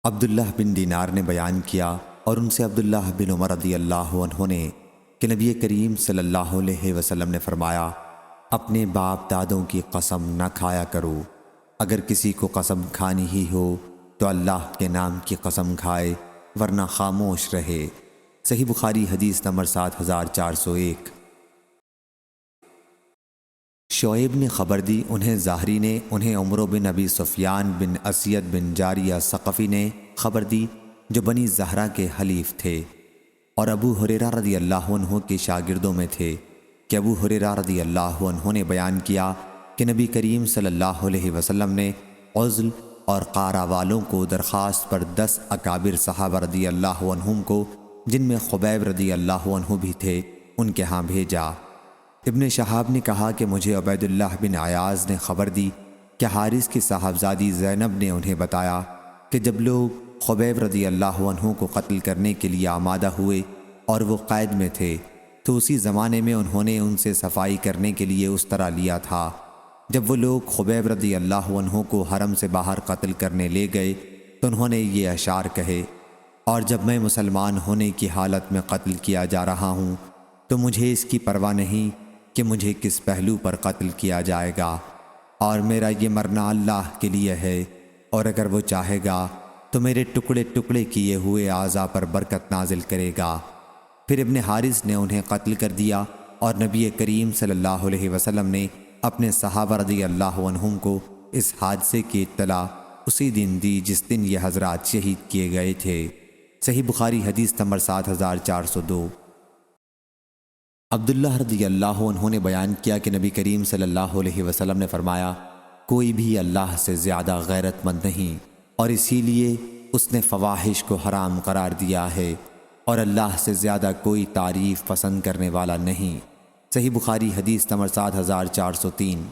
عبداللہ بن دینار نے بیان کیا اور ان سے عبداللہ بن عمر رضی اللہ عنہ نے کہ نبی کریم صلی اللہ علیہ وسلم نے فرمایا، اپنے باپ دادوں کی قسم نہ کھایا کرو، اگر کسی کو قسم کھانی ہی ہو تو اللہ کے نام کی قسم کھائے ورنہ خاموش رہے۔ صحیح بخاری حدیث نمبر 7401۔ شعیب نے خبر دی، انہیں زہری نے، انہیں عمر بن ابی سفیان بن اسید بن جاریہ ثقفی نے خبر دی جو بنی زہرہ کے حلیف تھے اور ابو ہریرہ رضی اللہ عنہ کے شاگردوں میں تھے، کہ ابو ہریرہ رضی اللہ عنہ نے بیان کیا کہ نبی کریم صلی اللہ علیہ وسلم نے عزل اور قارہ والوں کو درخواست پر 10 اکابر صحابہ رضی اللہ عنہم کو، جن میں خبیب رضی اللہ عنہ بھی تھے، ان کے ہاں بھیجا۔ ابن شہاب نے کہا کہ مجھے عبید اللہ بن عیاض نے خبر دی کہ حارث کی صاحبزادی زینب نے انہیں بتایا کہ جب لوگ خبیب رضی اللہ عنہ کو قتل کرنے کے لیے آمادہ ہوئے اور وہ قید میں تھے تو اسی زمانے میں انہوں نے ان سے صفائی کرنے کے لیے اس طرح لیا تھا۔ جب وہ لوگ خبیب رضی اللہ عنہ کو حرم سے باہر قتل کرنے لے گئے تو انہوں نے یہ اشعار کہے، اور جب میں مسلمان ہونے کی حالت میں قتل کیا جا رہا ہوں تو مجھے اس کی پرواہ نہیں کہ مجھے کس پہلو پر قتل کیا جائے گا، اور میرا یہ مرنا اللہ کے لیے ہے، اور اگر وہ چاہے گا تو میرے ٹکڑے ٹکڑے کیے ہوئے اعضاء پر برکت نازل کرے گا۔ پھر ابن حارث نے انہیں قتل کر دیا اور نبی کریم صلی اللہ علیہ وسلم نے اپنے صحابہ رضی اللہ عنہم کو اس حادثے کی اطلاع اسی دن دی جس دن یہ حضرات شہید کیے گئے تھے۔ صحیح بخاری حدیث نمبر 7402۔ عبداللہ رضی اللہ عنہ نے بیان کیا کہ نبی کریم صلی اللہ علیہ وسلم نے فرمایا، کوئی بھی اللہ سے زیادہ غیرت مند نہیں، اور اسی لیے اس نے فواحش کو حرام قرار دیا ہے، اور اللہ سے زیادہ کوئی تعریف پسند کرنے والا نہیں۔ صحیح بخاری حدیث نمبر 7403۔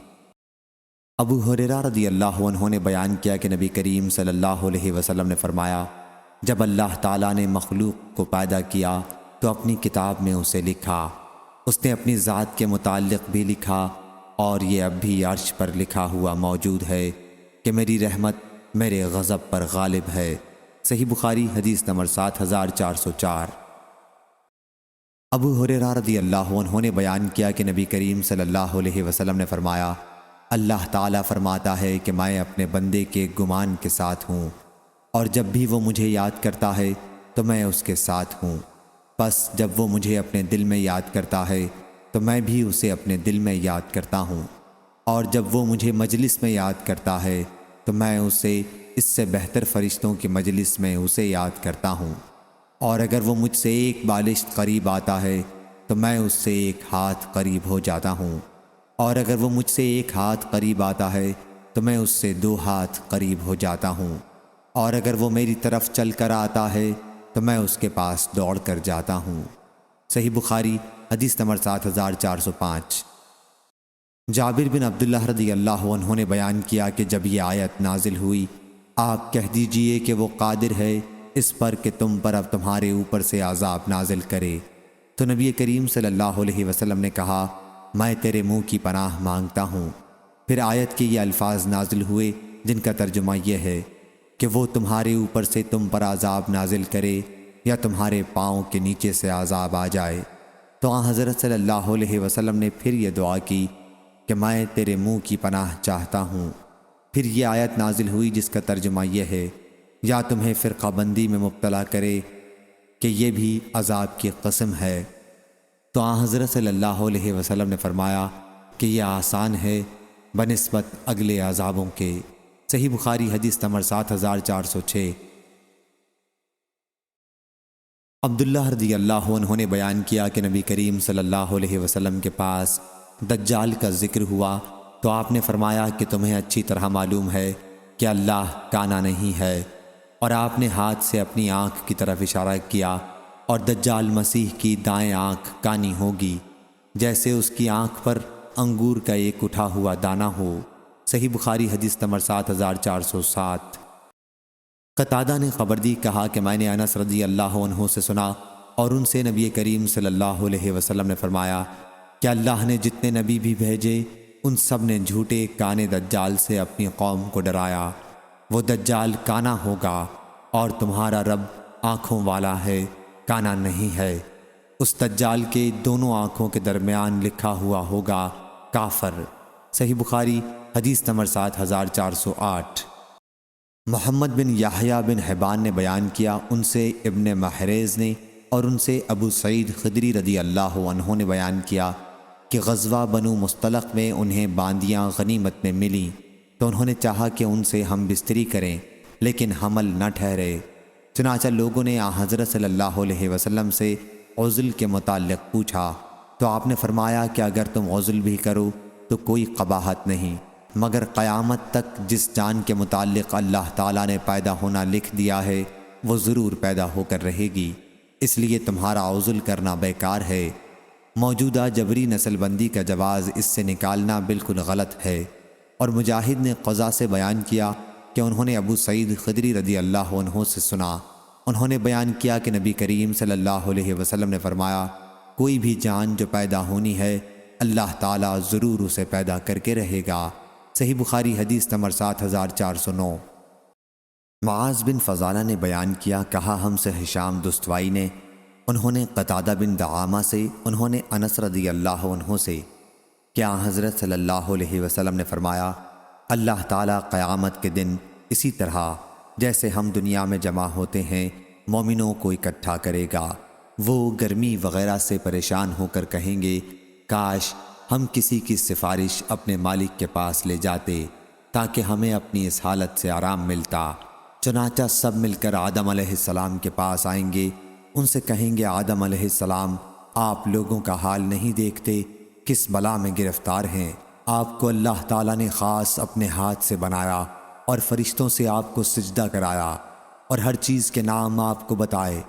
ابو ہریرہ رضی اللہ عنہ نے بیان کیا کہ نبی کریم صلی اللہ علیہ وسلم نے فرمایا، جب اللہ تعالیٰ نے مخلوق کو پیدا کیا تو اپنی کتاب میں اسے لکھا، اس نے اپنی ذات کے متعلق بھی لکھا، اور یہ اب بھی عرش پر لکھا ہوا موجود ہے کہ میری رحمت میرے غضب پر غالب ہے۔ صحیح بخاری حدیث نمبر 7404۔ ابو ہریرہ رضی اللہ عنہ نے بیان کیا کہ نبی کریم صلی اللہ علیہ وسلم نے فرمایا، اللہ تعالیٰ فرماتا ہے کہ میں اپنے بندے کے گمان کے ساتھ ہوں، اور جب بھی وہ مجھے یاد کرتا ہے تو میں اس کے ساتھ ہوں، بس جب وہ مجھے اپنے دل میں یاد کرتا ہے تو میں بھی اسے اپنے دل میں یاد کرتا ہوں، اور جب وہ مجھے مجلس میں یاد کرتا ہے تو میں اسے اس سے بہتر فرشتوں کی مجلس میں اسے یاد کرتا ہوں، اور اگر وہ مجھ سے ایک بالشت قریب آتا ہے تو میں اس سے ایک ہاتھ قریب ہو جاتا ہوں، اور اگر وہ مجھ سے ایک ہاتھ قریب آتا ہے تو میں اس سے 2 ہاتھ قریب ہو جاتا ہوں، اور اگر وہ میری طرف چل کر آتا ہے تو میں اس کے پاس دوڑ کر جاتا ہوں۔ صحیح بخاری حدیث نمبر 7405۔ جابر بن عبداللہ رضی اللہ عنہ نے بیان کیا کہ جب یہ آیت نازل ہوئی، آپ کہہ دیجئے کہ وہ قادر ہے اس پر کہ تم پر اب تمہارے اوپر سے عذاب نازل کرے، تو نبی کریم صلی اللہ علیہ وسلم نے کہا، میں تیرے منہ کی پناہ مانگتا ہوں۔ پھر آیت کے یہ الفاظ نازل ہوئے جن کا ترجمہ یہ ہے کہ وہ تمہارے اوپر سے تم پر عذاب نازل کرے یا تمہارے پاؤں کے نیچے سے عذاب آ جائے۔ تو آن حضرت صلی اللہ علیہ وسلم نے پھر یہ دعا کی کہ میں تیرے منہ کی پناہ چاہتا ہوں۔ پھر یہ آیت نازل ہوئی جس کا ترجمہ یہ ہے، یا تمہیں فرقہ بندی میں مبتلا کرے کہ یہ بھی عذاب کی قسم ہے۔ تو آن حضرت صلی اللہ علیہ وسلم نے فرمایا کہ یہ آسان ہے بنسبت اگلے عذابوں کے۔ صحیح بخاری حدیث نمبر 7406۔ عبداللہ رضی اللہ عنہ نے بیان کیا کہ نبی کریم صلی اللہ علیہ وسلم کے پاس دجال کا ذکر ہوا تو آپ نے فرمایا کہ تمہیں اچھی طرح معلوم ہے کہ اللہ کانا نہیں ہے، اور آپ نے ہاتھ سے اپنی آنکھ کی طرف اشارہ کیا، اور دجال مسیح کی دائیں آنکھ کانی ہوگی، جیسے اس کی آنکھ پر انگور کا ایک اٹھا ہوا دانہ ہو۔ صحیح بخاری حدیث نمبر 7407۔ قتادہ نے خبر دی، کہا کہ میں نے انس رضی اللہ عنہ سے سنا اور ان سے نبی کریم صلی اللہ علیہ وسلم نے فرمایا کہ اللہ نے جتنے نبی بھی بھیجے ان سب نے جھوٹے کانے دجال سے اپنی قوم کو ڈرایا۔ وہ دجال کانا ہوگا اور تمہارا رب آنکھوں والا ہے، کانا نہیں ہے۔ اس دجال کے دونوں آنکھوں کے درمیان لکھا ہوا ہوگا کافر۔ صحیح بخاری حدیث نمبر 7408۔ محمد بن یحییٰ بن حبان نے بیان کیا، ان سے ابن محریز نے اور ان سے ابو سعید خدری رضی اللہ عنہ نے بیان کیا کہ غزوہ بنو مصطلق میں انہیں باندیاں غنیمت میں ملیں تو انہوں نے چاہا کہ ان سے ہم بستری کریں، لیکن حمل نہ ٹھہرے۔ چنانچہ لوگوں نے حضرت صلی اللہ علیہ وسلم سے عزل کے متعلق پوچھا تو آپ نے فرمایا کہ اگر تم عزل بھی کرو تو کوئی قباحت نہیں، مگر قیامت تک جس جان کے متعلق اللہ تعالیٰ نے پیدا ہونا لکھ دیا ہے وہ ضرور پیدا ہو کر رہے گی، اس لیے تمہارا عزل کرنا بیکار ہے۔ موجودہ جبری نسل بندی کا جواز اس سے نکالنا بالکل غلط ہے۔ اور مجاہد نے قضا سے بیان کیا کہ انہوں نے ابو سعید خدری رضی اللہ عنہ سے سنا، انہوں نے بیان کیا کہ نبی کریم صلی اللہ علیہ وسلم نے فرمایا، کوئی بھی جان جو پیدا ہونی ہے اللہ تعالیٰ ضرور اسے پیدا کر کے رہے گا۔ صحیح بخاری حدیث نمبر 7409۔ معاذ بن فضالہ نے بیان کیا، کہا ہم سے ہشام دستوائی نے، انہوں نے قتادہ بن دعامہ سے، انہوں نے انس رضی اللہ عنہ سے، کیا حضرت صلی اللہ علیہ وسلم نے فرمایا، اللہ تعالیٰ قیامت کے دن اسی طرح جیسے ہم دنیا میں جمع ہوتے ہیں مومنوں کو اکٹھا کرے گا۔ وہ گرمی وغیرہ سے پریشان ہو کر کہیں گے، کاش ہم کسی کی سفارش اپنے مالک کے پاس لے جاتے تاکہ ہمیں اپنی اس حالت سے آرام ملتا۔ چنانچہ سب مل کر آدم علیہ السلام کے پاس آئیں گے، ان سے کہیں گے، آدم علیہ السلام آپ لوگوں کا حال نہیں دیکھتے، کس بلا میں گرفتار ہیں۔ آپ کو اللہ تعالیٰ نے خاص اپنے ہاتھ سے بنایا اور فرشتوں سے آپ کو سجدہ کرایا اور ہر چیز کے نام آپ کو بتائے،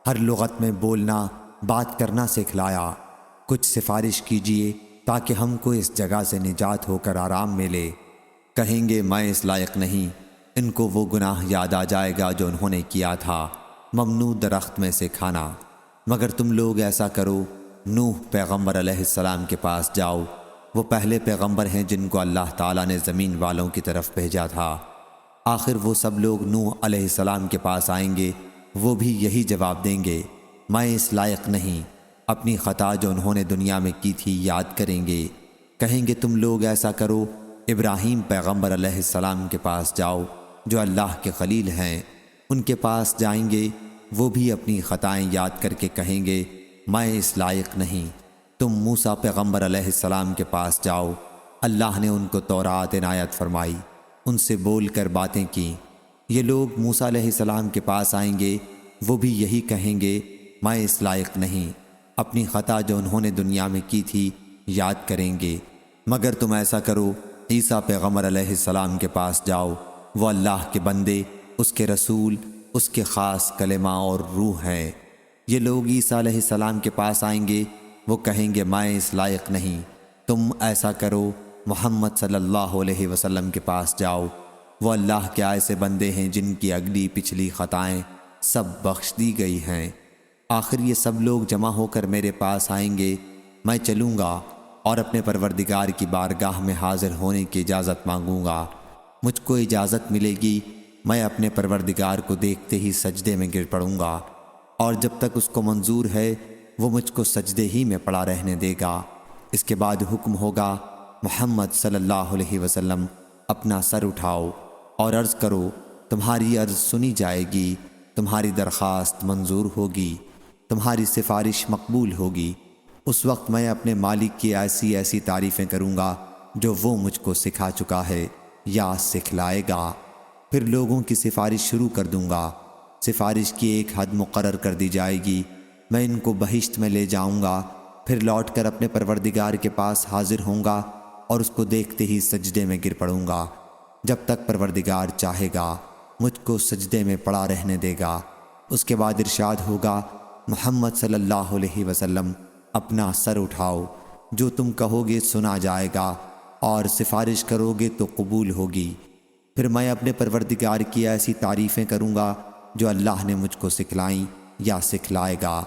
ہر لغت میں بولنا بات کرنا سکھلایا، کچھ سفارش کیجئے تاکہ ہم کو اس جگہ سے نجات ہو کر آرام ملے۔ کہیں گے میں اس لائق نہیں، ان کو وہ گناہ یاد آ جائے گا جو انہوں نے کیا تھا، ممنوع درخت میں سے کھانا، مگر تم لوگ ایسا کرو، نوح پیغمبر علیہ السلام کے پاس جاؤ، وہ پہلے پیغمبر ہیں جن کو اللہ تعالیٰ نے زمین والوں کی طرف بھیجا تھا۔ آخر وہ سب لوگ نوح علیہ السلام کے پاس آئیں گے، وہ بھی یہی جواب دیں گے، میں اس لائق نہیں، اپنی خطا جو انہوں نے دنیا میں کی تھی یاد کریں گے۔ کہیں گے تم لوگ ایسا کرو، ابراہیم پیغمبر علیہ السلام کے پاس جاؤ جو اللہ کے خلیل ہیں، ان کے پاس جائیں گے، وہ بھی اپنی خطائیں یاد کر کے کہیں گے میں اس لائق نہیں۔ تم موسیٰ پیغمبر علیہ السلام کے پاس جاؤ، اللہ نے ان کو تورات عنایت فرمائی، ان سے بول کر باتیں کیں۔ یہ لوگ موسیٰ علیہ السلام کے پاس آئیں گے، وہ بھی یہی کہیں گے میں اس لائق نہیں، اپنی خطا جو انہوں نے دنیا میں کی تھی یاد کریں گے۔ مگر تم ایسا کرو، عیسیٰ پیغمبر علیہ السلام کے پاس جاؤ، وہ اللہ کے بندے، اس کے رسول، اس کے خاص کلمہ اور روح ہیں۔ یہ لوگ عیسیٰ علیہ السلام کے پاس آئیں گے، وہ کہیں گے میں اس لائق نہیں، تم ایسا کرو، محمد صلی اللہ علیہ وسلم کے پاس جاؤ، وہ اللہ کے ایسے بندے ہیں جن کی اگلی پچھلی خطائیں سب بخش دی گئی ہیں۔ آخر یہ سب لوگ جمع ہو کر میرے پاس آئیں گے، میں چلوں گا اور اپنے پروردگار کی بارگاہ میں حاضر ہونے کی اجازت مانگوں گا۔ مجھ کو اجازت ملے گی، میں اپنے پروردگار کو دیکھتے ہی سجدے میں گر پڑوں گا، اور جب تک اس کو منظور ہے وہ مجھ کو سجدے ہی میں پڑا رہنے دے گا۔ اس کے بعد حکم ہوگا، محمد صلی اللہ علیہ وسلم اپنا سر اٹھاؤ اور عرض کرو، تمہاری عرض سنی جائے گی، تمہاری درخواست منظور ہوگی، تمہاری سفارش مقبول ہوگی۔ اس وقت میں اپنے مالک کی ایسی ایسی تعریفیں کروں گا جو وہ مجھ کو سکھا چکا ہے یا سکھلائے گا۔ پھر لوگوں کی سفارش شروع کر دوں گا، سفارش کی ایک حد مقرر کر دی جائے گی، میں ان کو بہشت میں لے جاؤں گا، پھر لوٹ کر اپنے پروردگار کے پاس حاضر ہوں گا اور اس کو دیکھتے ہی سجدے میں گر پڑوں گا، جب تک پروردگار چاہے گا مجھ کو سجدے میں پڑا رہنے دے گا۔ اس کے بعد ارشاد ہوگا، محمد صلی اللہ علیہ وسلم اپنا سر اٹھاؤ، جو تم کہو گے سنا جائے گا اور سفارش کرو گے تو قبول ہوگی۔ پھر میں اپنے پروردگار کی ایسی تعریفیں کروں گا جو اللہ نے مجھ کو سکھلائیں یا سکھلائے گا۔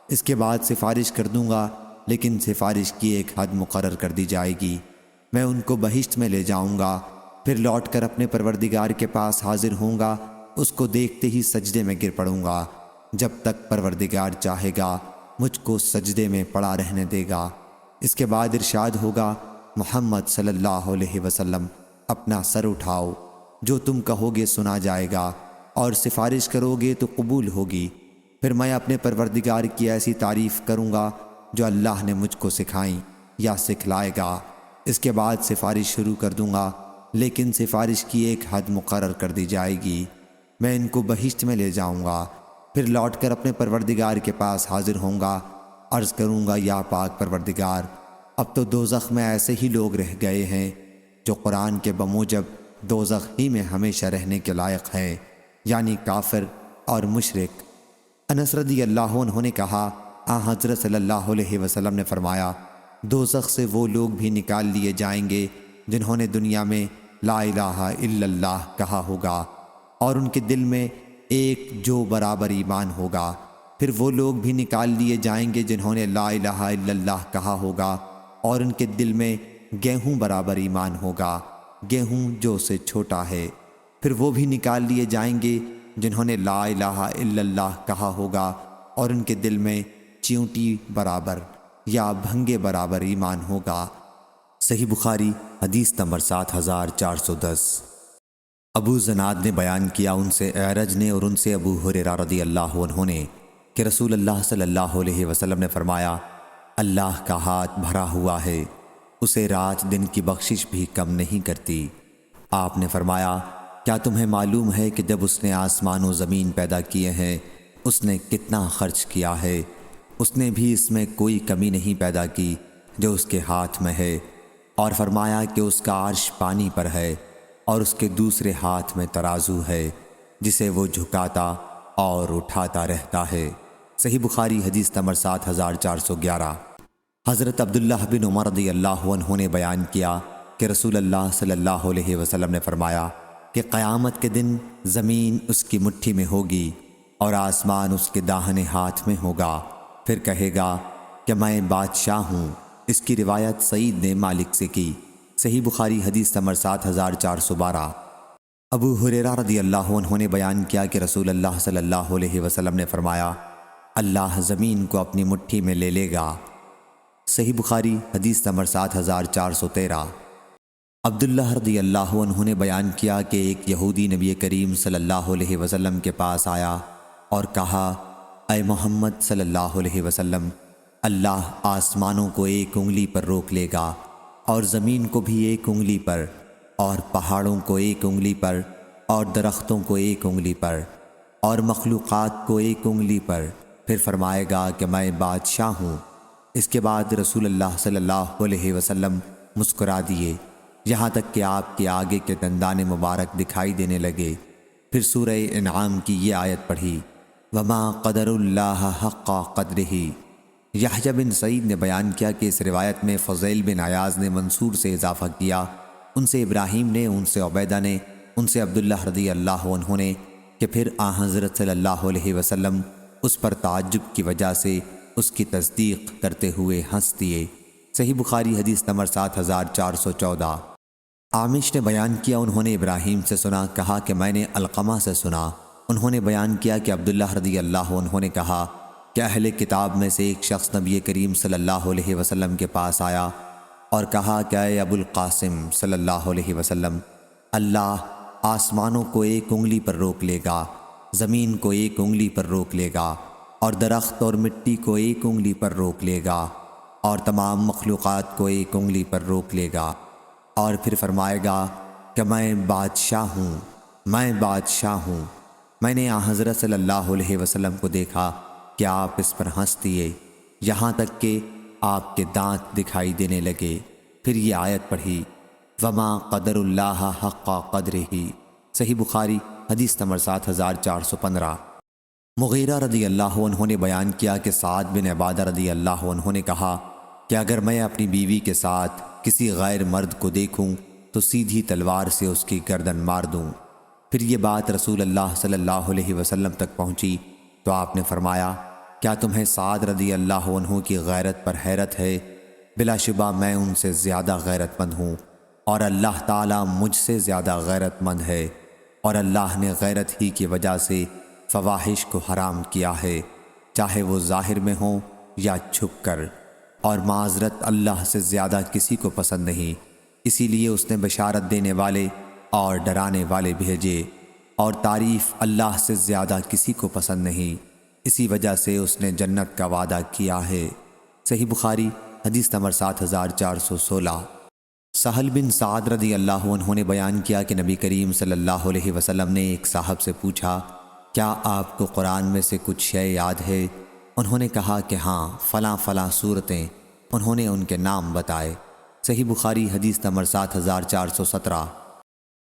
اس کے بعد سفارش کر دوں گا، لیکن سفارش کی ایک حد مقرر کر دی جائے گی، میں ان کو بہشت میں لے جاؤں گا، پھر لوٹ کر اپنے پروردگار کے پاس حاضر ہوں گا، اس کو دیکھتے ہی سجدے میں گر پڑوں گا جب تک پروردگار چاہے گا مجھ کو سجدے میں پڑا رہنے دے گا۔ اس کے بعد ارشاد ہوگا، محمد صلی اللہ علیہ وسلم اپنا سر اٹھاؤ، جو تم کہو گے سنا جائے گا اور سفارش کرو گے تو قبول ہوگی۔ پھر میں اپنے پروردگار کی ایسی تعریف کروں گا جو اللہ نے مجھ کو سکھائیں یا سکھلائے گا۔ اس کے بعد سفارش شروع کر دوں گا، لیکن سفارش کی ایک حد مقرر کر دی جائے گی۔ میں ان کو بہشت میں لے جاؤں گا، پھر لوٹ کر اپنے پروردگار کے پاس حاضر ہوں گا، عرض کروں گا، یا پاک پروردگار، اب تو دوزخ میں ایسے ہی لوگ رہ گئے ہیں جو قرآن کے بموجب دوزخ ہی میں ہمیشہ رہنے کے لائق ہیں، یعنی کافر اور مشرک۔ انس رضی اللہ عنہ نے کہا، حضرت صلی اللہ علیہ وسلم نے فرمایا، دوزخ سے وہ لوگ بھی نکال لیے جائیں گے جنہوں نے دنیا میں لا الہ الا اللہ کہا ہوگا اور ان کے دل میں ایک جو برابر ایمان ہوگا۔ پھر وہ لوگ بھی نکال لیے جائیں گے جنہوں نے لا الہ الا اللہ کہا ہوگا اور ان کے دل میں گیہوں برابر ایمان ہوگا، گیہوں جو سے چھوٹا ہے۔ پھر وہ بھی نکال لیے جائیں گے جنہوں نے لا الہ الا اللہ کہا ہوگا اور ان کے دل میں چیونٹی برابر یا بھنگے برابر ایمان ہوگا۔ صحیح بخاری حدیث نمبر 7410۔ ابو زناد نے بیان کیا، ان سے اعرج نے اور ان سے ابو ہریرہ رضی اللہ عنہ نے کہ رسول اللہ صلی اللہ علیہ وسلم نے فرمایا، اللہ کا ہاتھ بھرا ہوا ہے، اسے رات دن کی بخشش بھی کم نہیں کرتی۔ آپ نے فرمایا، کیا تمہیں معلوم ہے کہ جب اس نے آسمان و زمین پیدا کیے ہیں اس نے کتنا خرچ کیا ہے؟ اس نے بھی اس میں کوئی کمی نہیں پیدا کی جو اس کے ہاتھ میں ہے، اور فرمایا کہ اس کا عرش پانی پر ہے اور اس کے دوسرے ہاتھ میں ترازو ہے جسے وہ جھکاتا اور اٹھاتا رہتا ہے۔ صحیح بخاری حدیث نمبر 7411۔ حضرت عبداللہ بن عمر رضی اللہ عنہ نے بیان کیا کہ رسول اللہ صلی اللہ علیہ وسلم نے فرمایا کہ قیامت کے دن زمین اس کی مٹھی میں ہوگی اور آسمان اس کے داہنے ہاتھ میں ہوگا، پھر کہے گا کہ میں بادشاہ ہوں۔ اس کی روایت سعید نے مالک سے کی۔ صحیح بخاری حدیث نمبر 7412۔ ابو ہریرہ رضی اللہ عنہ نے بیان کیا کہ رسول اللہ صلی اللہ علیہ وسلم نے فرمایا، اللہ زمین کو اپنی مٹھی میں لے لے گا۔ صحیح بخاری حدیث نمبر 7413۔ عبداللہ رضی اللہ عنہ نے بیان کیا کہ ایک یہودی نبی کریم صلی اللہ علیہ وسلم کے پاس آیا اور کہا، اے محمد صلی اللہ علیہ وسلم، اللہ آسمانوں کو ایک انگلی پر روک لے گا اور زمین کو بھی ایک انگلی پر، اور پہاڑوں کو ایک انگلی پر، اور درختوں کو ایک انگلی پر، اور مخلوقات کو ایک انگلی پر، پھر فرمائے گا کہ میں بادشاہ ہوں۔ اس کے بعد رسول اللہ صلی اللہ علیہ وسلم مسکرا دیے یہاں تک کہ آپ کے آگے کے دندان مبارک دکھائی دینے لگے۔ پھر سورہ انعام کی یہ آیت پڑھی، وما قدر اللہ حق قدرہ۔ یحییٰ بن سعید نے بیان کیا کہ اس روایت میں فضیل بن عیاض نے منصور سے اضافہ کیا، ان سے ابراہیم نے، ان سے عبیدہ نے، ان سے عبداللہ رضی اللہ عنہ نے، کہ پھر حضرت صلی اللہ علیہ وسلم اس پر تعجب کی وجہ سے اس کی تصدیق کرتے ہوئے ہنس دیے۔ صحیح بخاری حدیث نمبر 7414۔ عامش نے بیان کیا، انہوں نے ابراہیم سے سنا، کہا کہ میں نے علقمہ سے سنا، انہوں نے بیان کیا کہ عبداللہ رضی اللہ عنہ نے کہا کہ اہل کتاب میں سے ایک شخص نبی کریم صلی اللہ علیہ وسلم کے پاس آیا اور کہا کہ اے ابو القاسم صلی اللہ علیہ وسلم، اللہ آسمانوں کو ایک انگلی پر روک لے گا، زمین کو ایک انگلی پر روک لے گا، اور درخت اور مٹی کو ایک انگلی پر روک لے گا، اور تمام مخلوقات کو ایک انگلی پر روک لے گا، اور پھر فرمائے گا کہ میں بادشاہ ہوں، میں بادشاہ ہوں۔ میں نے حضرت صلی اللہ علیہ وسلم کو دیکھا کہ آپ اس پر ہنس دیے یہاں تک کہ آپ کے دانت دکھائی دینے لگے۔ پھر یہ آیت پڑھی، وما قدر اللہ حق قدرہ۔ صحیح بخاری حدیث نمبر 7415۔ مغیرہ رضی اللہ عنہ نے بیان کیا کہ سعد بن عبادہ رضی اللہ عنہ نے کہا کہ اگر میں اپنی بیوی کے ساتھ کسی غیر مرد کو دیکھوں تو سیدھی تلوار سے اس کی گردن مار دوں۔ پھر یہ بات رسول اللہ صلی اللہ علیہ وسلم تک پہنچی تو آپ نے فرمایا، کیا تمہیں سعد رضی اللہ عنہ کی غیرت پر حیرت ہے؟ بلا شبہ میں ان سے زیادہ غیرت مند ہوں اور اللہ تعالیٰ مجھ سے زیادہ غیرت مند ہے۔ اور اللہ نے غیرت ہی کی وجہ سے فواحش کو حرام کیا ہے، چاہے وہ ظاہر میں ہوں یا چھپ کر، اور معذرت اللہ سے زیادہ کسی کو پسند نہیں، اسی لیے اس نے بشارت دینے والے اور ڈرانے والے بھیجے، اور تعریف اللہ سے زیادہ کسی کو پسند نہیں، اسی وجہ سے اس نے جنت کا وعدہ کیا ہے۔ صحیح بخاری حدیث نمبر 7416۔ سہل بن سعد رضی اللہ عنہ نے بیان کیا کہ نبی کریم صلی اللہ علیہ وسلم نے ایک صاحب سے پوچھا، کیا آپ کو قرآن میں سے کچھ شے یاد ہے؟ انہوں نے کہا کہ ہاں، فلاں فلاں صورتیں۔ انہوں نے ان کے نام بتائے۔ صحیح بخاری حدیث نمبر 7417۔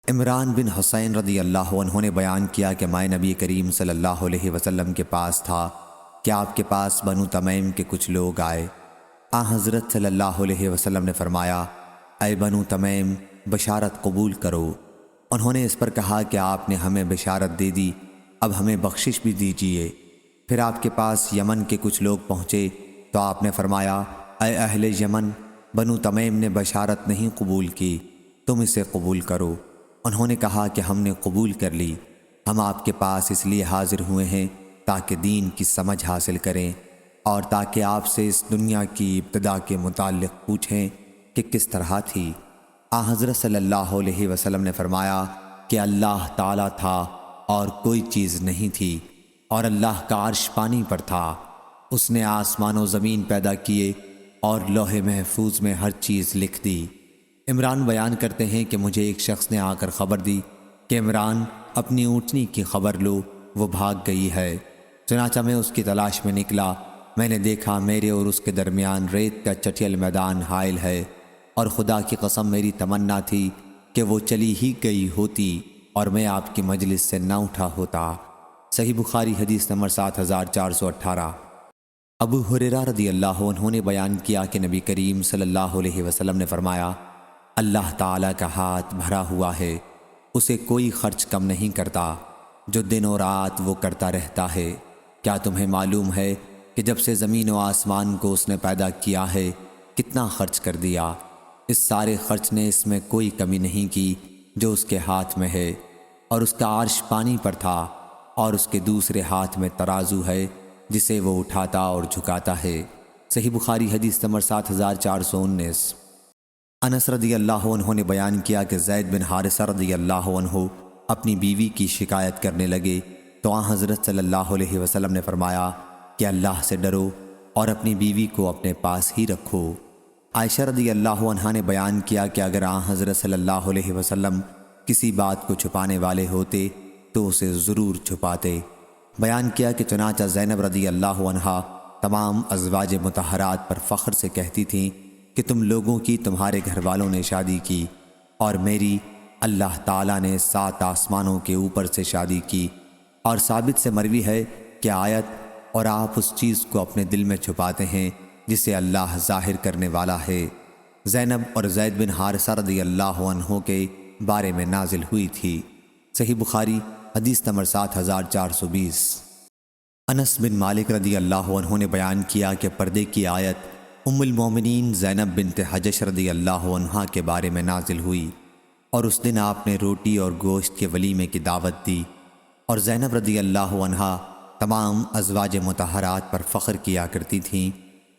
عمران بن حسین رضی اللہ عنہ نے بیان کیا کہ میں نبی کریم صلی اللہ علیہ وسلم کے پاس تھا کہ آپ کے پاس بنو تمیم کے کچھ لوگ آئے۔ حضرت صلی اللہ علیہ وسلم نے فرمایا، اے بنو تمیم، بشارت قبول کرو۔ انہوں نے اس پر کہا کہ آپ نے ہمیں بشارت دے دی، اب ہمیں بخشش بھی دیجیے۔ پھر آپ کے پاس یمن کے کچھ لوگ پہنچے تو آپ نے فرمایا، اے اہل یمن، بنو تمیم نے بشارت نہیں قبول کی، تم اسے قبول کرو۔ انہوں نے کہا کہ ہم نے قبول کر لی، ہم آپ کے پاس اس لیے حاضر ہوئے ہیں تاکہ دین کی سمجھ حاصل کریں اور تاکہ آپ سے اس دنیا کی ابتدا کے متعلق پوچھیں کہ کس طرح تھی۔ حضرت صلی اللہ علیہ وسلم نے فرمایا کہ اللہ تعالیٰ تھا اور کوئی چیز نہیں تھی، اور اللہ کا عرش پانی پر تھا۔ اس نے آسمان و زمین پیدا کیے اور لوح محفوظ میں ہر چیز لکھ دی۔ عمران بیان کرتے ہیں کہ مجھے ایک شخص نے آ کر خبر دی کہ عمران، اپنی اونٹنی کی خبر لو، وہ بھاگ گئی ہے۔ چنانچہ میں اس کی تلاش میں نکلا، میں نے دیکھا میرے اور اس کے درمیان ریت کا چٹیل میدان حائل ہے، اور خدا کی قسم میری تمنا تھی کہ وہ چلی ہی گئی ہوتی اور میں آپ کی مجلس سے نہ اٹھا ہوتا۔ صحیح بخاری حدیث نمبر 7418۔ ابو ہریرہ رضی اللہ عنہ نے بیان کیا کہ نبی کریم صلی اللہ علیہ وسلم نے فرمایا، اللہ تعالیٰ کا ہاتھ بھرا ہوا ہے، اسے کوئی خرچ کم نہیں کرتا، جو دن و رات وہ کرتا رہتا ہے۔ کیا تمہیں معلوم ہے کہ جب سے زمین و آسمان کو اس نے پیدا کیا ہے کتنا خرچ کر دیا؟ اس سارے خرچ نے اس میں کوئی کمی نہیں کی جو اس کے ہاتھ میں ہے، اور اس کا عرش پانی پر تھا، اور اس کے دوسرے ہاتھ میں ترازو ہے جسے وہ اٹھاتا اور جھکاتا ہے۔ صحیح بخاری حدیث نمبر 7419۔ انس رضی اللہ عنہ نے بیان کیا کہ زید بن حارثہ رضی اللہ عنہ اپنی بیوی کی شکایت کرنے لگے تو حضرت صلی اللہ علیہ وسلم نے فرمایا کہ اللہ سے ڈرو اور اپنی بیوی کو اپنے پاس ہی رکھو۔ عائشہ رضی اللہ عنہا نے بیان کیا کہ اگر حضرت صلی اللہ علیہ وسلم کسی بات کو چھپانے والے ہوتے تو اسے ضرور چھپاتے۔ بیان کیا کہ چنانچہ زینب رضی اللہ عنہا تمام ازواج مطہرات پر فخر سے کہتی تھیں کہ تم لوگوں کی تمہارے گھر والوں نے شادی کی، اور میری اللہ تعالیٰ نے 7 آسمانوں کے اوپر سے شادی کی۔ اور ثابت سے مروی ہے کہ آیت، اور آپ اس چیز کو اپنے دل میں چھپاتے ہیں جسے اللہ ظاہر کرنے والا ہے، زینب اور زید بن حارثہ رضی اللہ عنہ کے بارے میں نازل ہوئی تھی۔ صحیح بخاری حدیث نمبر 7420۔ انس بن مالک رضی اللہ عنہ نے بیان کیا کہ پردے کی آیت ام المومنین زینب بنت حجش رضی اللہ عنہا کے بارے میں نازل ہوئی، اور اس دن آپ نے روٹی اور گوشت کے ولیمے کی دعوت دی، اور زینب رضی اللہ عنہا تمام ازواج مطہرات پر فخر کیا کرتی تھیں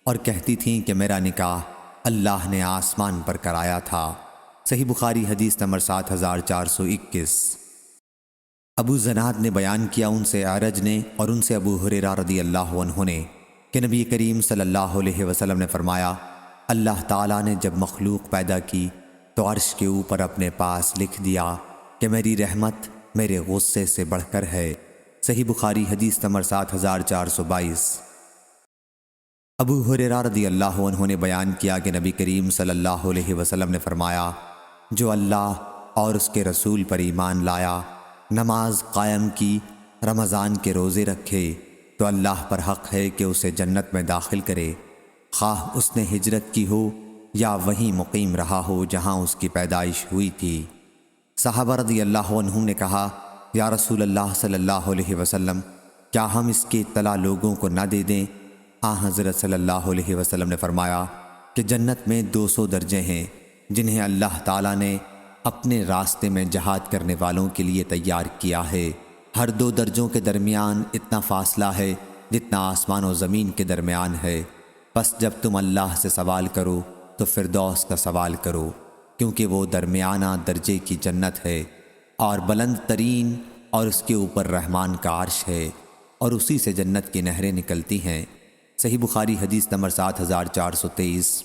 اور کہتی تھیں کہ میرا نکاح اللہ نے آسمان پر کرایا تھا۔ صحیح بخاری حدیث نمبر 7421۔ ابو زناد نے بیان کیا ان سے اعرج نے اور ان سے ابو ہریرہ رضی اللہ عنہ نے کہ نبی کریم صلی اللہ علیہ وسلم نے فرمایا، اللہ تعالیٰ نے جب مخلوق پیدا کی تو عرش کے اوپر اپنے پاس لکھ دیا کہ میری رحمت میرے غصے سے بڑھ کر ہے۔ صحیح بخاری حدیث نمبر 7422۔ ابو ہریرہ رضی اللہ عنہ نے بیان کیا کہ نبی کریم صلی اللہ علیہ وسلم نے فرمایا، جو اللہ اور اس کے رسول پر ایمان لایا، نماز قائم کی، رمضان کے روزے رکھے، تو اللہ پر حق ہے کہ اسے جنت میں داخل کرے، خواہ اس نے ہجرت کی ہو یا وہیں مقیم رہا ہو جہاں اس کی پیدائش ہوئی تھی۔ صحابہ رضی اللہ عنہم نے کہا، یا رسول اللہ صلی اللہ علیہ وسلم، کیا ہم اس کی اطلاع لوگوں کو نہ دے دیں؟ حضرت صلی اللہ علیہ وسلم نے فرمایا کہ جنت میں 200 درجے ہیں جنہیں اللہ تعالیٰ نے اپنے راستے میں جہاد کرنے والوں کے لیے تیار کیا ہے۔ ہر دو درجوں کے درمیان اتنا فاصلہ ہے جتنا آسمان و زمین کے درمیان ہے۔ بس جب تم اللہ سے سوال کرو تو فردوس کا سوال کرو، کیونکہ وہ درمیانہ درجے کی جنت ہے اور بلند ترین، اور اس کے اوپر رحمان کا عرش ہے اور اسی سے جنت کی نہریں نکلتی ہیں۔ صحیح بخاری حدیث نمبر 7423۔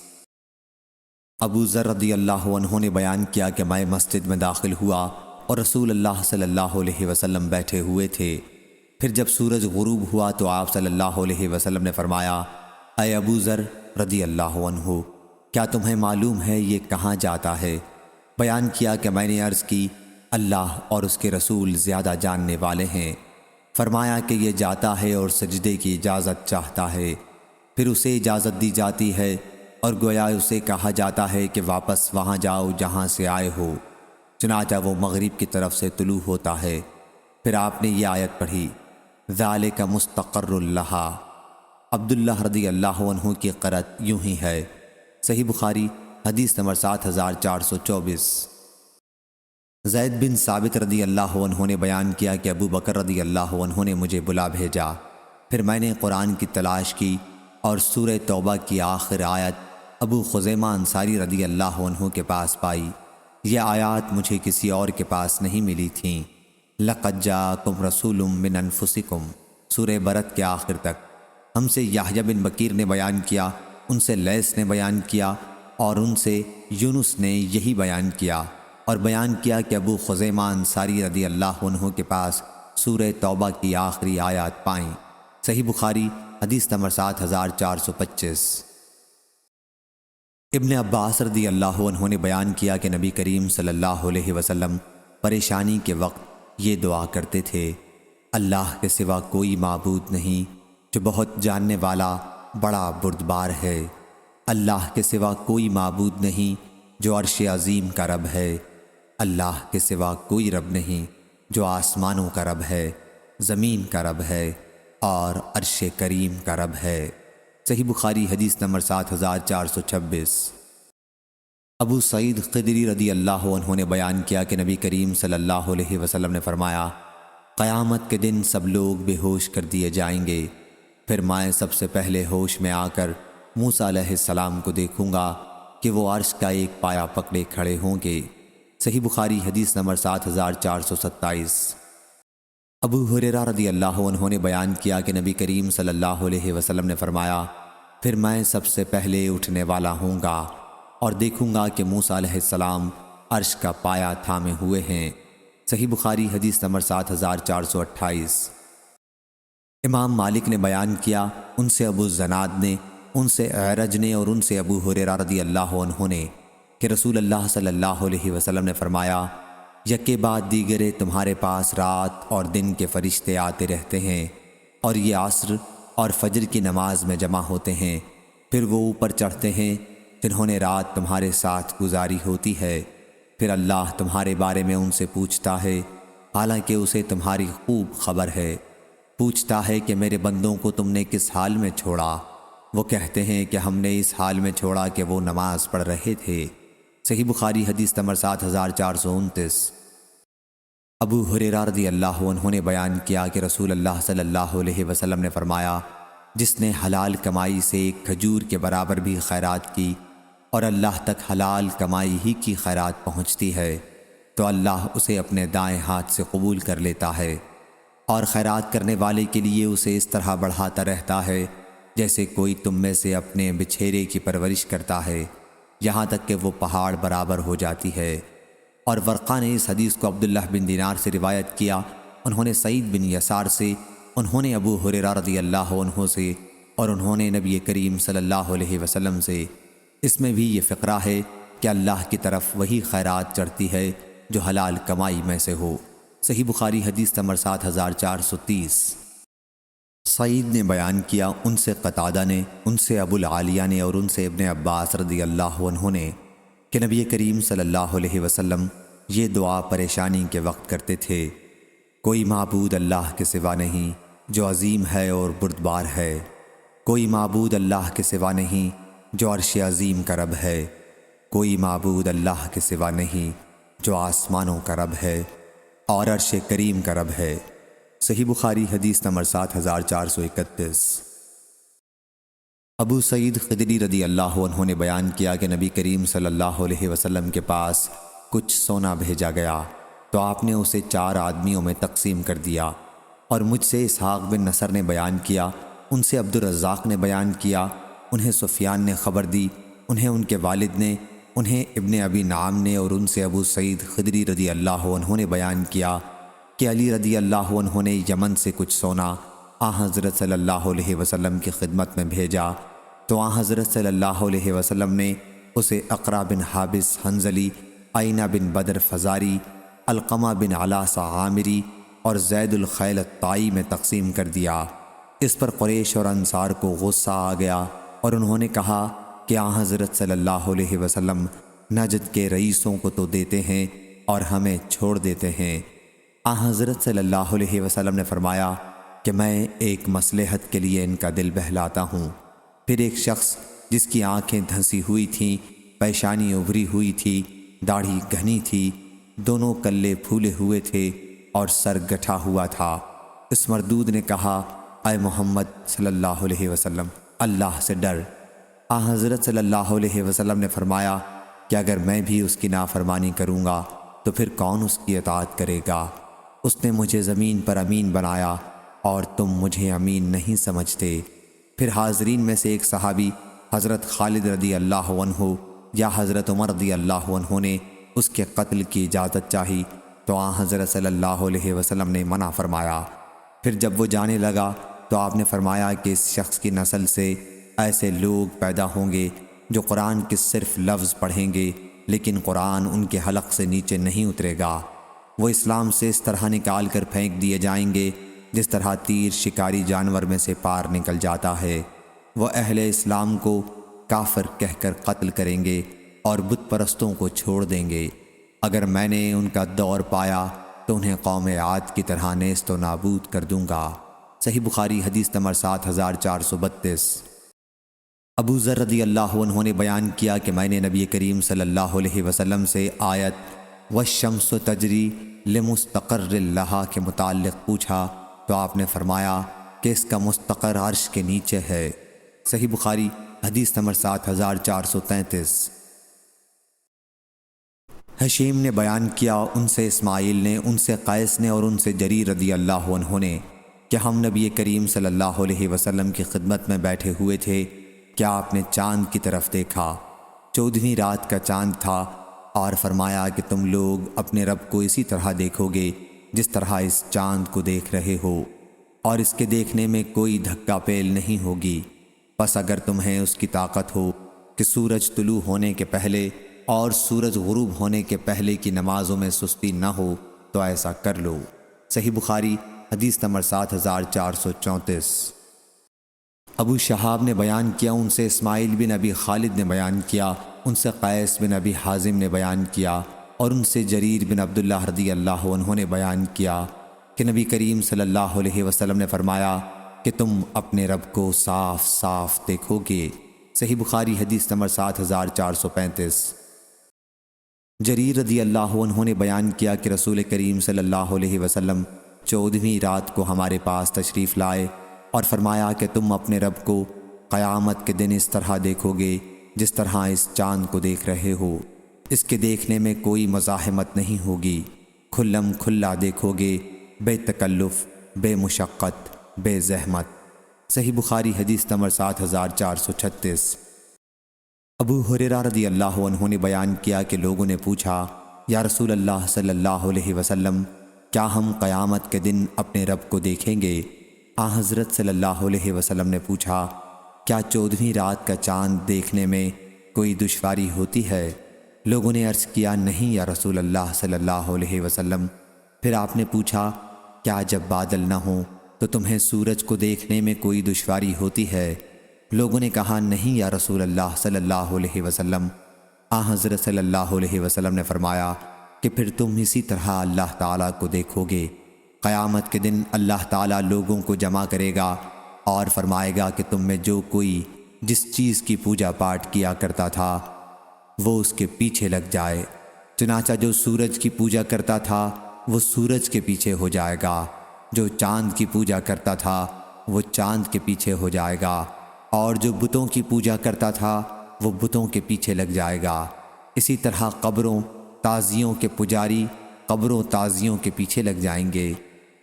ابو ذر رضی اللہ عنہ نے بیان کیا کہ میں مسجد میں داخل ہوا اور رسول اللہ صلی اللہ علیہ وسلم بیٹھے ہوئے تھے۔ پھر جب سورج غروب ہوا تو آپ صلی اللہ علیہ وسلم نے فرمایا، اے ابو ذر رضی اللہ عنہ، کیا تمہیں معلوم ہے یہ کہاں جاتا ہے؟ بیان کیا کہ میں نے عرض کی، اللہ اور اس کے رسول زیادہ جاننے والے ہیں۔ فرمایا کہ یہ جاتا ہے اور سجدے کی اجازت چاہتا ہے، پھر اسے اجازت دی جاتی ہے اور گویا اسے کہا جاتا ہے کہ واپس وہاں جاؤ جہاں سے آئے ہو، چنانچہ وہ مغرب کی طرف سے طلوع ہوتا ہے۔ پھر آپ نے یہ آیت پڑھی، ذالک مستقر لہا۔ عبداللہ رضی اللہ عنہ کی قرأت یوں ہی ہے۔ صحیح بخاری حدیث نمبر 7424۔ زید بن ثابت رضی اللہ عنہ نے بیان کیا کہ ابو بکر رضی اللہ عنہ نے مجھے بلا بھیجا، پھر میں نے قرآن کی تلاش کی اور سورہ توبہ کی آخر آیت ابو خزیمہ انصاری رضی اللہ عنہ کے پاس پائی۔ یہ آیات مجھے کسی اور کے پاس نہیں ملی تھیں۔ لقد جاءکم رسول من انفسکم، سورہ برت کے آخر تک۔ ہم سے یحییٰ بن بکیر نے بیان کیا، ان سے لیث نے بیان کیا اور ان سے یونس نے یہی بیان کیا، اور بیان کیا کہ ابو خزیمہ انصاری رضی اللہ عنہ کے پاس سورہ توبہ کی آخری آیات پائیں۔ صحیح بخاری حدیث نمبر 7425۔ ابن عباس رضی اللہ عنہ نے بیان کیا کہ نبی کریم صلی اللہ علیہ وسلم پریشانی کے وقت یہ دعا کرتے تھے، اللہ کے سوا کوئی معبود نہیں جو بہت جاننے والا بڑا بردبار ہے، اللہ کے سوا کوئی معبود نہیں جو عرش عظیم کا رب ہے، اللہ کے سوا کوئی رب نہیں جو آسمانوں کا رب ہے، زمین کا رب ہے اور عرش کریم کا رب ہے۔ صحیح بخاری حدیث نمبر 7426۔ ابو سعید خدری رضی اللہ عنہ نے بیان کیا کہ نبی کریم صلی اللہ علیہ وسلم نے فرمایا، قیامت کے دن سب لوگ بے ہوش کر دیے جائیں گے، پھر میں سب سے پہلے ہوش میں آ کر موسیٰ علیہ السلام کو دیکھوں گا کہ وہ عرش کا ایک پایا پکڑے کھڑے ہوں گے۔ صحیح بخاری حدیث نمبر 7427۔ ابو ہریرہ رضی اللہ عنہ نے بیان کیا کہ نبی کریم صلی اللہ علیہ وسلم نے فرمایا، پھر میں سب سے پہلے اٹھنے والا ہوں گا اور دیکھوں گا کہ موسیٰ علیہ السلام عرش کا پایا تھامے ہوئے ہیں۔ صحیح بخاری حدیث نمبر 7428۔ امام مالک نے بیان کیا، ان سے ابو الزناد نے، ان سے اعرج نے اور ان سے ابو ہریرہ رضی اللہ عنہ نے کہ رسول اللہ صلی اللہ علیہ وسلم نے فرمایا، یکے بعد دیگرے تمہارے پاس رات اور دن کے فرشتے آتے رہتے ہیں اور یہ عصر اور فجر کی نماز میں جمع ہوتے ہیں، پھر وہ اوپر چڑھتے ہیں جنہوں نے رات تمہارے ساتھ گزاری ہوتی ہے، پھر اللہ تمہارے بارے میں ان سے پوچھتا ہے، حالانکہ اسے تمہاری خوب خبر ہے، پوچھتا ہے کہ میرے بندوں کو تم نے کس حال میں چھوڑا؟ وہ کہتے ہیں کہ ہم نے اس حال میں چھوڑا کہ وہ نماز پڑھ رہے تھے۔ صحیح بخاری حدیث نمبر 7429۔ ابو ہریرہ رضی اللہ عنہ نے بیان کیا کہ رسول اللہ صلی اللہ علیہ وسلم نے فرمایا، جس نے حلال کمائی سے ایک کھجور کے برابر بھی خیرات کی اور اللہ تک حلال کمائی ہی کی خیرات پہنچتی ہے تو اللہ اسے اپنے دائیں ہاتھ سے قبول کر لیتا ہے، اور خیرات کرنے والے کے لیے اسے اس طرح بڑھاتا رہتا ہے جیسے کوئی تم میں سے اپنے بچھیرے کی پرورش کرتا ہے، یہاں تک کہ وہ پہاڑ برابر ہو جاتی ہے۔ اور ورقہ نے اس حدیث کو عبداللہ بن دینار سے روایت کیا، انہوں نے سعید بن یسار سے، انہوں نے ابو ہریرہ رضی اللہ عنہ سے، اور انہوں نے نبی کریم صلی اللہ علیہ وسلم سے۔ اس میں بھی یہ فقرہ ہے کہ اللہ کی طرف وہی خیرات چڑھتی ہے جو حلال کمائی میں سے ہو۔ صحیح بخاری حدیث نمبر 7430۔ سعید نے بیان کیا، ان سے قتادہ نے، ان سے ابو العالیہ نے اور ان سے ابن عباس رضی اللہ عنہ نے کہ نبی کریم صلی اللہ علیہ وسلم یہ دعا پریشانی کے وقت کرتے تھے، کوئی معبود اللہ کے سوا نہیں جو عظیم ہے اور بردبار ہے، کوئی معبود اللہ کے سوا نہیں جو عرش عظیم کا رب ہے، کوئی معبود اللہ کے سوا نہیں جو آسمانوں کا رب ہے اور عرش کریم کا رب ہے۔ صحیح بخاری حدیث نمبر 7431۔ ابو سعید خدری رضی اللہ عنہ نے بیان کیا کہ نبی کریم صلی اللہ علیہ وسلم کے پاس کچھ سونا بھیجا گیا تو آپ نے اسے 4 آدمیوں میں تقسیم کر دیا، اور مجھ سے اسحاق بن نصر نے بیان کیا، ان سے عبد الرزاق نے بیان کیا، انہیں سفیان نے خبر دی، انہیں ان کے والد نے، انہیں ابن ابی نعام نے، اور ان سے ابو سعید خدری رضی اللہ عنہ نے بیان کیا کہ علی رضی اللہ عنہ نے یمن سے کچھ سونا حضرت صلی اللہ علیہ وسلم کی خدمت میں بھیجا، تو حضرت صلی اللہ علیہ وسلم نے اسے اقرا بن حابس حنظلی، عینہ بن بدر فزاری، علقمہ بن علاسہ عامری اور زید الخیل الطائی میں تقسیم کر دیا۔ اس پر قریش اور انصار کو غصہ آ گیا اور انہوں نے کہا کہ حضرت صلی اللہ علیہ وسلم نجد کے رئیسوں کو تو دیتے ہیں اور ہمیں چھوڑ دیتے ہیں۔ حضرت صلی اللہ علیہ وسلم نے فرمایا کہ میں ایک مصلحت کے لیے ان کا دل بہلاتا ہوں۔ پھر ایک شخص جس کی آنکھیں دھنسی ہوئی تھیں، پیشانی ابھری ہوئی تھی، داڑھی گھنی تھی، دونوں کلے پھولے ہوئے تھے اور سر گٹھا ہوا تھا، اس مردود نے کہا، اے محمد صلی اللہ علیہ وسلم، اللہ سے ڈر۔ حضرت صلی اللہ علیہ وسلم نے فرمایا کہ اگر میں بھی اس کی نافرمانی کروں گا تو پھر کون اس کی اطاعت کرے گا؟ اس نے مجھے زمین پر امین بنایا اور تم مجھے امین نہیں سمجھتے۔ پھر حاضرین میں سے ایک صحابی حضرت خالد رضی اللہ عنہ یا حضرت عمر رضی اللہ عنہ نے اس کے قتل کی اجازت چاہی تو حضرت صلی اللہ علیہ وسلم نے منع فرمایا۔ پھر جب وہ جانے لگا تو آپ نے فرمایا کہ اس شخص کی نسل سے ایسے لوگ پیدا ہوں گے جو قرآن کے صرف لفظ پڑھیں گے لیکن قرآن ان کے حلق سے نیچے نہیں اترے گا۔ وہ اسلام سے اس طرح نکال کر پھینک دیے جائیں گے جس طرح تیر شکاری جانور میں سے پار نکل جاتا ہے۔ وہ اہل اسلام کو کافر کہہ کر قتل کریں گے اور بت پرستوں کو چھوڑ دیں گے۔ اگر میں نے ان کا دور پایا تو انہیں قوم عاد کی طرح نیست و نابود کر دوں گا۔ صحیح بخاری حدیث نمبر 7432۔ ابو ذر رضی اللہ عنہ نے بیان کیا کہ میں نے نبی کریم صلی اللہ علیہ وسلم سے آیت والشمس تجری لمستقر لہا کے متعلق پوچھا تو آپ نے فرمایا کہ اس کا مستقر عرش کے نیچے ہے۔ صحیح بخاری حدیث نمبر 7433۔ حشیم نے بیان کیا، ان سے اسماعیل نے، ان سے قیس نے اور ان سے جریر رضی اللہ عنہ نے کہ ہم نبی کریم صلی اللہ علیہ وسلم کی خدمت میں بیٹھے ہوئے تھے کہ آپ نے چاند کی طرف دیکھا، 14ویں رات کا چاند تھا، اور فرمایا کہ تم لوگ اپنے رب کو اسی طرح دیکھو گے جس طرح اس چاند کو دیکھ رہے ہو، اور اس کے دیکھنے میں کوئی دھکا پیل نہیں ہوگی۔ بس اگر تمہیں اس کی طاقت ہو کہ سورج طلوع ہونے کے پہلے اور سورج غروب ہونے کے پہلے کی نمازوں میں سستی نہ ہو تو ایسا کر لو۔ صحیح بخاری حدیث نمبر 7434۔ ابو شہاب نے بیان کیا، ان سے اسماعیل بن ابی خالد نے بیان کیا، ان سے قیس بن ابی حازم نے بیان کیا اور ان سے جریر بن عبداللہ رضی اللہ عنہ نے بیان کیا کہ نبی کریم صلی اللہ علیہ وسلم نے فرمایا کہ تم اپنے رب کو صاف صاف دیکھو گے۔ صحیح بخاری حدیث نمبر 7435۔ جریر رضی اللہ عنہ نے بیان کیا کہ رسول کریم صلی اللہ علیہ وسلم 14ویں رات کو ہمارے پاس تشریف لائے اور فرمایا کہ تم اپنے رب کو قیامت کے دن اس طرح دیکھو گے جس طرح اس چاند کو دیکھ رہے ہو، اس کے دیکھنے میں کوئی مزاحمت نہیں ہوگی، کھلم کھلا دیکھو گے، بے تکلف، بے مشقت، بے زحمت۔ صحیح بخاری حدیث نمبر 7436۔ ابو ہریرہ رضی اللہ عنہ نے بیان کیا کہ لوگوں نے پوچھا، یا رسول اللہ صلی اللہ علیہ وسلم، کیا ہم قیامت کے دن اپنے رب کو دیکھیں گے؟ حضرت صلی اللہ علیہ وسلم نے پوچھا، کیا 14ویں رات کا چاند دیکھنے میں کوئی دشواری ہوتی ہے؟ لوگوں نے عرض کیا، نہیں یا رسول اللہ صلی اللہ علیہ وسلم۔ پھر آپ نے پوچھا، کیا جب بادل نہ ہوں تو تمہیں سورج کو دیکھنے میں کوئی دشواری ہوتی ہے؟ لوگوں نے کہا، نہیں یا رسول اللہ صلی اللہ علیہ وسلم۔ حضرت صلی اللہ علیہ وسلم نے فرمایا کہ پھر تم اسی طرح اللہ تعالیٰ کو دیکھو گے۔ قیامت کے دن اللہ تعالیٰ لوگوں کو جمع کرے گا اور فرمائے گا کہ تم میں جو کوئی جس چیز کی پوجا پاٹ کیا کرتا تھا وہ اس کے پیچھے لگ جائے، چنانچہ جو سورج کی پوجا کرتا تھا وہ سورج کے پیچھے ہو جائے گا، جو چاند کی پوجا کرتا تھا وہ چاند کے پیچھے ہو جائے گا، اور جو بتوں کی پوجا کرتا تھا وہ بتوں کے پیچھے لگ جائے گا۔ اسی طرح قبروں تازیوں کے پجاری قبروں تازیوں کے پیچھے لگ جائیں گے۔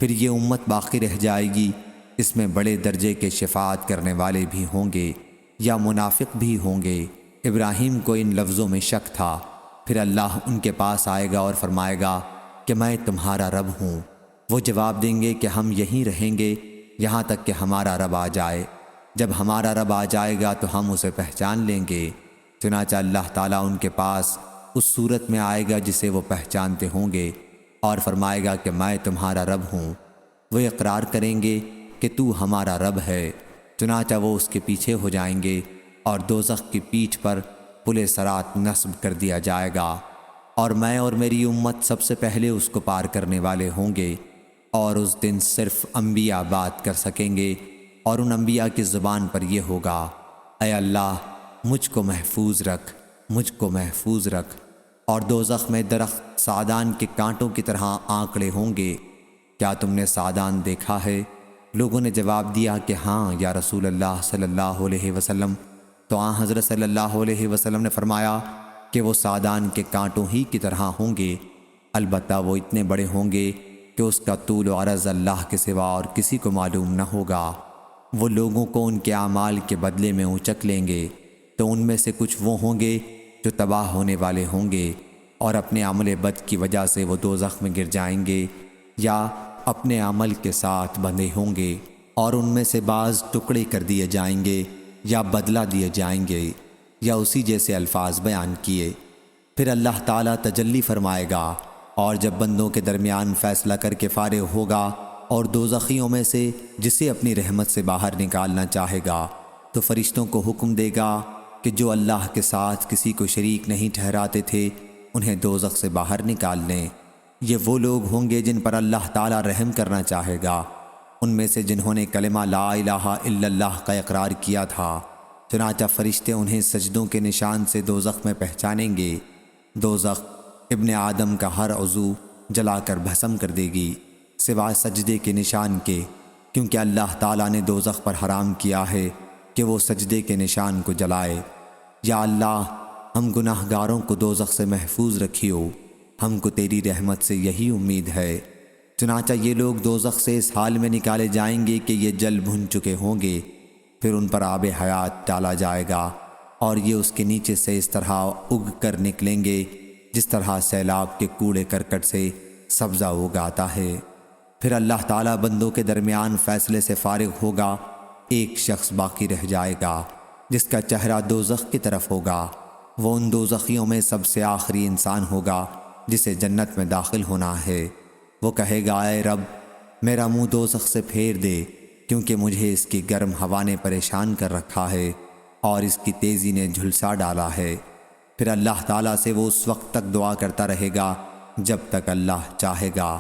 پھر یہ امت باقی رہ جائے گی، اس میں بڑے درجے کے شفاعت کرنے والے بھی ہوں گے یا منافق بھی ہوں گے۔ ابراہیم کو ان لفظوں میں شک تھا۔ پھر اللہ ان کے پاس آئے گا اور فرمائے گا کہ میں تمہارا رب ہوں۔ وہ جواب دیں گے کہ ہم یہیں رہیں گے یہاں تک کہ ہمارا رب آ جائے۔ جب ہمارا رب آ جائے گا تو ہم اسے پہچان لیں گے۔ چنانچہ اللہ تعالیٰ ان کے پاس اس صورت میں آئے گا جسے وہ پہچانتے ہوں گے اور فرمائے گا کہ میں تمہارا رب ہوں۔ وہ اقرار کریں گے کہ تو ہمارا رب ہے۔ چنانچہ وہ اس کے پیچھے ہو جائیں گے اور دوزخ کی پیٹھ پر پل صراط نصب کر دیا جائے گا، اور میں اور میری امت سب سے پہلے اس کو پار کرنے والے ہوں گے، اور اس دن صرف انبیاء بات کر سکیں گے، اور ان انبیاء کی زبان پر یہ ہوگا، اے اللہ مجھ کو محفوظ رکھ، مجھ کو محفوظ رکھ۔ اور دوزخ میں درخت سعدان کے کانٹوں کی طرح آنکڑے ہوں گے۔ کیا تم نے سعدان دیکھا ہے؟ لوگوں نے جواب دیا کہ ہاں یا رسول اللہ صلی اللہ علیہ وسلم۔ تو آن حضرت صلی اللہ علیہ وسلم نے فرمایا کہ وہ سعدان کے کانٹوں ہی کی طرح ہوں گے، البتہ وہ اتنے بڑے ہوں گے کہ اس کا طول و عرض اللہ کے سوا اور کسی کو معلوم نہ ہوگا۔ وہ لوگوں کو ان کے اعمال کے بدلے میں اونچک لیں گے، تو ان میں سے کچھ وہ ہوں گے جو تباہ ہونے والے ہوں گے، اور اپنے عمل بد کی وجہ سے وہ دوزخ میں گر جائیں گے، یا اپنے عمل کے ساتھ بندھے ہوں گے، اور ان میں سے بعض ٹکڑے کر دیے جائیں گے یا بدلہ دیے جائیں گے، یا اسی جیسے الفاظ بیان کیے۔ پھر اللہ تعالیٰ تجلی فرمائے گا، اور جب بندوں کے درمیان فیصلہ کر کے فارغ ہوگا اور دوزخیوں میں سے جسے اپنی رحمت سے باہر نکالنا چاہے گا تو فرشتوں کو حکم دے گا کہ جو اللہ کے ساتھ کسی کو شریک نہیں ٹھہراتے تھے انہیں دوزخ سے باہر نکال لیں۔ یہ وہ لوگ ہوں گے جن پر اللہ تعالیٰ رحم کرنا چاہے گا، ان میں سے جنہوں نے کلمہ لا الہ الا اللہ کا اقرار کیا تھا۔ چنانچہ فرشتے انہیں سجدوں کے نشان سے دوزخ میں پہچانیں گے۔ دوزخ ابن آدم کا ہر عضو جلا کر بھسم کر دے گی سوائے سجدے کے نشان کے، کیونکہ اللہ تعالیٰ نے دوزخ پر حرام کیا ہے کہ وہ سجدے کے نشان کو جلائے۔ یا اللہ ہم گناہ گاروں کو دوزخ سے محفوظ رکھیو، ہم کو تیری رحمت سے یہی امید ہے۔ چنانچہ یہ لوگ دوزخ سے اس حال میں نکالے جائیں گے کہ یہ جل بھن چکے ہوں گے، پھر ان پر آب حیات ڈالا جائے گا، اور یہ اس کے نیچے سے اس طرح اگ کر نکلیں گے جس طرح سیلاب کے کوڑے کرکٹ سے سبزہ اگاتا ہے۔ پھر اللہ تعالیٰ بندوں کے درمیان فیصلے سے فارغ ہوگا، ایک شخص باقی رہ جائے گا جس کا چہرہ دوزخ کی طرف ہوگا۔ وہ ان دوزخیوں میں سب سے آخری انسان ہوگا جسے جنت میں داخل ہونا ہے۔ وہ کہے گا، اے رب میرا منہ دوزخ سے پھیر دے، کیونکہ مجھے اس کی گرم ہوا نے پریشان کر رکھا ہے اور اس کی تیزی نے جھلسا ڈالا ہے۔ پھر اللہ تعالیٰ سے وہ اس وقت تک دعا کرتا رہے گا جب تک اللہ چاہے گا۔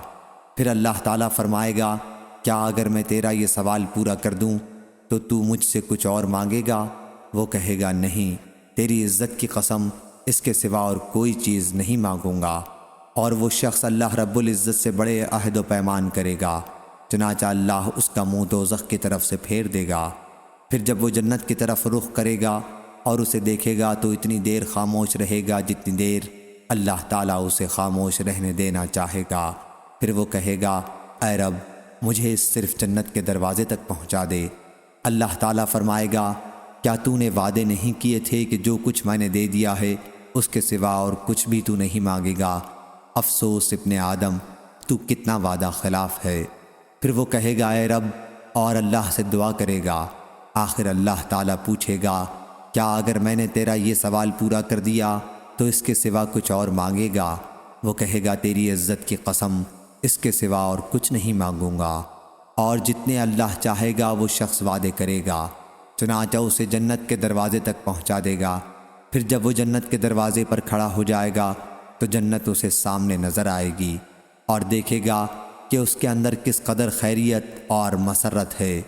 پھر اللہ تعالیٰ فرمائے گا، کیا اگر میں تیرا یہ سوال پورا کر دوں تو مجھ سے کچھ اور مانگے گا؟ وہ کہے گا، نہیں، تیری عزت کی قسم اس کے سوا اور کوئی چیز نہیں مانگوں گا۔ اور وہ شخص اللہ رب العزت سے بڑے عہد و پیمان کرے گا، چنانچہ اللہ اس کا منہ دوزخ کی طرف سے پھیر دے گا۔ پھر جب وہ جنت کی طرف رخ کرے گا اور اسے دیکھے گا تو اتنی دیر خاموش رہے گا جتنی دیر اللہ تعالیٰ اسے خاموش رہنے دینا چاہے گا۔ پھر وہ کہے گا، اے رب مجھے صرف جنت کے دروازے تک پہنچا دے۔ اللہ تعالیٰ فرمائے گا، کیا تو نے وعدے نہیں کیے تھے کہ جو کچھ میں نے دے دیا ہے اس کے سوا اور کچھ بھی تو نہیں مانگے گا؟ افسوس ابن آدم، تو کتنا وعدہ خلاف ہے۔ پھر وہ کہے گا، اے رب، اور اللہ سے دعا کرے گا۔ آخر اللہ تعالیٰ پوچھے گا، کیا اگر میں نے تیرا یہ سوال پورا کر دیا تو اس کے سوا کچھ اور مانگے گا؟ وہ کہے گا، تیری عزت کی قسم اس کے سوا اور کچھ نہیں مانگوں گا۔ اور جتنے اللہ چاہے گا وہ شخص وعدے کرے گا، چنانچہ اسے جنت کے دروازے تک پہنچا دے گا۔ پھر جب وہ جنت کے دروازے پر کھڑا ہو جائے گا تو جنت اسے سامنے نظر آئے گی اور دیکھے گا کہ اس کے اندر کس قدر خیریت اور مسرت ہے۔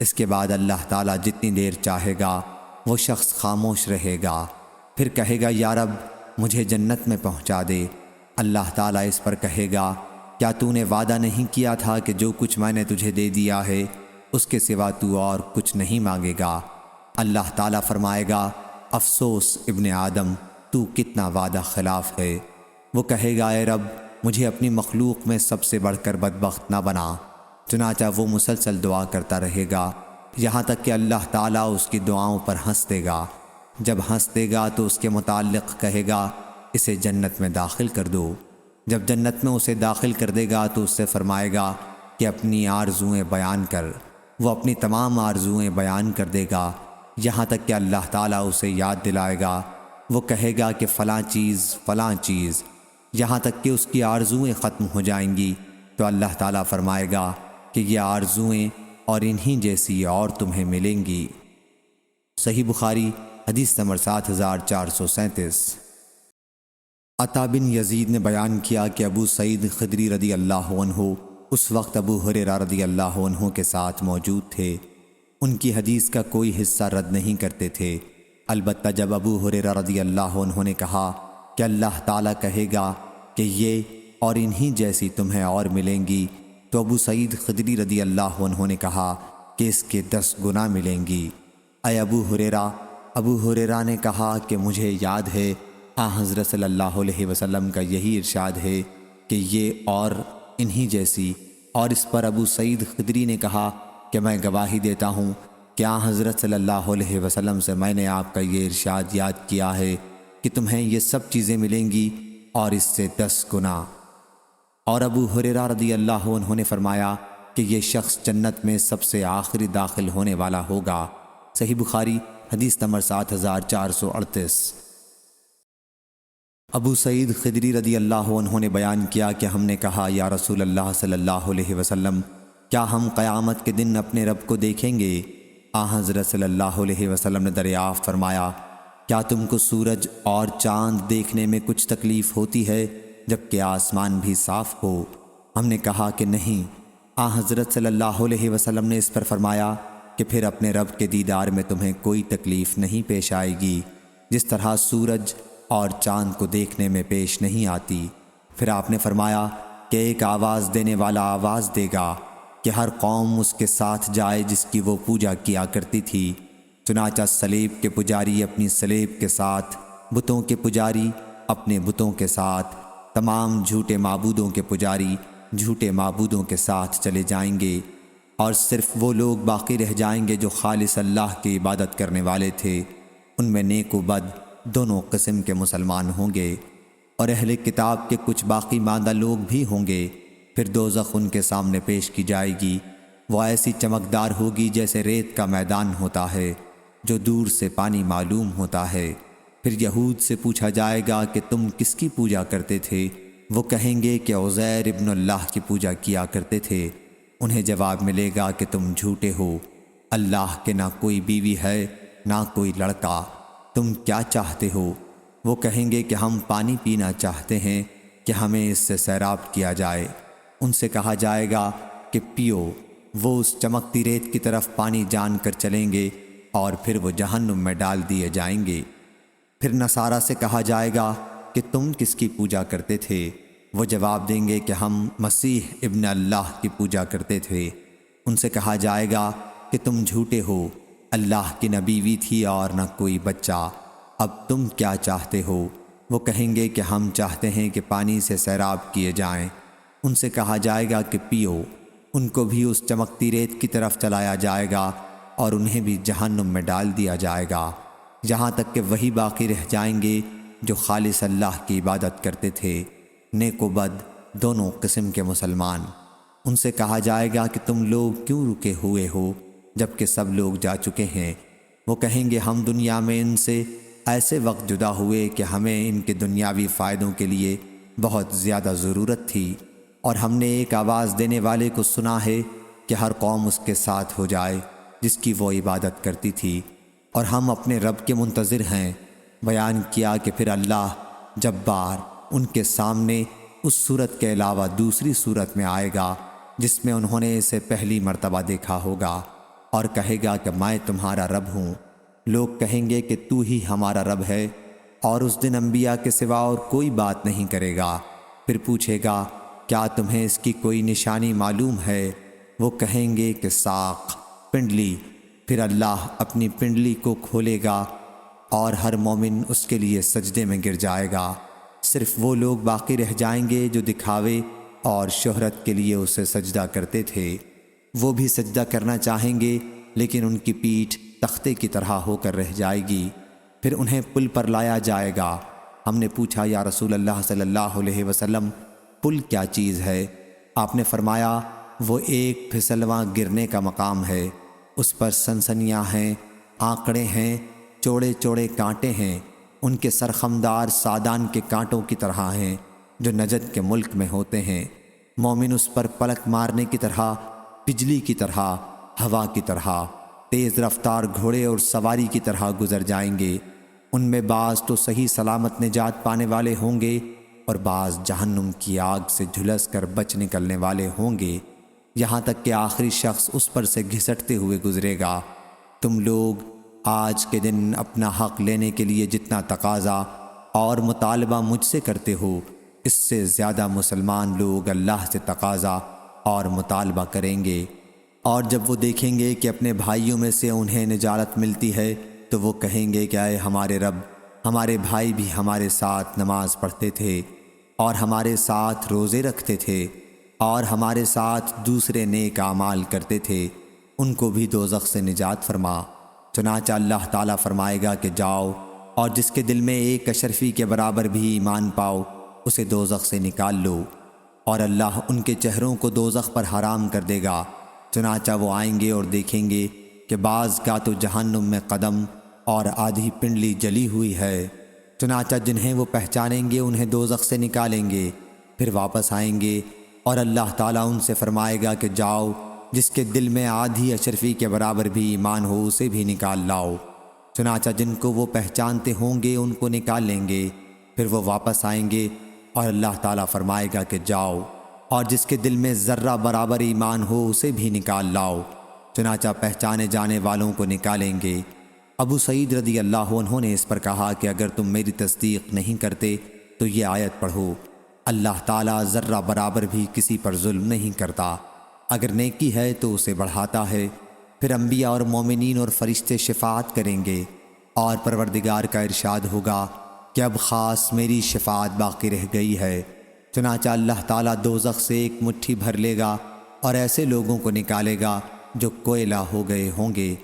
اس کے بعد اللہ تعالیٰ جتنی دیر چاہے گا وہ شخص خاموش رہے گا، پھر کہے گا، یا رب مجھے جنت میں پہنچا دے۔ اللہ تعالیٰ اس پر کہے گا کیا تو نے وعدہ نہیں کیا تھا کہ جو کچھ میں نے تجھے دے دیا ہے اس کے سوا تو اور کچھ نہیں مانگے گا؟ اللہ تعالیٰ فرمائے گا افسوس ابن آدم، تو کتنا وعدہ خلاف ہے۔ وہ کہے گا اے رب مجھے اپنی مخلوق میں سب سے بڑھ کر بدبخت نہ بنا۔ چنانچہ وہ مسلسل دعا کرتا رہے گا یہاں تک کہ اللہ تعالیٰ اس کی دعاؤں پر ہنس دے گا۔ جب ہنس دے گا تو اس کے متعلق کہے گا اسے جنت میں داخل کر دو۔ جب جنت میں اسے داخل کر دے گا تو اس سے فرمائے گا کہ اپنی آرزوئیں بیان کر۔ وہ اپنی تمام آرزوئیں بیان کر دے گا یہاں تک کہ اللہ تعالیٰ اسے یاد دلائے گا۔ وہ کہے گا کہ فلاں چیز، یہاں تک کہ اس کی آرزوئیں ختم ہو جائیں گی تو اللہ تعالیٰ فرمائے گا کہ یہ آرزوئیں اور انہی جیسی اور تمہیں ملیں گی۔ صحیح بخاری حدیث نمبر 7437۔ عطا بن یزید نے بیان کیا کہ ابو سعید خدری رضی اللہ عنہ اس وقت ابو ہریرہ رضی اللہ عنہ کے ساتھ موجود تھے۔ ان کی حدیث کا کوئی حصہ رد نہیں کرتے تھے، البتہ جب ابو ہریرہ رضی اللہ عنہ نے کہا کہ اللہ تعالیٰ کہے گا کہ یہ اور انہی جیسی تمہیں اور ملیں گی، تو ابو سعید خدری رضی اللہ عنہ نے کہا کہ اس کے 10 گنا ملیں گی۔ اے ابو ہریرہ نے کہا کہ مجھے یاد ہے حضرت صلی اللہ علیہ وسلم کا یہی ارشاد ہے کہ یہ اور انہی جیسی، اور اس پر ابو سعید خدری نے کہا کہ میں گواہی دیتا ہوں کہ حضرت صلی اللہ علیہ وسلم سے میں نے آپ کا یہ ارشاد یاد کیا ہے کہ تمہیں یہ سب چیزیں ملیں گی اور اس سے 10 گنا۔ اور ابو ہریرہ رضی اللہ عنہ نے فرمایا کہ یہ شخص جنت میں سب سے آخری داخل ہونے والا ہوگا۔ صحیح بخاری حدیث نمبر 7438۔ ابو سعید خدری رضی اللہ عنہ نے بیان کیا کہ ہم نے کہا یا رسول اللہ صلی اللہ علیہ وسلم کیا ہم قیامت کے دن اپنے رب کو دیکھیں گے؟ حضرت صلی اللہ علیہ وسلم نے دریافت فرمایا کیا تم کو سورج اور چاند دیکھنے میں کچھ تکلیف ہوتی ہے جبکہ آسمان بھی صاف ہو؟ ہم نے کہا کہ نہیں۔ حضرت صلی اللہ علیہ وسلم نے اس پر فرمایا کہ پھر اپنے رب کے دیدار میں تمہیں کوئی تکلیف نہیں پیش آئے گی جس طرح سورج اور چاند کو دیکھنے میں پیش نہیں آتی۔ پھر آپ نے فرمایا کہ ایک آواز دینے والا آواز دے گا کہ ہر قوم اس کے ساتھ جائے جس کی وہ پوجا کیا کرتی تھی۔ چنانچہ سلیب کے پجاری اپنی سلیب کے ساتھ، بتوں کے پجاری اپنے بتوں کے ساتھ، تمام جھوٹے معبودوں کے پجاری جھوٹے معبودوں کے ساتھ چلے جائیں گے، اور صرف وہ لوگ باقی رہ جائیں گے جو خالص اللہ کی عبادت کرنے والے تھے۔ ان میں نیک و بد دونوں قسم کے مسلمان ہوں گے، اور اہل کتاب کے کچھ باقی ماندہ لوگ بھی ہوں گے۔ پھر دوزخ ان کے سامنے پیش کی جائے گی، وہ ایسی چمکدار ہوگی جیسے ریت کا میدان ہوتا ہے جو دور سے پانی معلوم ہوتا ہے۔ پھر یہود سے پوچھا جائے گا کہ تم کس کی پوجا کرتے تھے؟ وہ کہیں گے کہ عزیر ابن اللہ کی پوجا کیا کرتے تھے۔ انہیں جواب ملے گا کہ تم جھوٹے ہو، اللہ کے نہ کوئی بیوی ہے نہ کوئی لڑکا، تم کیا چاہتے ہو؟ وہ کہیں گے کہ ہم پانی پینا چاہتے ہیں کہ ہمیں اس سے سیراب کیا جائے۔ ان سے کہا جائے گا کہ پیو۔ وہ اس چمکتی ریت کی طرف پانی جان کر چلیں گے اور پھر وہ جہنم میں ڈال دیے جائیں گے۔ پھر نصارہ سے کہا جائے گا کہ تم کس کی پوجا کرتے تھے؟ وہ جواب دیں گے کہ ہم مسیح ابن اللہ کی پوجا کرتے تھے۔ ان سے کہا جائے گا کہ تم جھوٹے ہو، اللہ کی نہ بیوی تھی اور نہ کوئی بچہ، اب تم کیا چاہتے ہو؟ وہ کہیں گے کہ ہم چاہتے ہیں کہ پانی سے سیراب کیے جائیں۔ ان سے کہا جائے گا کہ پیو۔ ان کو بھی اس چمکتی ریت کی طرف چلایا جائے گا اور انہیں بھی جہنم میں ڈال دیا جائے گا، یہاں تک کہ وہی باقی رہ جائیں گے جو خالص اللہ کی عبادت کرتے تھے، نیک و بد دونوں قسم کے مسلمان۔ ان سے کہا جائے گا کہ تم لوگ کیوں رکے ہوئے ہو جبکہ سب لوگ جا چکے ہیں؟ وہ کہیں گے ہم دنیا میں ان سے ایسے وقت جدا ہوئے کہ ہمیں ان کے دنیاوی فائدوں کے لیے بہت زیادہ ضرورت تھی، اور ہم نے ایک آواز دینے والے کو سنا ہے کہ ہر قوم اس کے ساتھ ہو جائے جس کی وہ عبادت کرتی تھی، اور ہم اپنے رب کے منتظر ہیں۔ بیان کیا کہ پھر اللہ جبار ان کے سامنے اس صورت کے علاوہ دوسری صورت میں آئے گا جس میں انہوں نے اسے پہلی مرتبہ دیکھا ہوگا، اور کہے گا کہ میں تمہارا رب ہوں۔ لوگ کہیں گے کہ تو ہی ہمارا رب ہے، اور اس دن انبیاء کے سوا اور کوئی بات نہیں کرے گا، پھر پوچھے گا کیا تمہیں اس کی کوئی نشانی معلوم ہے؟ وہ کہیں گے کہ ساق، پنڈلی۔ پھر اللہ اپنی پنڈلی کو کھولے گا اور ہر مومن اس کے لیے سجدے میں گر جائے گا۔ صرف وہ لوگ باقی رہ جائیں گے جو دکھاوے اور شہرت کے لیے اسے سجدہ کرتے تھے۔ وہ بھی سجدہ کرنا چاہیں گے لیکن ان کی پیٹھ تختے کی طرح ہو کر رہ جائے گی۔ پھر انہیں پل پر لایا جائے گا۔ ہم نے پوچھا یا رسول اللہ صلی اللہ علیہ وسلم، پل کیا چیز ہے؟ آپ نے فرمایا وہ ایک پھسلواں گرنے کا مقام ہے، اس پر سنسنیاں ہیں، آنکڑے ہیں، چوڑے چوڑے کانٹے ہیں، ان کے سرخمدار سادان کے کانٹوں کی طرح ہیں جو نجد کے ملک میں ہوتے ہیں۔ مومن اس پر پلک مارنے کی طرح، بجلی کی طرح، ہوا کی طرح، تیز رفتار گھوڑے اور سواری کی طرح گزر جائیں گے۔ ان میں بعض تو صحیح سلامت نجات پانے والے ہوں گے اور بعض جہنم کی آگ سے جھلس کر بچ نکلنے والے ہوں گے، یہاں تک کہ آخری شخص اس پر سے گھسٹتے ہوئے گزرے گا۔ تم لوگ آج کے دن اپنا حق لینے کے لیے جتنا تقاضا اور مطالبہ مجھ سے کرتے ہو، اس سے زیادہ مسلمان لوگ اللہ سے تقاضا اور مطالبہ کریں گے۔ اور جب وہ دیکھیں گے کہ اپنے بھائیوں میں سے انہیں نجات ملتی ہے تو وہ کہیں گے کہ اے ہمارے رب، ہمارے بھائی بھی ہمارے ساتھ نماز پڑھتے تھے اور ہمارے ساتھ روزے رکھتے تھے اور ہمارے ساتھ دوسرے نیک اعمال کرتے تھے، ان کو بھی دوزخ سے نجات فرما۔ چنانچہ اللہ تعالیٰ فرمائے گا کہ جاؤ اور جس کے دل میں ایک اشرفی کے برابر بھی ایمان پاؤ اسے دوزخ سے نکال لو، اور اللہ ان کے چہروں کو دوزخ پر حرام کر دے گا۔ چنانچہ وہ آئیں گے اور دیکھیں گے کہ بعض کا تو جہنم میں قدم اور آدھی پنڈلی جلی ہوئی ہے۔ چنانچہ جنہیں وہ پہچانیں گے انہیں دوزخ سے نکالیں گے، پھر واپس آئیں گے اور اللہ تعالیٰ ان سے فرمائے گا کہ جاؤ جس کے دل میں آدھی اشرفی کے برابر بھی ایمان ہو اسے بھی نکال لاؤ۔ چنانچہ جن کو وہ پہچانتے ہوں گے ان کو نکال لیں گے، پھر وہ واپس آئیں گے اور اللہ تعالیٰ فرمائے گا کہ جاؤ اور جس کے دل میں ذرہ برابر ایمان ہو اسے بھی نکال لاؤ۔ چنانچہ پہچانے جانے والوں کو نکالیں گے۔ ابو سعید رضی اللہ عنہ نے اس پر کہا کہ اگر تم میری تصدیق نہیں کرتے تو یہ آیت پڑھو، اللہ تعالیٰ ذرہ برابر بھی کسی پر ظلم نہیں کرتا، اگر نیکی ہے تو اسے بڑھاتا ہے۔ پھر انبیاء اور مومنین اور فرشتے شفاعت کریں گے اور پروردگار کا ارشاد ہوگا کہ اب خاص میری شفاعت باقی رہ گئی ہے۔ چنانچہ اللہ تعالیٰ دوزخ سے ایک مٹھی بھر لے گا اور ایسے لوگوں کو نکالے گا جو کوئلہ ہو گئے ہوں گے،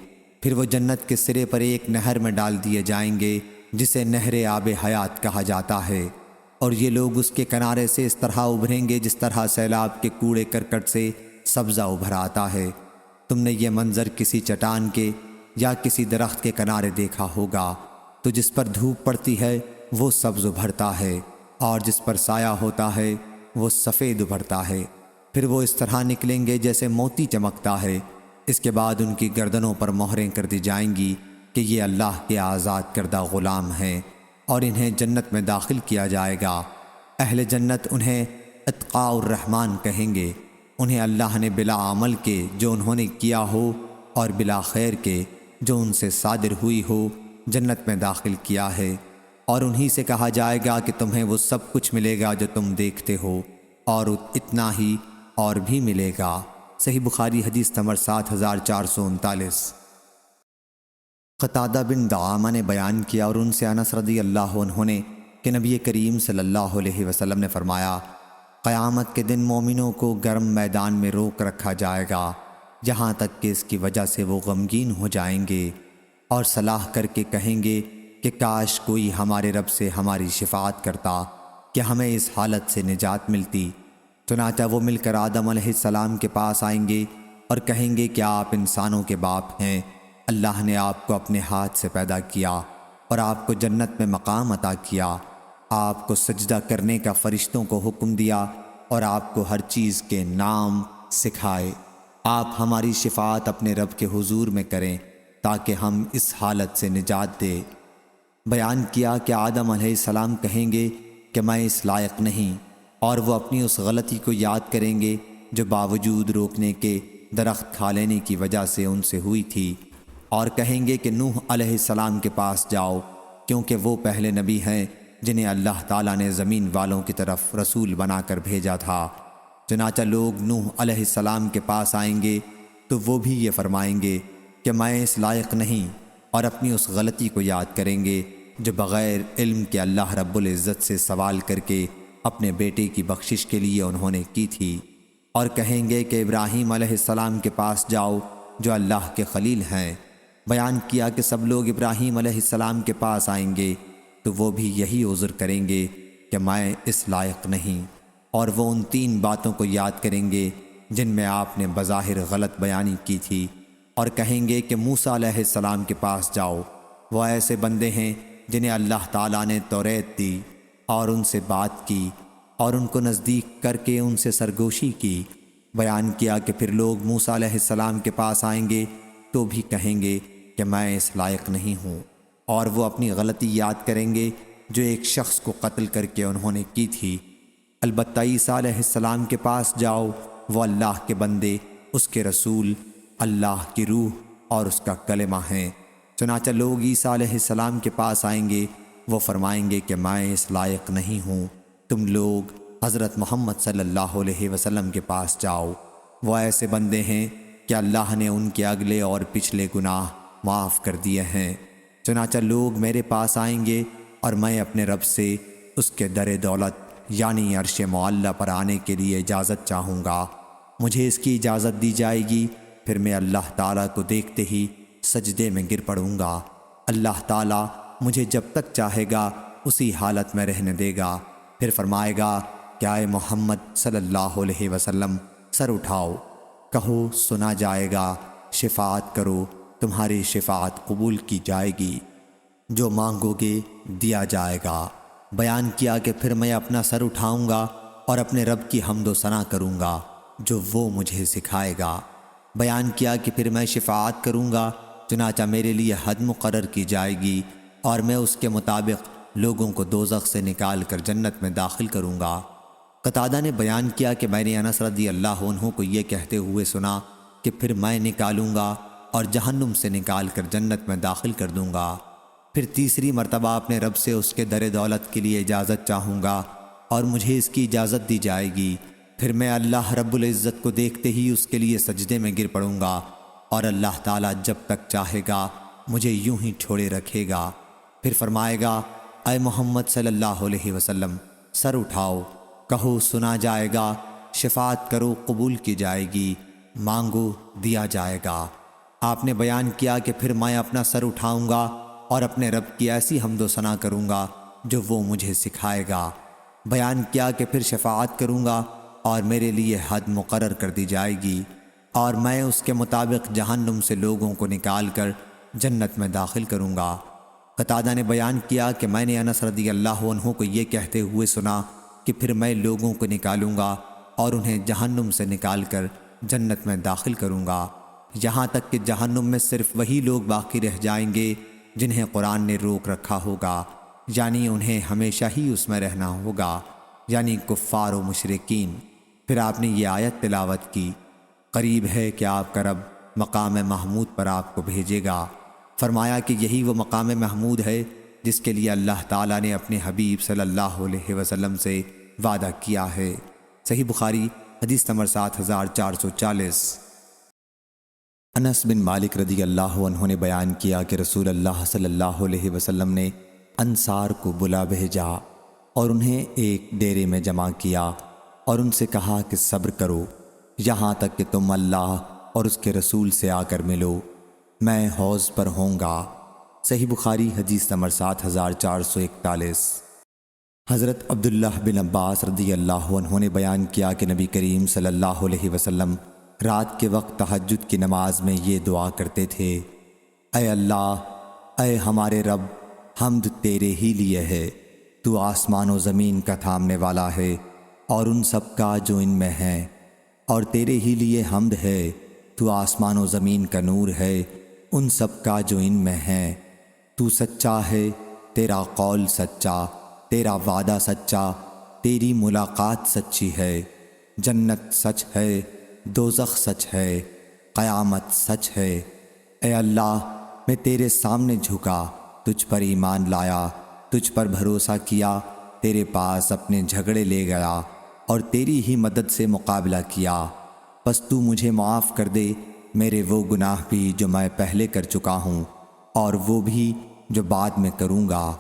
پھر وہ جنت کے سرے پر ایک نہر میں ڈال دیے جائیں گے جسے نہر آب حیات کہا جاتا ہے، اور یہ لوگ اس کے کنارے سے اس طرح ابھریں گے جس طرح سیلاب کے کوڑے کرکٹ سے سبزہ ابھر آتا ہے۔ تم نے یہ منظر کسی چٹان کے یا کسی درخت کے کنارے دیکھا ہوگا، تو جس پر دھوپ پڑتی ہے وہ سبز ابھرتا ہے اور جس پر سایہ ہوتا ہے وہ سفید ابھرتا ہے، پھر وہ اس طرح نکلیں گے جیسے موتی چمکتا ہے۔ اس کے بعد ان کی گردنوں پر مہریں کر دی جائیں گی کہ یہ اللہ کے آزاد کردہ غلام ہیں، اور انہیں جنت میں داخل کیا جائے گا۔ اہل جنت انہیں اتقاء الرحمن کہیں گے، انہیں اللہ نے بلا عمل کے جو انہوں نے کیا ہو اور بلا خیر کے جو ان سے صادر ہوئی ہو جنت میں داخل کیا ہے، اور انہی سے کہا جائے گا کہ تمہیں وہ سب کچھ ملے گا جو تم دیکھتے ہو اور اتنا ہی اور بھی ملے گا۔ صحیح بخاری حدیث نمبر 7439۔ قتادہ بن دعامہ نے بیان کیا اور ان سے انس رضی اللہ عنہ نے کہ نبی کریم صلی اللہ علیہ وسلم نے فرمایا، قیامت کے دن مومنوں کو گرم میدان میں روک رکھا جائے گا جہاں تک کہ اس کی وجہ سے وہ غمگین ہو جائیں گے اور صلاح کر کے کہیں گے کہ کاش کوئی ہمارے رب سے ہماری شفاعت کرتا کہ ہمیں اس حالت سے نجات ملتی۔ چنانچہ وہ مل کر آدم علیہ السلام کے پاس آئیں گے اور کہیں گے کہ آپ انسانوں کے باپ ہیں، اللہ نے آپ کو اپنے ہاتھ سے پیدا کیا اور آپ کو جنت میں مقام عطا کیا، آپ کو سجدہ کرنے کا فرشتوں کو حکم دیا اور آپ کو ہر چیز کے نام سکھائے، آپ ہماری شفاعت اپنے رب کے حضور میں کریں تاکہ ہم اس حالت سے نجات دیں۔ بیان کیا کہ آدم علیہ السلام کہیں گے کہ میں اس لائق نہیں، اور وہ اپنی اس غلطی کو یاد کریں گے جو باوجود روکنے کے درخت کھا لینے کی وجہ سے ان سے ہوئی تھی، اور کہیں گے کہ نوح علیہ السلام کے پاس جاؤ کیونکہ وہ پہلے نبی ہیں جنہیں اللہ تعالیٰ نے زمین والوں کی طرف رسول بنا کر بھیجا تھا۔ چنانچہ لوگ نوح علیہ السلام کے پاس آئیں گے تو وہ بھی یہ فرمائیں گے کہ میں اس لائق نہیں، اور اپنی اس غلطی کو یاد کریں گے جو بغیر علم کے اللہ رب العزت سے سوال کر کے اپنے بیٹے کی بخشش کے لیے انہوں نے کی تھی، اور کہیں گے کہ ابراہیم علیہ السلام کے پاس جاؤ جو اللہ کے خلیل ہیں۔ بیان کیا کہ سب لوگ ابراہیم علیہ السلام کے پاس آئیں گے تو وہ بھی یہی عذر کریں گے کہ میں اس لائق نہیں، اور وہ ان 3 باتوں کو یاد کریں گے جن میں آپ نے بظاہر غلط بیانی کی تھی، اور کہیں گے کہ موسیٰ علیہ السلام کے پاس جاؤ، وہ ایسے بندے ہیں جنہیں اللہ تعالیٰ نے توریت دی اور ان سے بات کی اور ان کو نزدیک کر کے ان سے سرگوشی کی۔ بیان کیا کہ پھر لوگ موسیٰ علیہ السلام کے پاس آئیں گے تو بھی کہیں گے کہ میں اس لائق نہیں ہوں، اور وہ اپنی غلطی یاد کریں گے جو ایک شخص کو قتل کر کے انہوں نے کی تھی۔ البتہ عیسیٰ علیہ السلام کے پاس جاؤ، وہ اللہ کے بندے، اس کے رسول، اللہ کی روح اور اس کا کلمہ ہیں۔ چنانچہ لوگ عیسیٰ علیہ السلام کے پاس آئیں گے، وہ فرمائیں گے کہ میں اس لائق نہیں ہوں، تم لوگ حضرت محمد صلی اللہ علیہ وسلم کے پاس جاؤ، وہ ایسے بندے ہیں کہ اللہ نے ان کے اگلے اور پچھلے گناہ معاف کر دیے ہیں۔ چنانچہ لوگ میرے پاس آئیں گے اور میں اپنے رب سے اس کے در دولت یعنی عرش معلی پر آنے کے لیے اجازت چاہوں گا۔ مجھے اس کی اجازت دی جائے گی، پھر میں اللہ تعالیٰ کو دیکھتے ہی سجدے میں گر پڑوں گا۔ اللہ تعالیٰ مجھے جب تک چاہے گا اسی حالت میں رہنے دے گا، پھر فرمائے گا کہ اے محمد صلی اللہ علیہ وسلم سر اٹھاؤ، کہو سنا جائے گا، شفاعت کرو، تمہاری شفاعت قبول کی جائے گی، جو مانگو گے دیا جائے گا۔ بیان کیا کہ پھر میں اپنا سر اٹھاؤں گا اور اپنے رب کی حمد و ثنا کروں گا جو وہ مجھے سکھائے گا۔ بیان کیا کہ پھر میں شفاعت کروں گا، چنانچہ میرے لیے حد مقرر کی جائے گی اور میں اس کے مطابق لوگوں کو دوزخ سے نکال کر جنت میں داخل کروں گا۔ قتادہ نے بیان کیا کہ میں نے انس رضی اللہ عنہ کو یہ کہتے ہوئے سنا کہ پھر میں نکالوں گا اور جہنم سے نکال کر جنت میں داخل کر دوں گا۔ پھر تیسری مرتبہ اپنے رب سے اس کے در دولت کے لیے اجازت چاہوں گا اور مجھے اس کی اجازت دی جائے گی، پھر میں اللہ رب العزت کو دیکھتے ہی اس کے لیے سجدے میں گر پڑوں گا، اور اللہ تعالیٰ جب تک چاہے گا مجھے یوں ہی چھوڑے رکھے گا۔ پھر فرمائے گا اے محمد صلی اللہ علیہ وسلم سر اٹھاؤ، کہو سنا جائے گا، شفاعت کرو قبول کی جائے گی، مانگو دیا جائے گا۔ آپ نے بیان کیا کہ پھر میں اپنا سر اٹھاؤں گا اور اپنے رب کی ایسی حمد و ثنا کروں گا جو وہ مجھے سکھائے گا۔ بیان کیا کہ پھر شفاعت کروں گا اور میرے لیے حد مقرر کر دی جائے گی اور میں اس کے مطابق جہنم سے لوگوں کو نکال کر جنت میں داخل کروں گا۔ قتادہ نے بیان کیا کہ میں نے انس رضی اللہ عنہ کو یہ کہتے ہوئے سنا کہ پھر میں لوگوں کو نکالوں گا اور انہیں جہنم سے نکال کر جنت میں داخل کروں گا، یہاں تک کہ جہنم میں صرف وہی لوگ باقی رہ جائیں گے جنہیں قرآن نے روک رکھا ہوگا، یعنی انہیں ہمیشہ ہی اس میں رہنا ہوگا، یعنی کفار و مشرکین۔ پھر آپ نے یہ آیت تلاوت کی، قریب ہے کہ آپ کا رب مقام محمود پر آپ کو بھیجے گا۔ فرمایا کہ یہی وہ مقام محمود ہے جس کے لیے اللہ تعالیٰ نے اپنے حبیب صلی اللہ علیہ وسلم سے وعدہ کیا ہے۔ صحیح بخاری حدیث نمبر 7440۔ انس بن مالک رضی اللہ عنہ نے بیان کیا کہ رسول اللہ صلی اللہ علیہ وسلم نے انصار کو بلا بھیجا اور انہیں ایک ڈیرے میں جمع کیا اور ان سے کہا کہ صبر کرو یہاں تک کہ تم اللہ اور اس کے رسول سے آ کر ملو، میں حوض پر ہوں گا۔ صحیح بخاری حدیث نمبر 7441۔ حضرت عبداللہ بن عباس رضی اللہ عنہ نے بیان کیا کہ نبی کریم صلی اللہ علیہ وسلم رات کے وقت تہجد کی نماز میں یہ دعا کرتے تھے، اے اللہ، اے ہمارے رب، حمد تیرے ہی لیے ہے، تو آسمان و زمین کا تھامنے والا ہے اور ان سب کا جو ان میں ہے، اور تیرے ہی لیے حمد ہے، تو آسمان و زمین کا نور ہے ان سب کا جو ان میں ہے، تو سچا ہے، تیرا قول سچا، تیرا وعدہ سچا، تیری ملاقات سچی ہے، جنت سچ ہے، دوزخ سچ ہے، قیامت سچ ہے۔ اے اللہ، میں تیرے سامنے جھکا، تجھ پر ایمان لایا، تجھ پر بھروسہ کیا، تیرے پاس اپنے جھگڑے لے گیا اور تیری ہی مدد سے مقابلہ کیا، پس تو مجھے معاف کر دے میرے وہ گناہ بھی جو میں پہلے کر چکا ہوں، اور وہ بھی جو بعد میں کروں گا،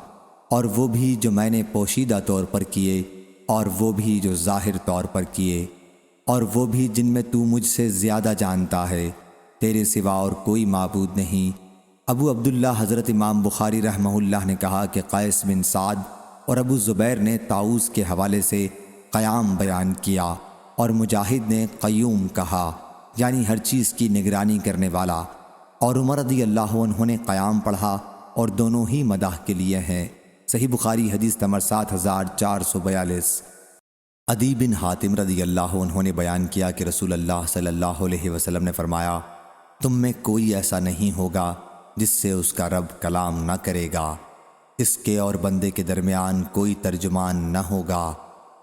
اور وہ بھی جو میں نے پوشیدہ طور پر کیے، اور وہ بھی جو ظاہر طور پر کیے، اور وہ بھی جن میں تو مجھ سے زیادہ جانتا ہے، تیرے سوا اور کوئی معبود نہیں۔ ابو عبداللہ حضرت امام بخاری رحمہ اللہ نے کہا کہ قیس بن سعد اور ابو زبیر نے طاؤس کے حوالے سے قیام بیان کیا، اور مجاہد نے قیوم کہا، یعنی ہر چیز کی نگرانی کرنے والا، اور عمر رضی اللہ عنہ نے قیام پڑھا، اور دونوں ہی مدح کے لیے ہیں۔ صحیح بخاری حدیث نمبر 7442۔ عدی بن حاتم رضی اللہ عنہ نے بیان کیا کہ رسول اللہ صلی اللہ علیہ وسلم نے فرمایا، تم میں کوئی ایسا نہیں ہوگا جس سے اس کا رب کلام نہ کرے گا، اس کے اور بندے کے درمیان کوئی ترجمان نہ ہوگا،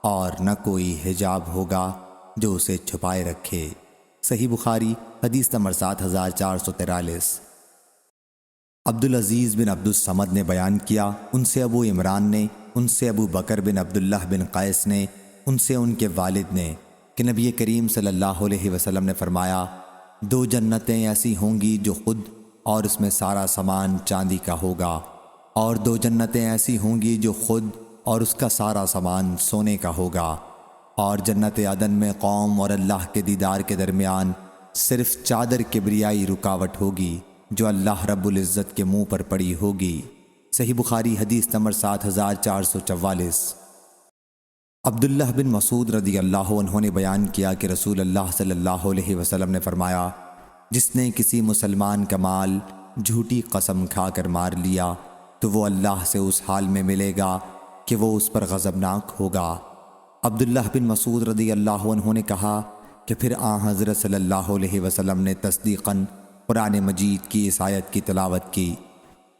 اور نہ کوئی حجاب ہوگا جو اسے چھپائے رکھے۔ صحیح بخاری حدیث نمبر 7443۔ عبدالعزیز بن عبد الصمد نے بیان کیا، ان سے ابو عمران نے، ان سے ابو بکر بن عبداللہ بن قیس نے، ان سے ان کے والد نے، کہ نبی کریم صلی اللہ علیہ وسلم نے فرمایا، دو جنتیں ایسی ہوں گی جو خود اور اس میں سارا سامان چاندی کا ہوگا، اور دو جنتیں ایسی ہوں گی جو خود اور اس کا سارا سامان سونے کا ہوگا، اور جنت عدن میں قوم اور اللہ کے دیدار کے درمیان صرف چادر کبریائی رکاوٹ ہوگی جو اللہ رب العزت کے منہ پر پڑی ہوگی۔ صحیح بخاری حدیث نمبر 7444۔ عبداللہ بن مسعود رضی اللہ عنہ نے بیان کیا کہ رسول اللہ صلی اللہ علیہ وسلم نے فرمایا، جس نے کسی مسلمان کا مال جھوٹی قسم کھا کر مار لیا تو وہ اللہ سے اس حال میں ملے گا کہ وہ اس پر غضبناک ہوگا۔ عبداللہ بن مسعود رضی اللہ عنہ نے کہا کہ پھر حضرت صلی اللہ علیہ وسلم نے تصدیقاً قرآن مجید کی اس آیت کی تلاوت کی،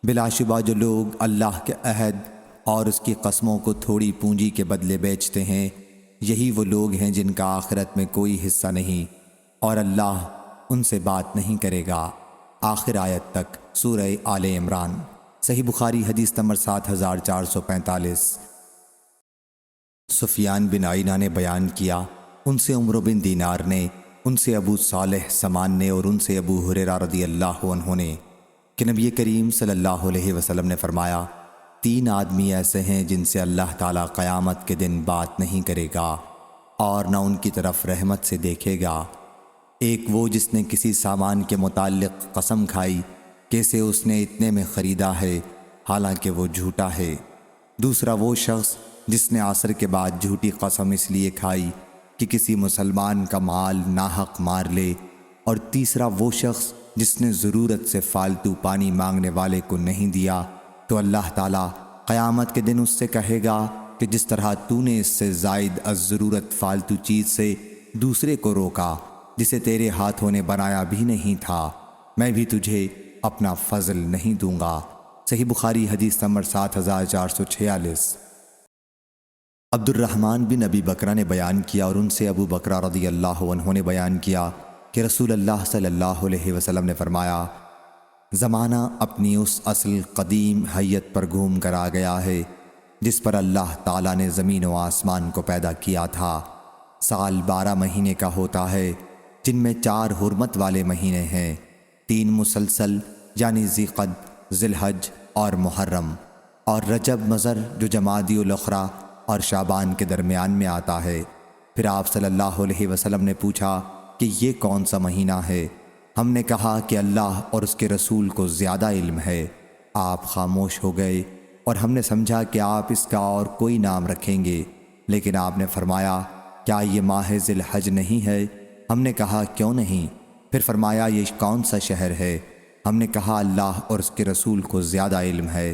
بلا شبہ جو لوگ اللہ کے عہد اور اس کی قسموں کو تھوڑی پونجی کے بدلے بیچتے ہیں، یہی وہ لوگ ہیں جن کا آخرت میں کوئی حصہ نہیں، اور اللہ ان سے بات نہیں کرے گا۔ آخر آیت تک سورہ آل عمران۔ صحیح بخاری حدیث نمبر 7445۔ سفیان بن عینہ نے بیان کیا، ان سے عمر بن دینار نے، ان سے ابو صالح سمان نے، اور ان سے ابو ہریرہ رضی اللہ عنہ نے کہ نبی کریم صلی اللہ علیہ وسلم نے فرمایا، تین آدمی ایسے ہیں جن سے اللہ تعالیٰ قیامت کے دن بات نہیں کرے گا اور نہ ان کی طرف رحمت سے دیکھے گا۔ ایک وہ جس نے کسی سامان کے متعلق قسم کھائی کہ اسے اس نے اتنے میں خریدا ہے حالانکہ وہ جھوٹا ہے۔ دوسرا وہ شخص جس نے عصر کے بعد جھوٹی قسم اس لیے کھائی کہ کسی مسلمان کا مال ناحق مار لے۔ اور تیسرا وہ شخص جس نے ضرورت سے فالتو پانی مانگنے والے کو نہیں دیا، تو اللہ تعالیٰ قیامت کے دن اس سے کہے گا کہ جس طرح تو نے اس سے زائد از ضرورت فالتو چیز سے دوسرے کو روکا جسے تیرے ہاتھوں نے بنایا بھی نہیں تھا، میں بھی تجھے اپنا فضل نہیں دوں گا۔ صحیح بخاری حدیث نمبر 7446۔ عبد الرحمن بن ابی بکرہ نے بیان کیا، اور ان سے ابو بکرہ رضی اللہ عنہ نے بیان کیا کہ رسول اللہ صلی اللہ علیہ وسلم نے فرمایا، زمانہ اپنی اس اصل قدیم حیت پر گھوم کر آ گیا ہے جس پر اللہ تعالیٰ نے زمین و آسمان کو پیدا کیا تھا۔ سال 12 مہینے کا ہوتا ہے، جن میں 4 حرمت والے مہینے ہیں، 3 مسلسل یعنی ذیقعد، ذی الحج اور محرم، اور رجب مضر جو جمادی الاخری اور شعبان کے درمیان میں آتا ہے۔ پھر آپ صلی اللہ علیہ وسلم نے پوچھا کہ یہ کون سا مہینہ ہے؟ ہم نے کہا کہ اللہ اور اس کے رسول کو زیادہ علم ہے۔ آپ خاموش ہو گئے اور ہم نے سمجھا کہ آپ اس کا اور کوئی نام رکھیں گے، لیکن آپ نے فرمایا، کیا یہ ماہ ذی الحج نہیں ہے؟ ہم نے کہا کیوں نہیں؟ پھر فرمایا، یہ کون سا شہر ہے؟ ہم نے کہا اللہ اور اس کے رسول کو زیادہ علم ہے۔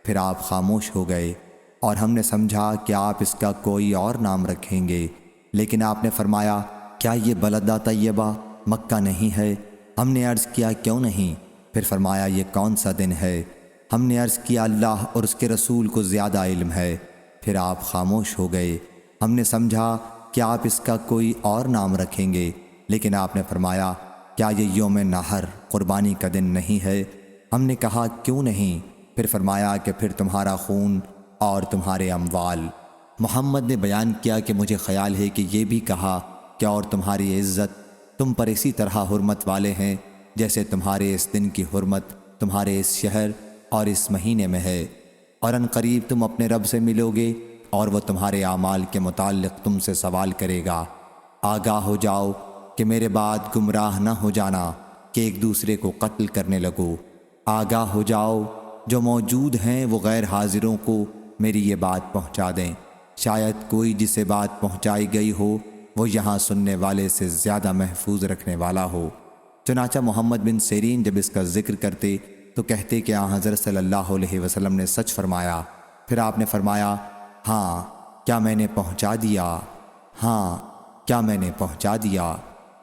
پھر آپ خاموش ہو گئے اور ہم نے سمجھا کہ آپ اس کا کوئی اور نام رکھیں گے، لیکن آپ نے فرمایا، کیا یہ بلدہ طیبہ مکہ نہیں ہے؟ ہم نے عرض کیا کیوں نہیں؟ پھر فرمایا، یہ کون سا دن ہے؟ ہم نے عرض کیا اللہ اور اس کے رسول کو زیادہ علم ہے۔ پھر آپ خاموش ہو گئے۔ ہم نے سمجھا کہ آپ اس کا کوئی اور نام رکھیں گے، لیکن آپ نے فرمایا، کیا یہ یوم نحر قربانی کا دن نہیں ہے؟ ہم نے کہا کیوں نہیں؟ پھر فرمایا کہ پھر تمہارا خون اور تمہارے اموال۔ محمد نے بیان کیا کہ مجھے خیال ہے کہ یہ بھی کہا کہ اور تمہاری عزت تم پر اسی طرح حرمت والے ہیں جیسے تمہارے اس دن کی حرمت تمہارے اس شہر اور اس مہینے میں ہے، اور ان قریب تم اپنے رب سے ملو گے اور وہ تمہارے اعمال کے متعلق تم سے سوال کرے گا۔ آگاہ ہو جاؤ کہ میرے بعد گمراہ نہ ہو جانا کہ ایک دوسرے کو قتل کرنے لگو۔ آگاہ ہو جاؤ جو موجود ہیں وہ غیر حاضروں کو میری یہ بات پہنچا دیں، شاید کوئی جسے بات پہنچائی گئی ہو وہ یہاں سننے والے سے زیادہ محفوظ رکھنے والا ہو۔ چنانچہ محمد بن سیرین جب اس کا ذکر کرتے تو کہتے کہ حضرت صلی اللہ علیہ وسلم نے سچ فرمایا۔ پھر آپ نے فرمایا، ہاں کیا میں نے پہنچا دیا؟ ہاں کیا میں نے پہنچا دیا؟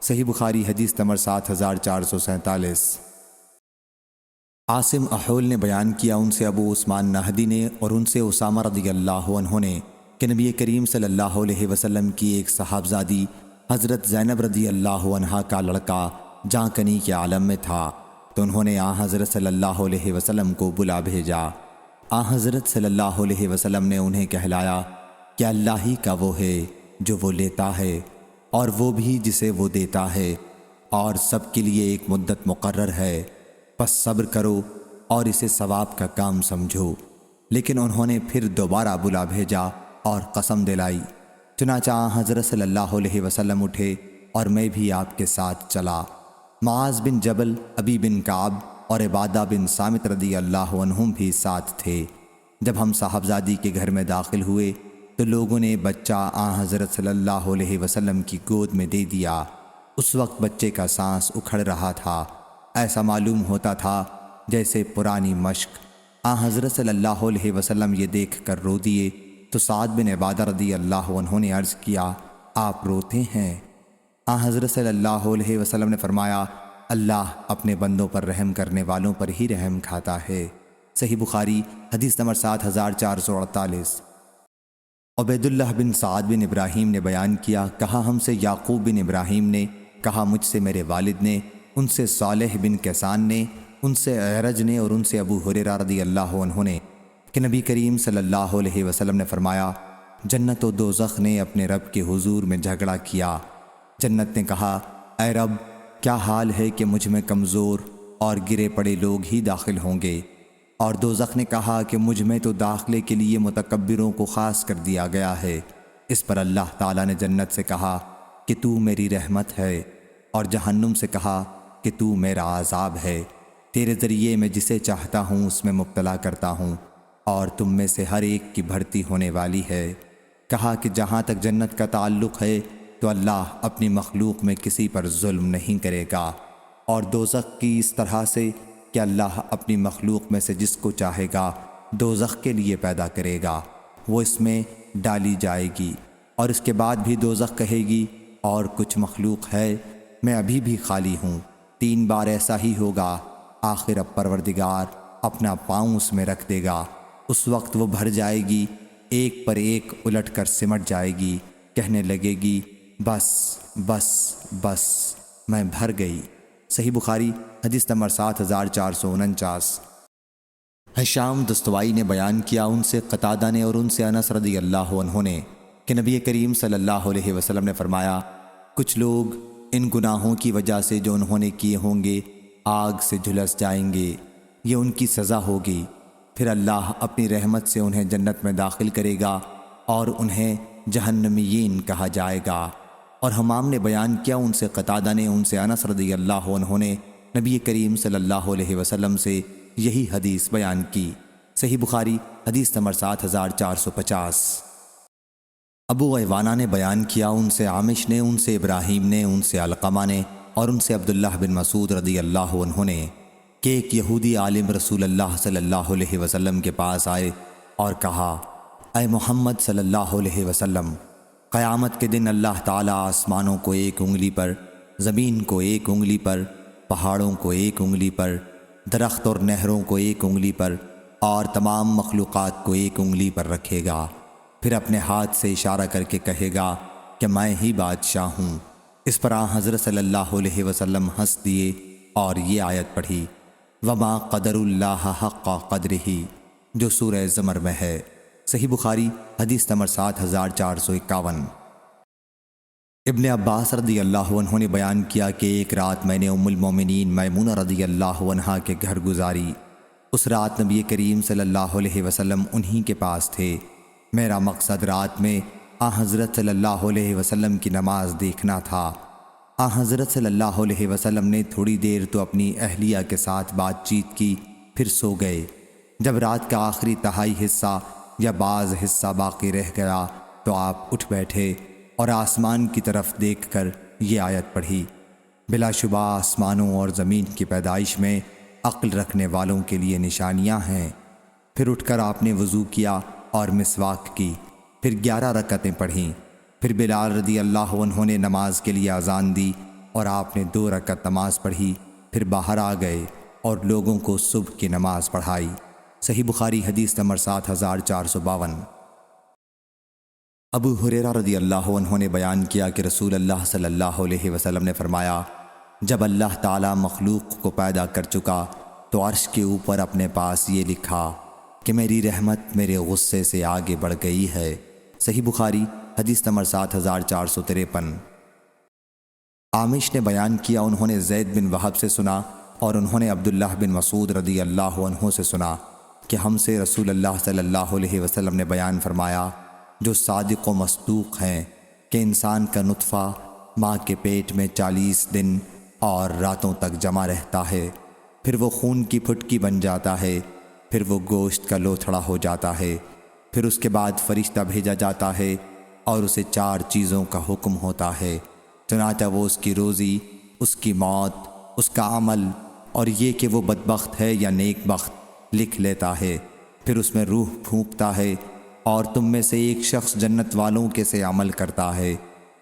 صحیح بخاری حدیث نمبر 7447۔ عاصم احول نے بیان کیا ان سے ابو عثمان نہدی نے اور ان سے اسامہ رضی اللہ عنہ نے کہ نبی کریم صلی اللہ علیہ وسلم کی ایک صاحبزادی حضرت زینب رضی اللہ عنہا کا لڑکا جاں کنی کے عالم میں تھا، تو انہوں نے حضرت صلی اللہ علیہ وسلم کو بلا بھیجا۔ حضرت صلی اللہ علیہ وسلم نے انہیں کہلایا کہ اللہ ہی کا وہ ہے جو وہ لیتا ہے اور وہ بھی جسے وہ دیتا ہے، اور سب کے لیے ایک مدت مقرر ہے، پس صبر کرو اور اسے ثواب کا کام سمجھو۔ لیکن انہوں نے پھر دوبارہ بلا بھیجا اور قسم دلائی۔ چنانچہ حضرت صلی اللہ علیہ وسلم اٹھے اور میں بھی آپ کے ساتھ چلا۔ معاذ بن جبل، ابی بن کعب اور عبادہ بن صامت رضی اللہ عنہم بھی ساتھ تھے۔ جب ہم صاحبزادی کے گھر میں داخل ہوئے تو لوگوں نے بچہ حضرت صلی اللہ علیہ وسلم کی گود میں دے دیا۔ اس وقت بچے کا سانس اکھڑ رہا تھا، ایسا معلوم ہوتا تھا جیسے پرانی مشق۔ حضرت صلی اللہ علیہ وسلم یہ دیکھ کر رو دیے تو سعد بن عبادہ رضی اللہ عنہ نے عرض کیا، آپ روتے ہیں؟ حضرت صلی اللہ علیہ وسلم نے فرمایا، اللہ اپنے بندوں پر رحم کرنے والوں پر ہی رحم کھاتا ہے۔ صحیح بخاری حدیث نمبر 7448۔ عبید اللہ بن سعد بن ابراہیم نے بیان کیا، کہا ہم سے یعقوب بن ابراہیم نے، کہا مجھ سے میرے والد نے، ان سے صالح بن کیسان نے، ان سے اعرج نے اور ان سے ابو ہریرہ رضی اللہ عنہ نے کہ نبی کریم صلی اللہ علیہ وسلم نے فرمایا، جنت و دوزخ نے اپنے رب کے حضور میں جھگڑا کیا۔ جنت نے کہا، اے رب کیا حال ہے کہ مجھ میں کمزور اور گرے پڑے لوگ ہی داخل ہوں گے، اور دوزخ نے کہا کہ مجھ میں تو داخلے کے لیے متکبروں کو خاص کر دیا گیا ہے۔ اس پر اللہ تعالیٰ نے جنت سے کہا کہ تو میری رحمت ہے، اور جہنم سے کہا کہ تو میرا عذاب ہے، تیرے ذریعے میں جسے چاہتا ہوں اس میں مبتلا کرتا ہوں، اور تم میں سے ہر ایک کی بھرتی ہونے والی ہے۔ کہا کہ جہاں تک جنت کا تعلق ہے تو اللہ اپنی مخلوق میں کسی پر ظلم نہیں کرے گا، اور دوزخ کی اس طرح سے کہ اللہ اپنی مخلوق میں سے جس کو چاہے گا دوزخ کے لیے پیدا کرے گا، وہ اس میں ڈالی جائے گی، اور اس کے بعد بھی دوزخ کہے گی اور کچھ مخلوق ہے میں ابھی بھی خالی ہوں۔ 3 بار ایسا ہی ہوگا، آخر اب پروردگار اپنا پاؤں اس میں رکھ دے گا۔ اس وقت وہ بھر جائے گی، ایک پر ایک الٹ کر سمٹ جائے گی، کہنے لگے گی، بس بس بس میں بھر گئی۔ صحیح بخاری حدیث نمبر 7449۔ ہشام دستوائی نے بیان کیا ان سے قتادہ نے اور ان سے انس رضی اللہ عنہ نے کہ نبی کریم صلی اللہ علیہ وسلم نے فرمایا، کچھ لوگ ان گناہوں کی وجہ سے جو انہوں نے کیے ہوں گے آگ سے جھلس جائیں گے، یہ ان کی سزا ہوگی، پھر اللہ اپنی رحمت سے انہیں جنت میں داخل کرے گا اور انہیں جہنمیین کہا جائے گا۔ اور حمام نے بیان کیا ان سے قتادہ نے ان سے انس رضی اللہ عنہ نے نبی کریم صلی اللہ علیہ وسلم سے یہی حدیث بیان کی۔ صحیح بخاری حدیث نمبر 7450۔ ابو عوانہ نے بیان کیا ان سے عامش نے، ان سے ابراہیم نے، ان سے علقمہ نے اور ان سے عبداللہ بن مسعود رضی اللہ عنہ نے کہ ایک یہودی عالم رسول اللہ صلی اللہ علیہ وسلم کے پاس آئے اور کہا، اے محمد صلی اللہ علیہ وسلم، قیامت کے دن اللہ تعالیٰ آسمانوں کو 1 انگلی پر، زمین کو 1 انگلی پر، پہاڑوں کو 1 انگلی پر، درخت اور نہروں کو 1 انگلی پر اور تمام مخلوقات کو 1 انگلی پر رکھے گا، پھر اپنے ہاتھ سے اشارہ کر کے کہے گا کہ میں ہی بادشاہ ہوں۔ اس پر حضرت صلی اللہ علیہ وسلم ہنس دیے اور یہ آیت پڑھی، وما قدر اللہ حق قدرہ، جو سورہ زمر میں ہے۔ صحیح بخاری حدیث نمبر 7451۔ ابن عباس رضی اللہ عنہ نے بیان کیا کہ ایک رات میں نے ام المومنین میمونہ رضی اللہ عنہا کے گھر گزاری۔ اس رات نبی کریم صلی اللہ علیہ وسلم انہی کے پاس تھے۔ میرا مقصد رات میں حضرت صلی اللہ علیہ وسلم کی نماز دیکھنا تھا۔ حضرت صلی اللہ علیہ وسلم نے تھوڑی دیر تو اپنی اہلیہ کے ساتھ بات چیت کی، پھر سو گئے۔ جب رات کا آخری تہائی حصہ یا بعض حصہ باقی رہ گیا تو آپ اٹھ بیٹھے اور آسمان کی طرف دیکھ کر یہ آیت پڑھی، بلا شبہ آسمانوں اور زمین کی پیدائش میں عقل رکھنے والوں کے لیے نشانیاں ہیں۔ پھر اٹھ کر آپ نے وضو کیا اور مسواک کی، پھر 11 رکعتیں پڑھیں۔ پھر بلال رضی اللہ عنہ نے نماز کے لیے اذان دی اور آپ نے 2 رکعت نماز پڑھی، پھر باہر آ گئے اور لوگوں کو صبح کی نماز پڑھائی۔ صحیح بخاری حدیث نمبر 7452۔ ابو ہریرہ رضی اللہ عنہ نے بیان کیا کہ رسول اللہ صلی اللہ علیہ وسلم نے فرمایا، جب اللہ تعالیٰ مخلوق کو پیدا کر چکا تو عرش کے اوپر اپنے پاس یہ لکھا کہ میری رحمت میرے غصے سے آگے بڑھ گئی ہے۔ صحیح بخاری حدیث نمبر 7453۔ عامش نے بیان کیا انہوں نے زید بن وہب سے سنا اور انہوں نے عبداللہ بن مسعود رضی اللہ عنہ سے سنا کہ ہم سے رسول اللہ صلی اللہ علیہ وسلم نے بیان فرمایا، جو صادق و مصدوق ہیں کہ انسان کا نطفہ ماں کے پیٹ میں 40 دن اور راتوں تک جمع رہتا ہے، پھر وہ خون کی پھٹکی بن جاتا ہے، پھر وہ گوشت کا لوتھڑا ہو جاتا ہے، پھر اس کے بعد فرشتہ بھیجا جاتا ہے اور اسے 4 چیزوں کا حکم ہوتا ہے، چنانچہ وہ اس کی روزی، اس کی موت، اس کا عمل اور یہ کہ وہ بدبخت ہے یا نیک بخت لکھ لیتا ہے۔ پھر اس میں روح پھونکتا ہے اور تم میں سے ایک شخص جنت والوں کے سے عمل کرتا ہے،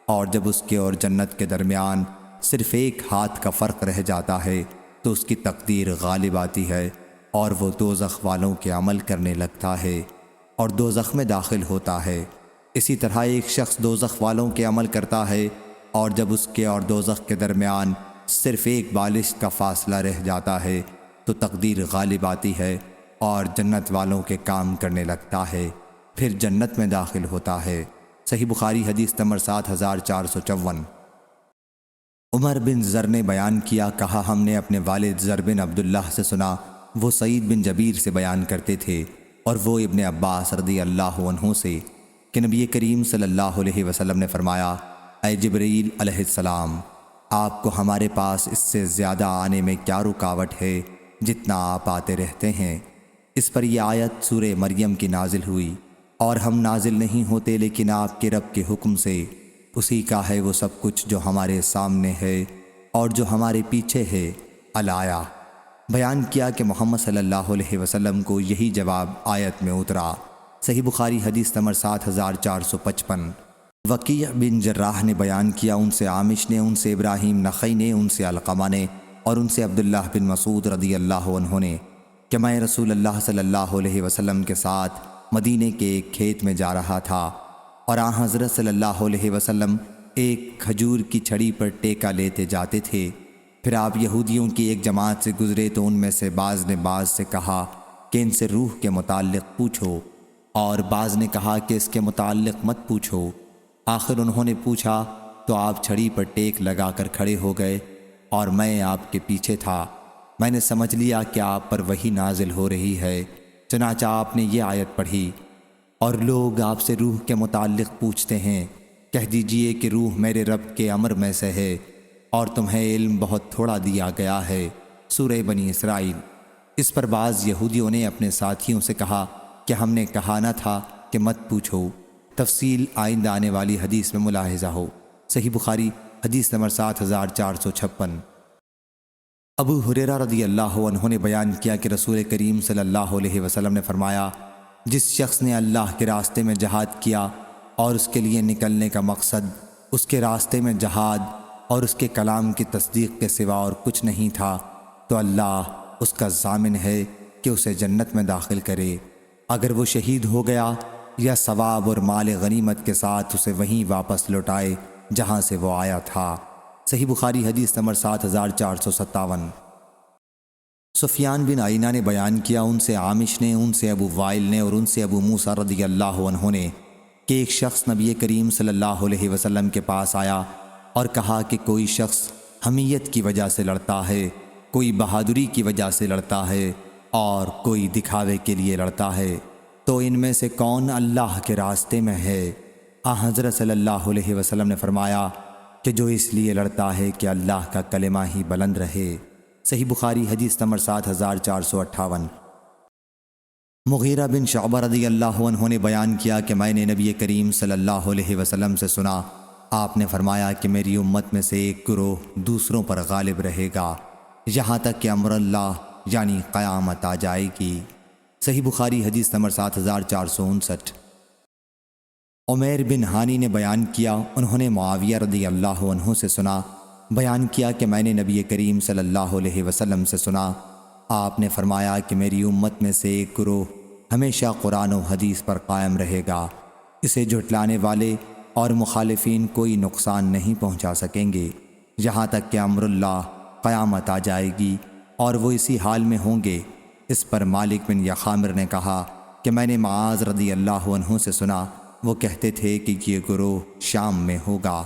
اور جب اس کے اور جنت کے درمیان صرف ایک ہاتھ کا فرق رہ جاتا ہے تو اس کی تقدیر غالب آتی ہے اور وہ دوزخ والوں کے عمل کرنے لگتا ہے اور دوزخ میں داخل ہوتا ہے۔ اسی طرح ایک شخص دوزخ والوں کے عمل کرتا ہے اور جب اس کے اور دوزخ کے درمیان صرف ایک بالشت کا فاصلہ رہ جاتا ہے تو تقدیر غالب آتی ہے اور جنت والوں کے کام کرنے لگتا ہے، پھر جنت میں داخل ہوتا ہے۔ صحیح بخاری حدیث نمبر 7454۔ عمر بن زر نے بیان کیا، کہا ہم نے اپنے والد زر بن عبداللہ سے سنا، وہ سعید بن جبیر سے بیان کرتے تھے اور وہ ابن عباس رضی اللہ عنہ سے کہ نبی کریم صلی اللہ علیہ وسلم نے فرمایا، اے جبرائیل علیہ السلام، آپ کو ہمارے پاس اس سے زیادہ آنے میں کیا رکاوٹ ہے جتنا آپ آتے رہتے ہیں؟ اس پر یہ آیت سورہ مریم کی نازل ہوئی، اور ہم نازل نہیں ہوتے لیکن آپ کے رب کے حکم سے، اسی کا ہے وہ سب کچھ جو ہمارے سامنے ہے اور جو ہمارے پیچھے ہے۔ الآیہ بیان کیا کہ محمد صلی اللہ علیہ وسلم کو یہی جواب آیت میں اترا۔ صحیح بخاری حدیث نمبر 7455۔ وکیع بن جراح نے بیان کیا، ان سے عامش نے، ان سے ابراہیم نخعی نے، ان سے علقمہ نے اور ان سے عبداللہ بن مسعود رضی اللہ عنہ نے کہ میں رسول اللہ صلی اللہ علیہ وسلم کے ساتھ مدینے کے ایک کھیت میں جا رہا تھا اور حضرت صلی اللہ علیہ وسلم ایک کھجور کی چھڑی پر ٹیکا لیتے جاتے تھے۔ پھر آپ یہودیوں کی ایک جماعت سے گزرے تو ان میں سے بعض نے بعض سے کہا کہ ان سے روح کے متعلق پوچھو، اور بعض نے کہا کہ اس کے متعلق مت پوچھو۔ آخر انہوں نے پوچھا تو آپ چھڑی پر ٹیک لگا کر کھڑے ہو گئے اور میں آپ کے پیچھے تھا۔ میں نے سمجھ لیا کہ آپ پر وحی نازل ہو رہی ہے، چنانچہ آپ نے یہ آیت پڑھی، اور لوگ آپ سے روح کے متعلق پوچھتے ہیں، کہہ دیجئے کہ روح میرے رب کے امر میں سے ہے اور تمہیں علم بہت تھوڑا دیا گیا ہے۔ سورہ بنی اسرائیل۔ اس پر بعض یہودیوں نے اپنے ساتھیوں سے کہا کہ ہم نے کہا نہ تھا کہ مت پوچھو، تفصیل آئندہ آنے والی حدیث میں ملاحظہ ہو۔ صحیح بخاری حدیث نمبر 7456۔ ابو ہریرہ رضی اللہ عنہ نے بیان کیا کہ رسول کریم صلی اللہ علیہ وسلم نے فرمایا، جس شخص نے اللہ کے راستے میں جہاد کیا اور اس کے لیے نکلنے کا مقصد اس کے راستے میں جہاد اور اس کے کلام کی تصدیق کے سوا اور کچھ نہیں تھا تو اللہ اس کا ضامن ہے کہ اسے جنت میں داخل کرے، اگر وہ شہید ہو گیا یا ثواب اور مال غنیمت کے ساتھ اسے وہیں واپس لوٹائے جہاں سے وہ آیا تھا۔ صحیح بخاری حدیث نمبر 7457۔ سفیان بن عینہ نے بیان کیا، ان سے عامش نے، ان سے ابو وائل نے اور ان سے ابو موسیٰ رضی اللہ عنہ نے کہ ایک شخص نبی کریم صلی اللہ علیہ وسلم کے پاس آیا اور کہا کہ کوئی شخص حمیت کی وجہ سے لڑتا ہے، کوئی بہادری کی وجہ سے لڑتا ہے اور کوئی دکھاوے کے لیے لڑتا ہے، تو ان میں سے کون اللہ کے راستے میں ہے؟ حضرت صلی اللہ علیہ وسلم نے فرمایا کہ جو اس لیے لڑتا ہے کہ اللہ کا کلمہ ہی بلند رہے۔ صحیح بخاری حدیث نمبر 7458۔ مغیرہ بن شعبہ رضی اللہ عنہ نے بیان کیا کہ میں نے نبی کریم صلی اللہ علیہ وسلم سے سنا، آپ نے فرمایا کہ میری امت میں سے ایک گروہ دوسروں پر غالب رہے گا یہاں تک کہ امر اللہ یعنی قیامت آ جائے گی۔ صحیح بخاری حدیث نمبر 7459۔ عمیر بن ہانی نے بیان کیا، انہوں نے معاویہ رضی اللہ عنہ سے سنا، بیان کیا کہ میں نے نبی کریم صلی اللہ علیہ وسلم سے سنا، آپ نے فرمایا کہ میری امت میں سے ایک گروہ ہمیشہ قرآن و حدیث پر قائم رہے گا، اسے جھٹلانے والے اور مخالفین کوئی نقصان نہیں پہنچا سکیں گے یہاں تک کہ امر اللہ قیامت آ جائے گی، اور وہ اسی حال میں ہوں گے۔ اس پر مالک بن یخامر نے کہا کہ میں نے معاذ رضی اللہ عنہ سے سنا، وہ کہتے تھے کہ یہ گروہ شام میں ہوگا۔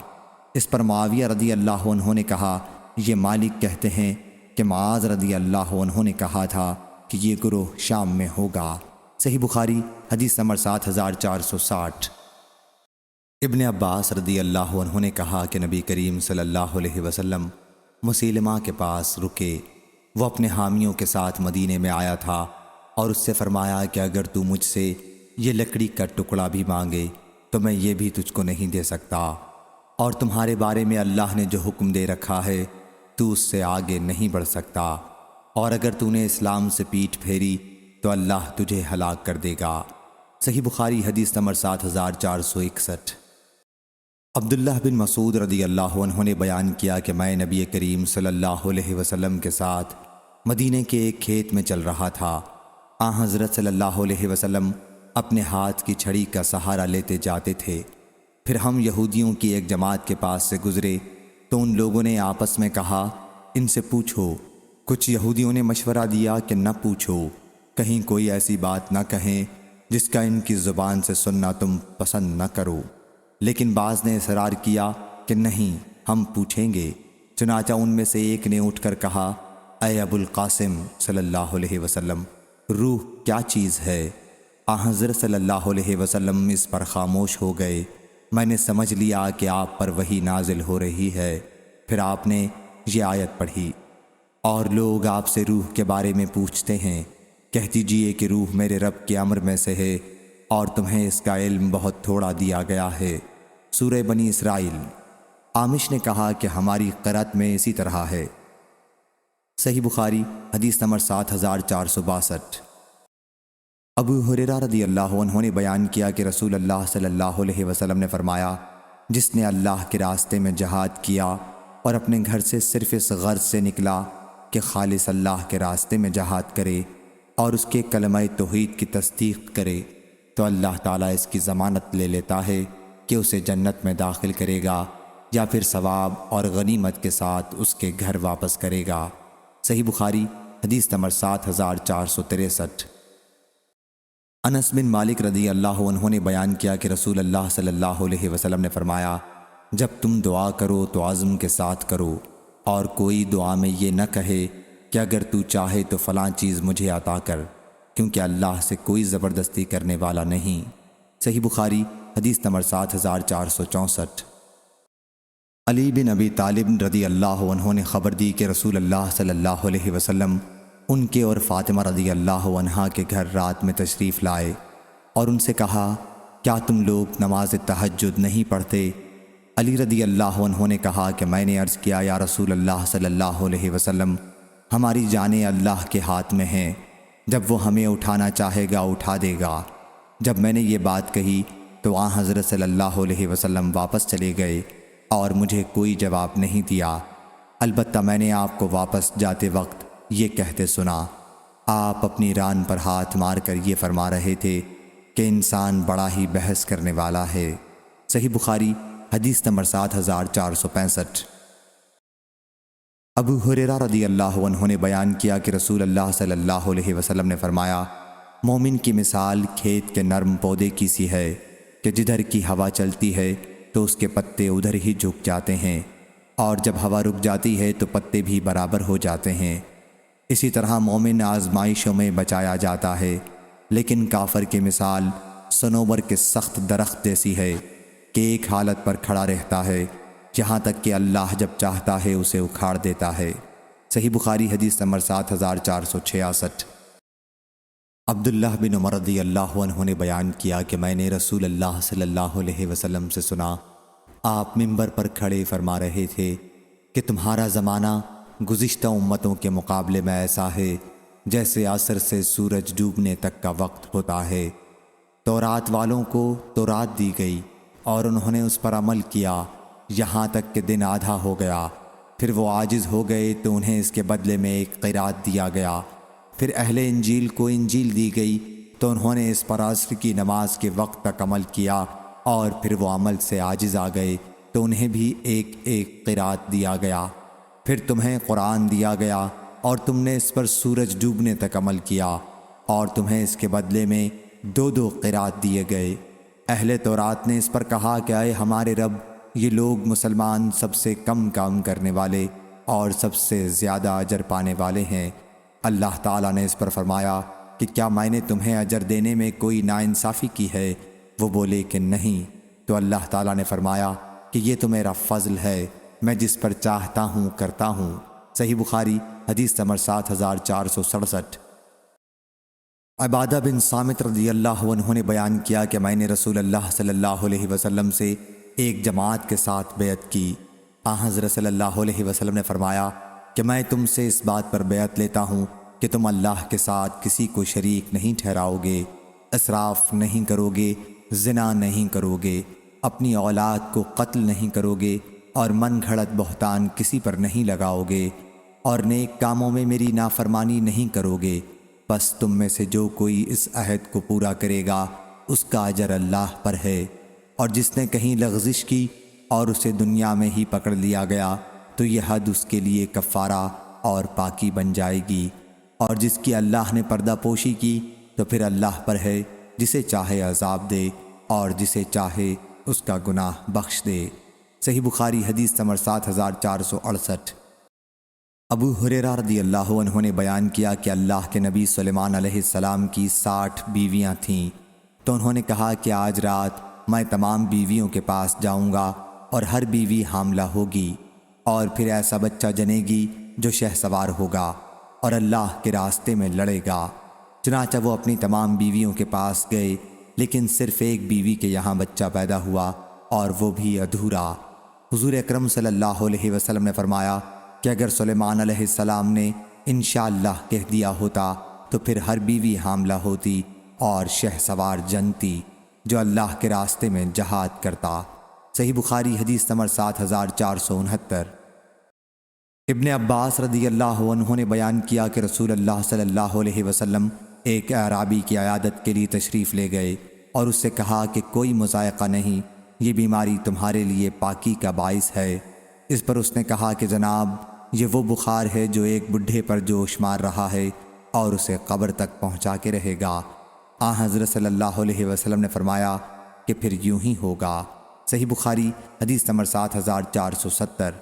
اس پر معاویہ رضی اللہ عنہ نے کہا، یہ مالک کہتے ہیں کہ معاذ رضی اللہ عنہ نے کہا تھا کہ یہ گروہ شام میں ہوگا۔ صحیح بخاری حدیث نمبر 7460۔ ابن عباس رضی اللہ عنہ نے کہا کہ نبی کریم صلی اللہ علیہ وسلم مسیلمہ کے پاس رکے، وہ اپنے حامیوں کے ساتھ مدینے میں آیا تھا، اور اس سے فرمایا کہ اگر تو مجھ سے یہ لکڑی کا ٹکڑا بھی مانگے تو میں یہ بھی تجھ کو نہیں دے سکتا، اور تمہارے بارے میں اللہ نے جو حکم دے رکھا ہے تو اس سے آگے نہیں بڑھ سکتا، اور اگر تو نے اسلام سے پیٹھ پھیری تو اللہ تجھے ہلاک کر دے گا۔ صحیح بخاری حدیث نمبر 7461۔ عبداللہ بن مسعود رضی اللہ عنہ نے بیان کیا کہ میں نبی کریم صلی اللہ علیہ وسلم کے ساتھ مدینے کے ایک کھیت میں چل رہا تھا، حضرت صلی اللہ علیہ وسلم اپنے ہاتھ کی چھڑی کا سہارا لیتے جاتے تھے۔ پھر ہم یہودیوں کی ایک جماعت کے پاس سے گزرے تو ان لوگوں نے آپس میں کہا، ان سے پوچھو۔ کچھ یہودیوں نے مشورہ دیا کہ نہ پوچھو، کہیں کوئی ایسی بات نہ کہیں جس کا ان کی زبان سے سننا تم پسند نہ کرو، لیکن بعض نے اصرار کیا کہ نہیں، ہم پوچھیں گے۔ چنانچہ ان میں سے ایک نے اٹھ کر کہا، اے ابو القاسم صلی اللہ علیہ وسلم، روح کیا چیز ہے؟ حضرت صلی اللہ علیہ وسلم اس پر خاموش ہو گئے۔ میں نے سمجھ لیا کہ آپ پر وحی نازل ہو رہی ہے۔ پھر آپ نے یہ آیت پڑھی، اور لوگ آپ سے روح کے بارے میں پوچھتے ہیں، کہہ دیجئے کہ روح میرے رب کے امر میں سے ہے، اور تمہیں اس کا علم بہت تھوڑا دیا گیا ہے۔ سورہ بنی اسرائیل۔ عامش نے کہا کہ ہماری قرأت میں اسی طرح ہے۔ صحیح بخاری حدیث نمبر 7462۔ ابو ہریرہ رضی اللہ عنہ نے بیان کیا کہ رسول اللہ صلی اللہ علیہ وسلم نے فرمایا، جس نے اللہ کے راستے میں جہاد کیا اور اپنے گھر سے صرف اس غرض سے نکلا کہ خالص اللہ کے راستے میں جہاد کرے اور اس کے کلمہ توحید کی تصدیق کرے، تو اللہ تعالیٰ اس کی ضمانت لے لیتا ہے کہ اسے جنت میں داخل کرے گا، یا پھر ثواب اور غنیمت کے ساتھ اس کے گھر واپس کرے گا۔ صحیح بخاری حدیث نمبر 7463۔ انس بن مالک رضی اللہ عنہ نے بیان کیا کہ رسول اللہ صلی اللہ علیہ وسلم نے فرمایا، جب تم دعا کرو تو عزم کے ساتھ کرو، اور کوئی دعا میں یہ نہ کہے کہ اگر تو چاہے تو فلاں چیز مجھے عطا کر، کیونکہ اللہ سے کوئی زبردستی کرنے والا نہیں۔ صحیح بخاری حدیث نمبر 7464۔ علی بن ابی طالب رضی اللہ عنہ نے خبر دی کہ رسول اللہ صلی اللہ علیہ وسلم ان کے اور فاطمہ رضی اللہ عنہا کے گھر رات میں تشریف لائے اور ان سے کہا، کیا تم لوگ نماز تہجد نہیں پڑھتے؟ علی رضی اللہ عنہ نے کہا کہ میں نے عرض کیا، یا رسول اللہ صلی اللہ علیہ وسلم، ہماری جانیں اللہ کے ہاتھ میں ہیں، جب وہ ہمیں اٹھانا چاہے گا اٹھا دے گا۔ جب میں نے یہ بات کہی تو حضرت صلی اللہ علیہ وسلم واپس چلے گئے اور مجھے کوئی جواب نہیں دیا، البتہ میں نے آپ کو واپس جاتے وقت یہ کہتے سنا، آپ اپنی ران پر ہاتھ مار کر یہ فرما رہے تھے کہ انسان بڑا ہی بحث کرنے والا ہے۔ صحیح بخاری حدیث نمبر 7465۔ ابو ہریرہ رضی اللہ عنہ نے بیان کیا کہ رسول اللہ صلی اللہ علیہ وسلم نے فرمایا، مومن کی مثال کھیت کے نرم پودے کی سی ہے کہ جدھر کی ہوا چلتی ہے تو اس کے پتے ادھر ہی جھک جاتے ہیں، اور جب ہوا رک جاتی ہے تو پتے بھی برابر ہو جاتے ہیں۔ اسی طرح مومن آزمائشوں میں بچایا جاتا ہے، لیکن کافر کی مثال صنوبر کے سخت درخت جیسی ہے کہ ایک حالت پر کھڑا رہتا ہے یہاں تک کہ اللہ جب چاہتا ہے اسے اکھاڑ دیتا ہے۔ صحیح بخاری حدیث نمبر 7466۔ عبداللہ بن عمر رضی اللہ عنہ نے بیان کیا کہ میں نے رسول اللہ صلی اللہ علیہ وسلم سے سنا، آپ منبر پر کھڑے فرما رہے تھے کہ تمہارا زمانہ گزشتہ امتوں کے مقابلے میں ایسا ہے جیسے عصر سے سورج ڈوبنے تک کا وقت ہوتا ہے۔ تورات والوں کو تورات دی گئی اور انہوں نے اس پر عمل کیا یہاں تک کہ دن آدھا ہو گیا، پھر وہ عاجز ہو گئے تو انہیں اس کے بدلے میں ایک قرات دیا گیا۔ پھر اہل انجیل کو انجیل دی گئی تو انہوں نے اس پر عصر کی نماز کے وقت تک عمل کیا، اور پھر وہ عمل سے عاجز آ گئے تو انہیں بھی ایک ایک قرات دیا گیا۔ پھر تمہیں قرآن دیا گیا اور تم نے اس پر سورج ڈوبنے تک عمل کیا، اور تمہیں اس کے بدلے میں 2 قرات دیے گئے۔ اہل تورات نے اس پر کہا کہ اے ہمارے رب، یہ لوگ مسلمان سب سے کم کام کرنے والے اور سب سے زیادہ اجر پانے والے ہیں۔ اللہ تعالیٰ نے اس پر فرمایا کہ کیا میں نے تمہیں اجر دینے میں کوئی ناانصافی کی ہے؟ وہ بولے کہ نہیں۔ تو اللہ تعالیٰ نے فرمایا کہ یہ تو میرا فضل ہے، میں جس پر چاہتا ہوں کرتا ہوں۔ صحیح بخاری حدیث نمبر 7467۔ عبادہ بن صامت رضی اللہ عنہ نے بیان کیا کہ میں نے رسول اللہ صلی اللہ علیہ وسلم سے ایک جماعت کے ساتھ بیعت کی۔ حضرت صلی اللہ علیہ وسلم نے فرمایا کہ میں تم سے اس بات پر بیعت لیتا ہوں کہ تم اللہ کے ساتھ کسی کو شریک نہیں ٹھہراؤ گے، اسراف نہیں کرو گے، زنا نہیں کرو گے، اپنی اولاد کو قتل نہیں کرو گے، اور من گھڑت بہتان کسی پر نہیں لگاؤ گے، اور نیک کاموں میں میری نافرمانی نہیں کرو گے۔ بس تم میں سے جو کوئی اس عہد کو پورا کرے گا اس کا اجر اللہ پر ہے، اور جس نے کہیں لغزش کی اور اسے دنیا میں ہی پکڑ لیا گیا تو یہ حد اس کے لیے کفارہ اور پاکی بن جائے گی، اور جس کی اللہ نے پردہ پوشی کی تو پھر اللہ پر ہے جسے چاہے عذاب دے اور جسے چاہے اس کا گناہ بخش دے۔ صحیح بخاری حدیث نمبر 7468۔ ابو ہریرہ رضی اللہ عنہ نے بیان کیا کہ اللہ کے نبی سلیمان علیہ السلام کی 60 بیویاں تھیں، تو انہوں نے کہا کہ آج رات میں تمام بیویوں کے پاس جاؤں گا اور ہر بیوی حاملہ ہوگی، اور پھر ایسا بچہ جنے گی جو شہسوار ہوگا اور اللہ کے راستے میں لڑے گا۔ چنانچہ وہ اپنی تمام بیویوں کے پاس گئے، لیکن صرف ایک بیوی کے یہاں بچہ پیدا ہوا اور وہ بھی ادھورا۔ حضور اکرم صلی اللہ علیہ وسلم نے فرمایا کہ اگر سلیمان علیہ السلام نے انشاءاللہ کہہ دیا ہوتا تو پھر ہر بیوی حاملہ ہوتی اور شہسوار جنتی جو اللہ کے راستے میں جہاد کرتا۔ صحیح بخاری حدیث نمبر 7469۔ ابن عباس رضی اللہ عنہ نے بیان کیا کہ رسول اللہ صلی اللہ علیہ وسلم ایک اعرابی کی عیادت کے لیے تشریف لے گئے اور اس سے کہا کہ کوئی مضائقہ نہیں، یہ بیماری تمہارے لیے پاکی کا باعث ہے۔ اس پر اس نے کہا کہ جناب، یہ وہ بخار ہے جو ایک بڈھے پر جوش مار رہا ہے اور اسے قبر تک پہنچا کے رہے گا۔ حضرت صلی اللہ علیہ وسلم نے فرمایا کہ پھر یوں ہی ہوگا۔ صحیح بخاری حدیث نمبر 7470۔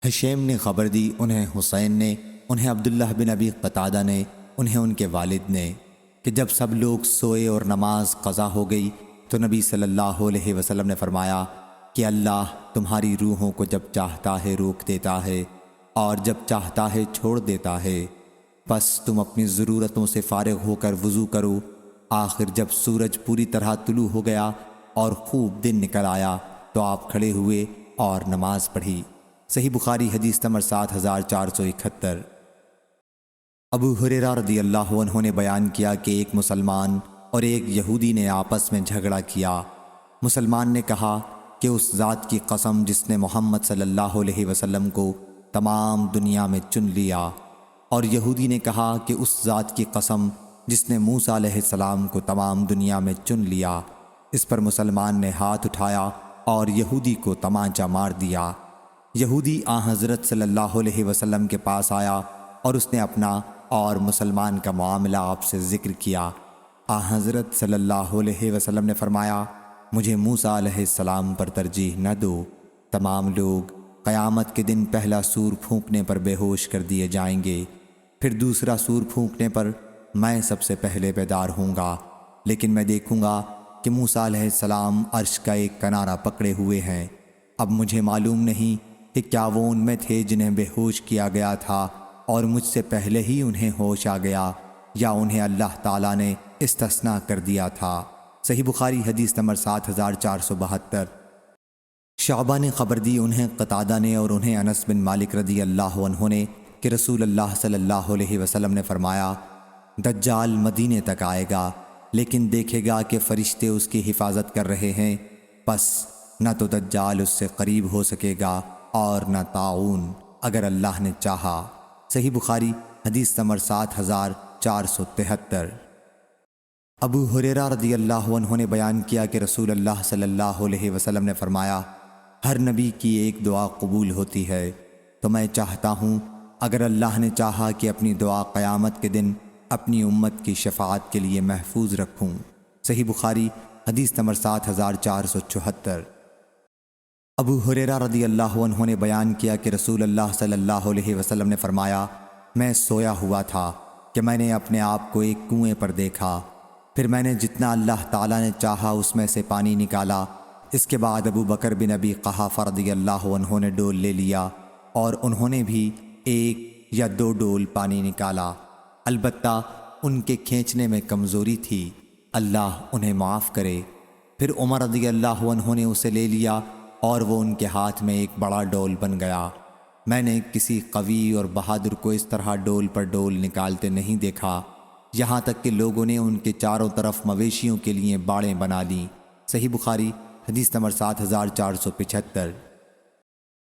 حشیم نے خبر دی، انہیں حسین نے، انہیں عبداللہ بن ابی قتادہ نے، انہیں ان کے والد نے، کہ جب سب لوگ سوئے اور نماز قضا ہو گئی تو نبی صلی اللہ علیہ وسلم نے فرمایا کہ اللہ تمہاری روحوں کو جب چاہتا ہے روک دیتا ہے اور جب چاہتا ہے چھوڑ دیتا ہے، بس تم اپنی ضرورتوں سے فارغ ہو کر وضو کرو۔ آخر جب سورج پوری طرح طلوع ہو گیا اور خوب دن نکل آیا تو آپ کھڑے ہوئے اور نماز پڑھی۔ صحیح بخاری حدیث نمبر 7471۔ ابو ہریرہ رضی اللہ عنہ نے بیان کیا کہ ایک مسلمان اور ایک یہودی نے آپس میں جھگڑا کیا۔ مسلمان نے کہا کہ اس ذات کی قسم جس نے محمد صلی اللہ علیہ وسلم کو تمام دنیا میں چن لیا، اور یہودی نے کہا کہ اس ذات کی قسم جس نے موسیٰ علیہ السلام کو تمام دنیا میں چن لیا۔ اس پر مسلمان نے ہاتھ اٹھایا اور یہودی کو تمانچہ مار دیا۔ یہودی حضرت صلی اللہ علیہ وسلم کے پاس آیا اور اس نے اپنا اور مسلمان کا معاملہ آپ سے ذکر کیا۔ حضرت صلی اللہ علیہ وسلم نے فرمایا، مجھے موسیٰ علیہ السلام پر ترجیح نہ دو۔ تمام لوگ قیامت کے دن پہلا سور پھونکنے پر بے ہوش کر دیے جائیں گے، پھر دوسرا سور پھونکنے پر میں سب سے پہلے بیدار ہوں گا، لیکن میں دیکھوں گا کہ موسیٰ علیہ السلام عرش کا ایک کنارہ پکڑے ہوئے ہیں۔ اب مجھے معلوم نہیں کہ کیا وہ ان میں تھے جنہیں بے ہوش کیا گیا تھا اور مجھ سے پہلے ہی انہیں ہوش آ گیا، یا انہیں اللہ تعالیٰ نے استثناء کر دیا تھا۔ صحیح بخاری حدیث نمبر 7472۔ شعبہ نے خبر دی انہیں قتادہ نے اور انہیں انس بن مالک رضی اللہ عنہ نے کہ رسول اللہ صلی اللہ علیہ وسلم نے فرمایا، دجال مدینے تک آئے گا، لیکن دیکھے گا کہ فرشتے اس کی حفاظت کر رہے ہیں، پس نہ تو دجال اس سے قریب ہو سکے گا اور نہ طاعون اگر اللہ نے چاہا۔ صحیح بخاری حدیث نمبر 7473۔ ابو ہریرہ رضی اللہ عنہ نے بیان کیا کہ رسول اللہ صلی اللہ علیہ وسلم نے فرمایا، ہر نبی کی ایک دعا قبول ہوتی ہے، تو میں چاہتا ہوں اگر اللہ نے چاہا کہ اپنی دعا قیامت کے دن اپنی امت کی شفاعت کے لیے محفوظ رکھوں۔ صحیح بخاری حدیث نمبر 7474۔ ابو ہریرہ رضی اللہ عنہ نے بیان کیا کہ رسول اللہ صلی اللہ علیہ وسلم نے فرمایا، میں سویا ہوا تھا کہ میں نے اپنے آپ کو ایک کنویں پر دیکھا، پھر میں نے جتنا اللہ تعالیٰ نے چاہا اس میں سے پانی نکالا۔ اس کے بعد ابو بکر بن ابی قحافہ رضی اللہ عنہ نے ڈول لے لیا اور انہوں نے بھی 1 یا 2 ڈول پانی نکالا، البتہ ان کے کھینچنے میں کمزوری تھی، اللہ انہیں معاف کرے۔ پھر عمر رضی اللہ عنہ نے اسے لے لیا اور وہ ان کے ہاتھ میں ایک بڑا ڈول بن گیا۔ میں نے کسی قوی اور بہادر کو اس طرح ڈول پر ڈول نکالتے نہیں دیکھا، یہاں تک کہ لوگوں نے ان کے چاروں طرف مویشیوں کے لیے باڑیں بنا لیں۔ صحیح بخاری حدیث نمبر 7475۔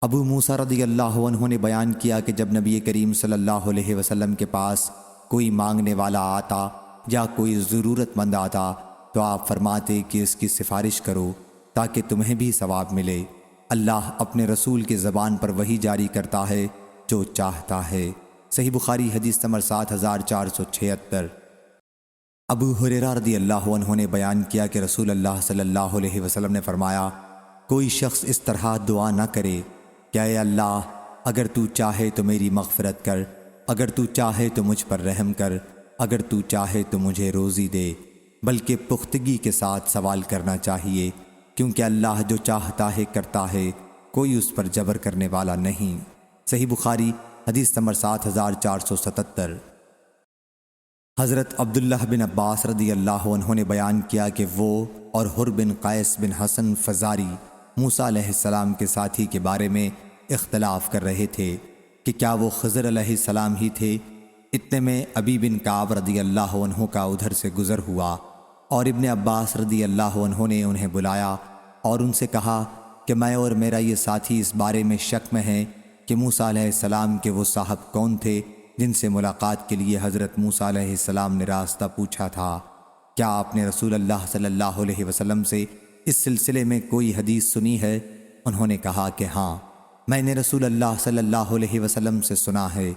ابو موسیٰ رضی اللہ عنہ نے بیان کیا کہ جب نبی کریم صلی اللہ علیہ وسلم کے پاس کوئی مانگنے والا آتا یا کوئی ضرورت مند آتا تو آپ فرماتے کہ اس کی سفارش کرو تاکہ تمہیں بھی ثواب ملے۔ اللہ اپنے رسول کی زبان پر وحی جاری کرتا ہے جو چاہتا ہے۔ صحیح بخاری حدیث نمبر 7476۔ ابو ہریرہ رضی اللہ عنہ نے بیان کیا کہ رسول اللہ صلی اللہ علیہ وسلم نے فرمایا، کوئی شخص اس طرح دعا نہ کرے کہ اے اللہ اگر تو چاہے تو میری مغفرت کر، اگر تو چاہے تو مجھ پر رحم کر، اگر تو چاہے تو مجھے روزی دے، بلکہ پختگی کے ساتھ سوال کرنا چاہیے، کیونکہ اللہ جو چاہتا ہے کرتا ہے، کوئی اس پر جبر کرنے والا نہیں۔ صحیح بخاری حدیث نمبر 7477۔ حضرت عبداللہ بن عباس رضی اللہ عنہ نے بیان کیا کہ وہ اور حر بن قیس بن حسن فزاری موسیٰ علیہ السلام کے ساتھی کے بارے میں اختلاف کر رہے تھے کہ کیا وہ خضر علیہ السلام ہی تھے۔ اتنے میں ابی بن کعب رضی اللہ عنہ کا ادھر سے گزر ہوا اور ابن عباس رضی اللہ عنہ نے انہیں بلایا اور ان سے کہا کہ میں اور میرا یہ ساتھی اس بارے میں شک میں ہیں کہ موسیٰ علیہ السلام کے وہ صاحب کون تھے جن سے ملاقات کے لیے حضرت موسیٰ علیہ السلام نے راستہ پوچھا تھا۔ کیا آپ نے رسول اللہ صلی اللہ علیہ وسلم سے اس سلسلے میں کوئی حدیث سنی ہے؟ انہوں نے کہا کہ ہاں، میں نے رسول اللہ صلی اللہ علیہ وسلم سے سنا ہے۔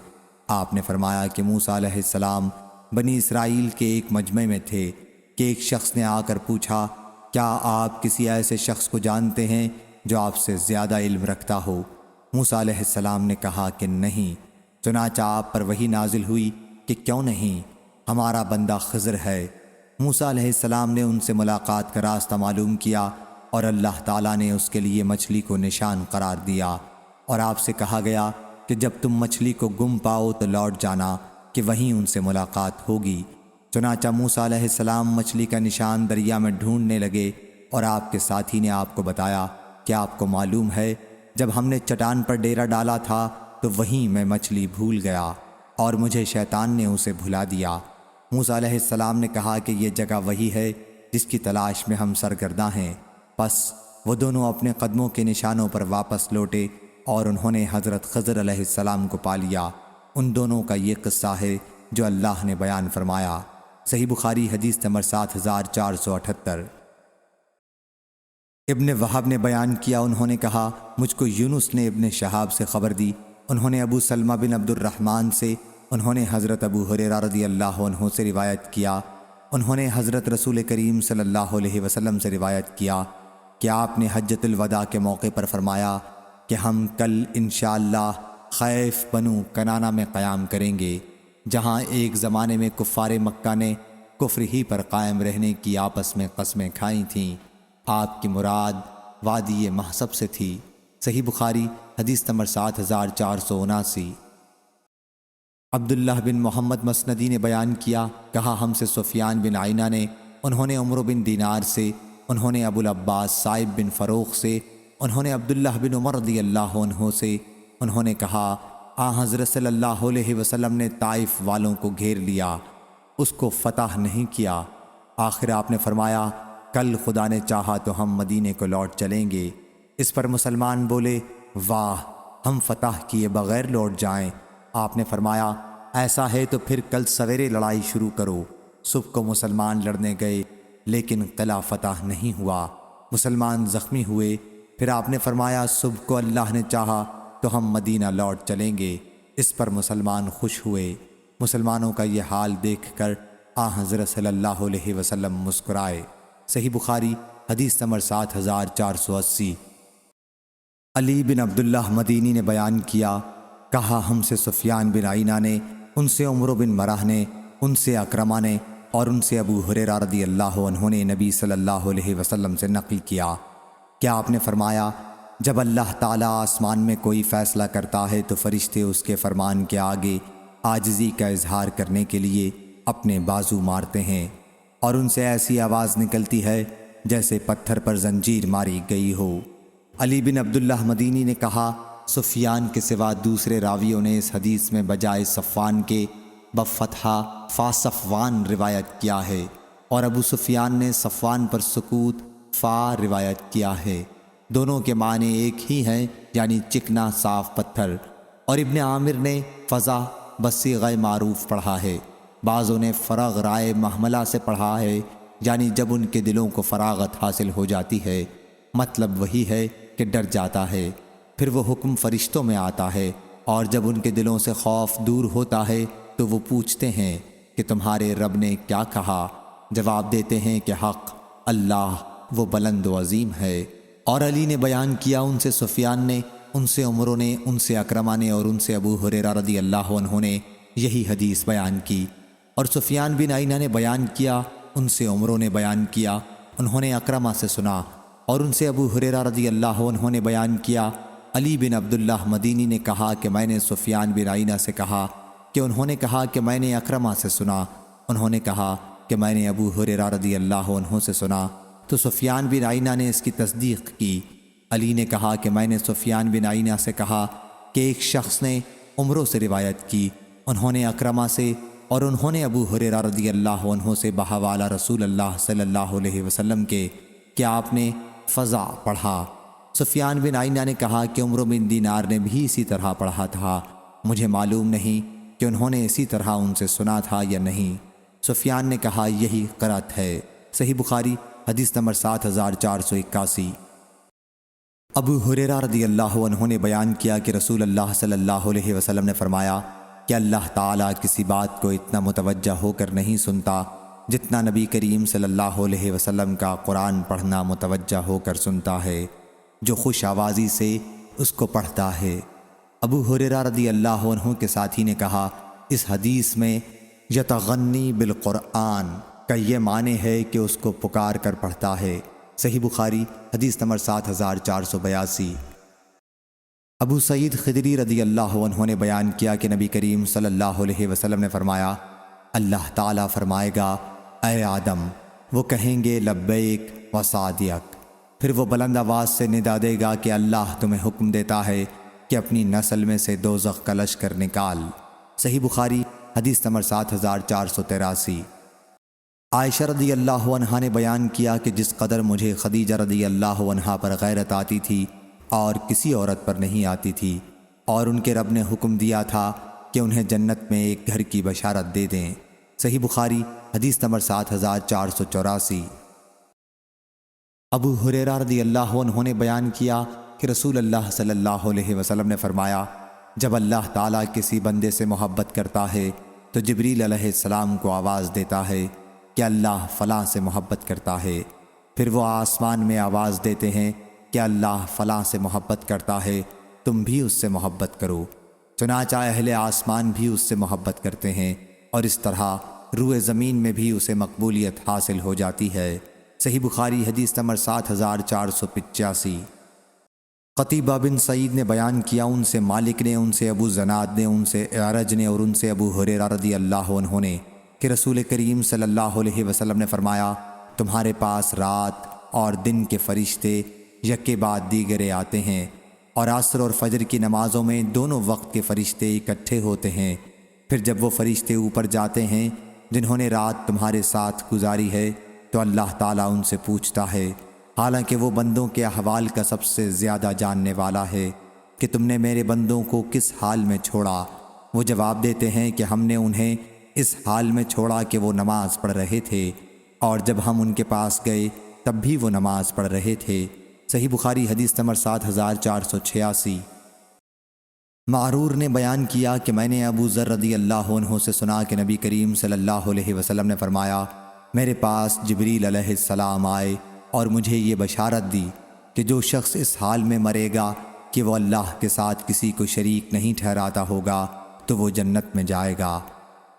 آپ نے فرمایا کہ موسیٰ علیہ السلام بنی اسرائیل کے ایک مجمع میں تھے کہ ایک شخص نے آ کر پوچھا، کیا آپ کسی ایسے شخص کو جانتے ہیں جو آپ سے زیادہ علم رکھتا ہو؟ موسیٰ علیہ السلام نے کہا کہ نہیں۔ چنانچہ آپ پر وحی نازل ہوئی کہ کیوں نہیں، ہمارا بندہ خضر ہے۔ موسیٰ علیہ السلام نے ان سے ملاقات کا راستہ معلوم کیا اور اللہ تعالیٰ نے اس کے لیے مچھلی کو نشان قرار دیا، اور آپ سے کہا گیا کہ جب تم مچھلی کو گم پاؤ تو لوٹ جانا کہ وہیں ان سے ملاقات ہوگی۔ چنانچہ موسیٰ علیہ السلام مچھلی کا نشان دریا میں ڈھونڈنے لگے اور آپ کے ساتھی نے آپ کو بتایا کہ آپ کو معلوم ہے جب ہم نے چٹان پر ڈیرا ڈالا تھا تو وہیں میں مچھلی بھول گیا اور مجھے شیطان نے اسے بھلا دیا۔ موسیٰ علیہ السلام نے کہا کہ یہ جگہ وہی ہے جس کی تلاش میں ہم سرگرداں ہیں۔ پس وہ دونوں اپنے قدموں کے نشانوں پر واپس لوٹے اور انہوں نے حضرت خضر علیہ السلام کو پا لیا۔ ان دونوں کا یہ قصہ ہے جو اللہ نے بیان فرمایا۔ صحیح بخاری حدیث نمبر 7478۔ ابن وہب نے بیان کیا، انہوں نے کہا مجھ کو یونس نے ابن شہاب سے خبر دی، انہوں نے ابو سلمہ بن عبد الرحمن سے، انہوں نے حضرت ابو ہریرہ رضی اللہ عنہ سے روایت کیا، انہوں نے حضرت رسول کریم صلی اللہ علیہ وسلم سے روایت کیا کہ آپ نے حجۃ الوداع کے موقع پر فرمایا کہ ہم کل انشاءاللہ خیف بنو کنانہ میں قیام کریں گے، جہاں ایک زمانے میں کفار مکہ نے کفر ہی پر قائم رہنے کی آپس میں قسمیں کھائی تھیں۔ آپ کی مراد وادی محسب سے تھی۔ صحیح بخاری حدیث نمبر 7479۔ عبداللہ بن محمد مسندی نے بیان کیا، کہا ہم سے سفیان بن عینہ نے، انہوں نے عمرو بن دینار سے، انہوں نے ابو العباس صائب بن فروخ سے، انہوں نے عبداللہ بن عمر رضی اللہ عنہ سے، انہوں نے کہا حضرت صلی اللہ علیہ وسلم نے طائف والوں کو گھیر لیا، اس کو فتح نہیں کیا۔ آخر آپ نے فرمایا کل خدا نے چاہا تو ہم مدینے کو لوٹ چلیں گے۔ اس پر مسلمان بولے واہ، ہم فتح کیے بغیر لوٹ جائیں۔ آپ نے فرمایا ایسا ہے تو پھر کل سویرے لڑائی شروع کرو۔ صبح کو مسلمان لڑنے گئے لیکن قلعہ فتح نہیں ہوا، مسلمان زخمی ہوئے۔ پھر آپ نے فرمایا صبح کو اللہ نے چاہا تو ہم مدینہ لوٹ چلیں گے۔ اس پر مسلمان خوش ہوئے۔ مسلمانوں کا یہ حال دیکھ کر حضرت صلی اللہ علیہ وسلم مسکرائے۔ صحیح بخاری حدیث نمبر 7480۔ علی بن عبداللہ مدینی نے بیان کیا، کہا ہم سے سفیان بن عینہ نے، ان سے عمرو بن مرہ نے، ان سے اکرمہ نے، اور ان سے ابو ہریرہ رضی اللہ عنہ نے نبی صلی اللہ علیہ وسلم سے نقل کیا کہ آپ نے فرمایا جب اللہ تعالیٰ آسمان میں کوئی فیصلہ کرتا ہے تو فرشتے اس کے فرمان کے آگے عاجزی کا اظہار کرنے کے لیے اپنے بازو مارتے ہیں، اور ان سے ایسی آواز نکلتی ہے جیسے پتھر پر زنجیر ماری گئی ہو۔ علی بن عبداللہ مدینی نے کہا سفیان کے سوا دوسرے راویوں نے اس حدیث میں بجائے صفوان کے بفتحہ فا صفوان روایت کیا ہے، اور ابو سفیان نے صفوان پر سکوت فا روایت کیا ہے۔ دونوں کے معنی ایک ہی ہیں، یعنی چکنا صاف پتھر، اور ابن عامر نے فضا بصیغہ معروف پڑھا ہے، بعضوں نے فرغ رائے محملہ سے پڑھا ہے، یعنی جب ان کے دلوں کو فراغت حاصل ہو جاتی ہے، مطلب وہی ہے کہ ڈر جاتا ہے، پھر وہ حکم فرشتوں میں آتا ہے، اور جب ان کے دلوں سے خوف دور ہوتا ہے تو وہ پوچھتے ہیں کہ تمہارے رب نے کیا کہا؟ جواب دیتے ہیں کہ حق، اللہ وہ بلند و عظیم ہے۔ اور علی نے بیان کیا ان سے سفیان نے، ان سے عمرو نے، ان سے اکرمہ نے، اور ان سے ابو ہریرہ رضی اللہ عنہ نے یہی حدیث بیان کی۔ اور سفیان بن عینہ نے بیان کیا، ان سے عمرو نے بیان کیا، انہوں نے اکرمہ سے سنا، اور ان سے ابو ہریرہ رضی اللہ عنہ نے بیان کیا۔ علی بن عبداللہ مدینی نے کہا کہ میں نے سفیان بن عینہ سے کہا کہ انہوں نے کہا کہ میں نے اکرمہ سے سنا، انہوں نے کہا کہ میں نے ابو ہریرہ رضی اللہ عنہ سے سنا، تو سفیان بن عینہ نے اس کی تصدیق کی۔ علی نے کہا کہ میں نے سفیان بن عینہ سے کہا کہ ایک شخص نے عمرو سے روایت کی، انہوں نے اکرمہ سے، اور انہوں نے ابو ہریرہ رضی اللہ عنہ سے بحوالہ رسول اللہ صلی اللہ علیہ وسلم کے کہ آپ نے فضا پڑھا۔ سفیان بن عینہ نے کہا کہ عمرو بن دینار نے بھی اسی طرح پڑھا تھا، مجھے معلوم نہیں کہ انہوں نے اسی طرح ان سے سنا تھا یا نہیں۔ سفیان نے کہا یہی قرأت ہے۔ صحیح بخاری حدیث نمبر 7481۔ ابو ہریرہ رضی اللہ عنہ نے بیان کیا کہ رسول اللہ صلی اللہ علیہ وسلم نے فرمایا کہ اللہ تعالیٰ کسی بات کو اتنا متوجہ ہو کر نہیں سنتا جتنا نبی کریم صلی اللہ علیہ وسلم کا قرآن پڑھنا متوجہ ہو کر سنتا ہے، جو خوش آوازی سے اس کو پڑھتا ہے۔ ابو ہریرہ رضی اللہ عنہ کے ساتھی نے کہا اس حدیث میں یتغنی بالقرآن کا یہ معنی ہے کہ اس کو پکار کر پڑھتا ہے۔ صحیح بخاری حدیث نمبر 7482۔ ابو سعید خدری رضی اللہ عنہ نے بیان کیا کہ نبی کریم صلی اللہ علیہ وسلم نے فرمایا اللہ تعالیٰ فرمائے گا اے آدم، وہ کہیں گے لبیک و صادق، پھر وہ بلند آواز سے ندا دے گا کہ اللہ تمہیں حکم دیتا ہے کہ اپنی نسل میں سے دوزخ کا لشکر نکال۔ صحیح بخاری حدیث نمبر 7483۔ عائشہ رضی اللہ عنہا نے بیان کیا کہ جس قدر مجھے خدیجہ رضی اللہ عنہا پر غیرت آتی تھی اور کسی عورت پر نہیں آتی تھی، اور ان کے رب نے حکم دیا تھا کہ انہیں جنت میں ایک گھر کی بشارت دے دیں۔ صحیح بخاری حدیث نمبر 7484۔ ابو ہریرہ رضی اللہ عنہ نے بیان کیا کہ رسول اللہ صلی اللہ علیہ وسلم نے فرمایا، جب اللہ تعالیٰ کسی بندے سے محبت کرتا ہے تو جبریل علیہ السلام کو آواز دیتا ہے کہ اللہ فلاں سے محبت کرتا ہے۔ پھر وہ آسمان میں آواز دیتے ہیں کہ اللہ فلاں سے محبت کرتا ہے، تم بھی اس سے محبت کرو۔ چنانچہ اہل آسمان بھی اس سے محبت کرتے ہیں، اور اس طرح روئے زمین میں بھی اسے مقبولیت حاصل ہو جاتی ہے۔ صحیح بخاری حدیث نمبر 7485۔ قتیبہ بن سعید نے بیان کیا، ان سے مالک نے، ان سے ابو زناد نے، ان سے اعرج نے، اور ان سے ابو ہریرہ رضی اللہ عنہ نے کہ رسول کریم صلی اللہ علیہ وسلم نے فرمایا، تمہارے پاس رات اور دن کے فرشتے یکے بعد دیگرے آتے ہیں، اور عصر اور فجر کی نمازوں میں دونوں وقت کے فرشتے اکٹھے ہوتے ہیں۔ پھر جب وہ فرشتے اوپر جاتے ہیں جنہوں نے رات تمہارے ساتھ گزاری ہے تو اللہ تعالیٰ ان سے پوچھتا ہے، حالانکہ وہ بندوں کے احوال کا سب سے زیادہ جاننے والا ہے، کہ تم نے میرے بندوں کو کس حال میں چھوڑا؟ وہ جواب دیتے ہیں کہ ہم نے انہیں اس حال میں چھوڑا کہ وہ نماز پڑھ رہے تھے، اور جب ہم ان کے پاس گئے تب بھی وہ نماز پڑھ رہے تھے۔ صحیح بخاری حدیث نمبر 7486۔ معرور نے بیان کیا کہ میں نے ابو ذر رضی اللہ عنہ سے سنا کہ نبی کریم صلی اللہ علیہ وسلم نے فرمایا، میرے پاس جبریل علیہ السلام آئے اور مجھے یہ بشارت دی کہ جو شخص اس حال میں مرے گا کہ وہ اللہ کے ساتھ کسی کو شریک نہیں ٹھہراتا ہوگا تو وہ جنت میں جائے گا۔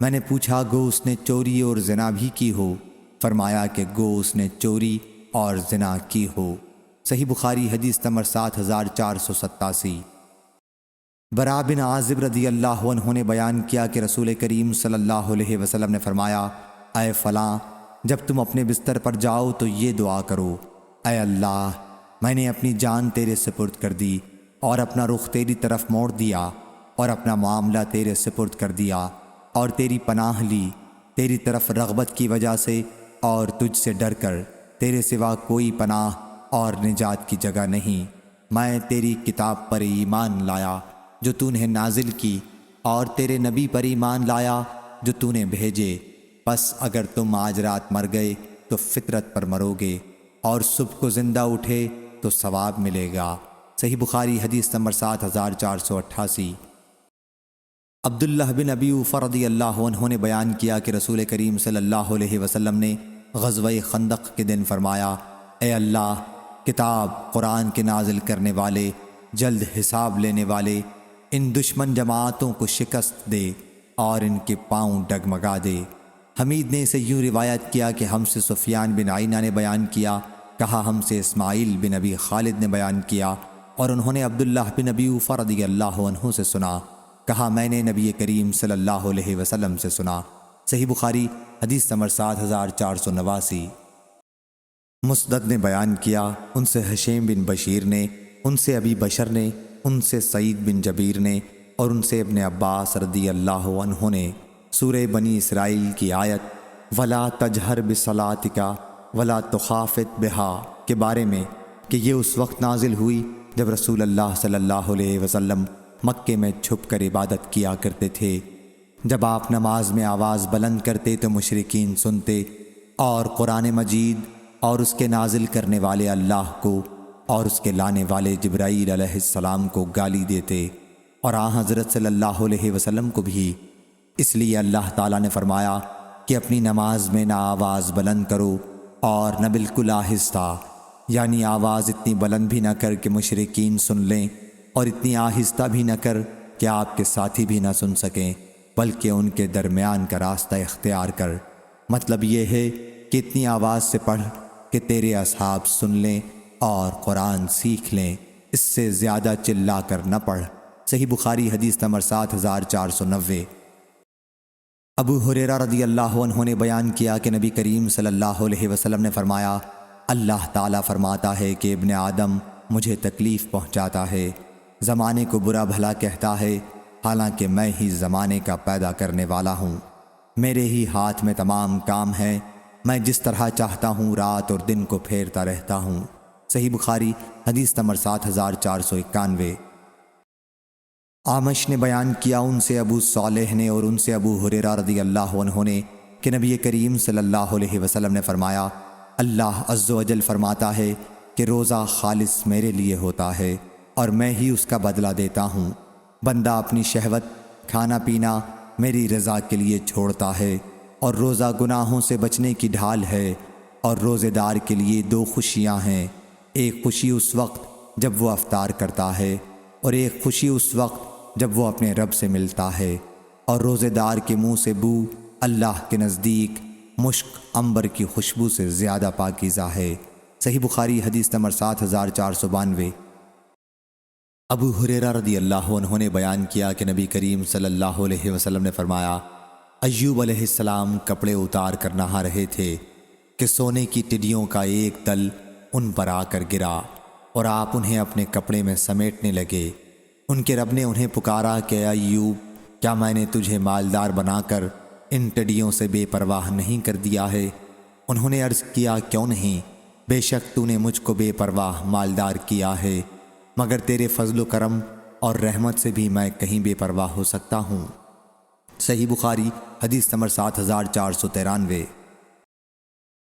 میں نے پوچھا، گو اس نے چوری اور زنا بھی کی ہو؟ فرمایا کہ گو اس نے چوری اور زنا کی ہو۔ صحیح بخاری حدیث نمبر 7487۔ برا بن عازب رضی اللہ عنہ نے بیان کیا کہ رسول کریم صلی اللہ علیہ وسلم نے فرمایا، اے فلاں، جب تم اپنے بستر پر جاؤ تو یہ دعا کرو، اے اللہ، میں نے اپنی جان تیرے سپرد کر دی اور اپنا رخ تیری طرف موڑ دیا اور اپنا معاملہ تیرے سپرد کر دیا، اور تیری پناہ لی تیری طرف رغبت کی وجہ سے اور تجھ سے ڈر کر، تیرے سوا کوئی پناہ اور نجات کی جگہ نہیں۔ میں تیری کتاب پر ایمان لایا جو تو نے نازل کی، اور تیرے نبی پر ایمان لایا جو تو نے بھیجے، پس اگر تم آج رات مر گئے تو فطرت پر مرو گے، اور صبح کو زندہ اٹھے تو ثواب ملے گا۔ صحیح بخاری حدیث نمبر 7488۔ عبداللہ بن ابی اوفا رضی اللہ عنہ نے بیان کیا کہ رسول کریم صلی اللہ علیہ وسلم نے غزوہ خندق کے دن فرمایا، اے اللہ، کتاب قرآن کے نازل کرنے والے، جلد حساب لینے والے، ان دشمن جماعتوں کو شکست دے اور ان کے پاؤں ڈگمگا دے۔ حمید نے اسے یوں روایت کیا کہ ہم سے سفیان بن عینہ نے بیان کیا، کہا ہم سے اسماعیل بن ابی خالد نے بیان کیا، اور انہوں نے عبداللہ بن ابی اوفا رضی اللہ عنہ سے سنا، کہا میں نے نبی کریم صلی اللہ علیہ وسلم سے سنا۔ صحیح بخاری حدیث نمبر 7489۔ مسدد نے بیان کیا، ان سے حشیم بن بشیر نے، ان سے ابی بشر نے، ان سے سعید بن جبیر نے، اور ان سے ابن عباس رضی اللہ عنہ نے سورہ بنی اسرائیل کی آیت وَلَا تَجْهَرْ بِصَلَاتِكَ وَلَا تُخَافِتْ بِهَا کے بارے میں کہ یہ اس وقت نازل ہوئی جب رسول اللہ صلی اللہ علیہ وسلم مکے میں چھپ کر عبادت کیا کرتے تھے۔ جب آپ نماز میں آواز بلند کرتے تو مشرکین سنتے، اور قرآن مجید اور اس کے نازل کرنے والے اللہ کو اور اس کے لانے والے جبرائیل علیہ السلام کو گالی دیتے، اور آن حضرت صلی اللہ علیہ وسلم کو بھی۔ اس لیے اللہ تعالیٰ نے فرمایا کہ اپنی نماز میں نہ آواز بلند کرو اور نہ بالکل آہستہ، یعنی آواز اتنی بلند بھی نہ کر کہ مشرکین سن لیں، اور اتنی آہستہ بھی نہ کر کہ آپ کے ساتھی بھی نہ سن سکیں، بلکہ ان کے درمیان کا راستہ اختیار کر۔ مطلب یہ ہے کہ اتنی آواز سے پڑھ کہ تیرے اصحاب سن لیں اور قرآن سیکھ لیں، اس سے زیادہ چلا کر نہ پڑھ۔ صحیح بخاری حدیث نمبر 7490۔ ابو ہریرہ رضی اللہ عنہ نے بیان کیا کہ نبی کریم صلی اللہ علیہ وسلم نے فرمایا، اللہ تعالیٰ فرماتا ہے کہ ابن آدم مجھے تکلیف پہنچاتا ہے، زمانے کو برا بھلا کہتا ہے، حالانکہ میں ہی زمانے کا پیدا کرنے والا ہوں، میرے ہی ہاتھ میں تمام کام ہے، میں جس طرح چاہتا ہوں رات اور دن کو پھیرتا رہتا ہوں۔ صحیح بخاری حدیث نمبر 7491۔ عامش نے بیان کیا، ان سے ابو صالح نے اور ان سے ابو ہریرہ رضی اللہ عنہ نے کہ نبی کریم صلی اللہ علیہ وسلم نے فرمایا، اللہ عز و جل فرماتا ہے کہ روزہ خالص میرے لیے ہوتا ہے اور میں ہی اس کا بدلہ دیتا ہوں۔ بندہ اپنی شہوت کھانا پینا میری رضا کے لیے چھوڑتا ہے، اور روزہ گناہوں سے بچنے کی ڈھال ہے، اور روزے دار کے لیے دو خوشیاں ہیں، ایک خوشی اس وقت جب وہ افطار کرتا ہے، اور ایک خوشی اس وقت جب وہ اپنے رب سے ملتا ہے۔ اور روزے دار کے منہ سے بو اللہ کے نزدیک مشک عنبر کی خوشبو سے زیادہ پاکیزہ ہے۔ صحیح بخاری حدیث نمبر 7492۔ ابو ہریرہ رضی اللہ عنہ نے بیان کیا کہ نبی کریم صلی اللہ علیہ وسلم نے فرمایا، ایوب علیہ السلام کپڑے اتار کر نہا رہے تھے کہ سونے کی ٹڈیوں کا ایک دل ان پر آ کر گرا، اور آپ انہیں اپنے کپڑے میں سمیٹنے لگے۔ ان کے رب نے انہیں پکارا کہ اے ایوب، کیا میں نے تجھے مالدار بنا کر ان ٹڈیوں سے بے پرواہ نہیں کر دیا ہے؟ انہوں نے عرض کیا، کیوں نہیں؟ بے شک تو نے مجھ کو بے پرواہ مالدار کیا ہے، مگر تیرے فضل و کرم اور رحمت سے بھی میں کہیں بے پرواہ ہو سکتا ہوں۔ صحیح بخاری حدیث نمبر 7493۔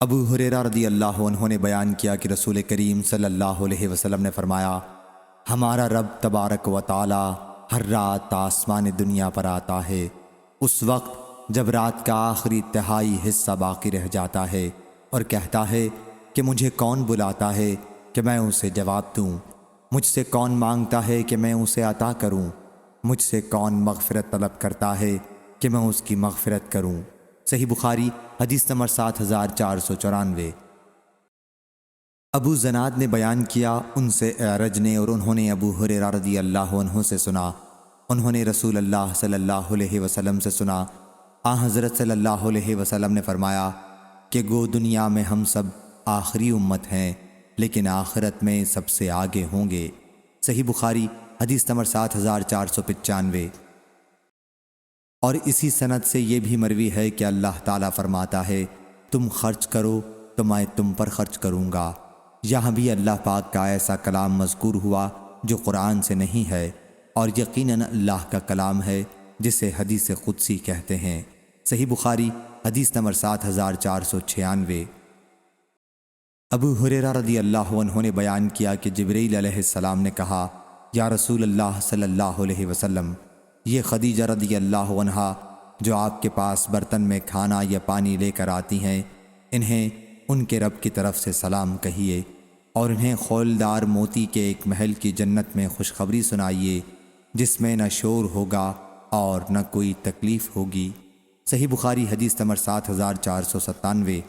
ابو ہریرہ رضی اللہ عنہ نے بیان کیا کہ رسول کریم صلی اللہ علیہ وسلم نے فرمایا، ہمارا رب تبارک و تعالی ہر رات آسمان دنیا پر آتا ہے، اس وقت جب رات کا آخری تہائی حصہ باقی رہ جاتا ہے، اور کہتا ہے کہ مجھے کون بلاتا ہے کہ میں اسے جواب دوں، مجھ سے کون مانگتا ہے کہ میں اسے عطا کروں، مجھ سے کون مغفرت طلب کرتا ہے کہ میں اس کی مغفرت کروں۔ صحیح بخاری حدیث نمبر 7494۔ ابو زناد نے بیان کیا، ان سے اعرج نے، اور انہوں نے ابو ہریرہ رضی اللہ عنہ سے سنا، انہوں نے رسول اللہ صلی اللہ علیہ وسلم سے سنا، حضرت صلی اللہ علیہ وسلم نے فرمایا کہ گو دنیا میں ہم سب آخری امت ہیں، لیکن آخرت میں سب سے آگے ہوں گے۔ صحیح بخاری حدیث نمبر 7495۔ اور اسی سند سے یہ بھی مروی ہے کہ اللہ تعالیٰ فرماتا ہے، تم خرچ کرو تو میں تم پر خرچ کروں گا۔ یہاں بھی اللہ پاک کا ایسا کلام مذکور ہوا جو قرآن سے نہیں ہے، اور یقیناً اللہ کا کلام ہے جسے حدیث قدسی کہتے ہیں۔ صحیح بخاری حدیث نمبر 7496۔ ابو ہریرہ رضی اللہ عنہ نے بیان کیا کہ جبرائیل علیہ السلام نے کہا، یا رسول اللہ صلی اللہ علیہ وسلم، یہ خدیجہ رضی اللہ عنہا جو آپ کے پاس برتن میں کھانا یا پانی لے کر آتی ہیں، انہیں ان کے رب کی طرف سے سلام کہیے، اور انہیں خولدار موتی کے ایک محل کی جنت میں خوشخبری سنائیے، جس میں نہ شور ہوگا اور نہ کوئی تکلیف ہوگی۔ صحیح بخاری حدیث نمبر 7497۔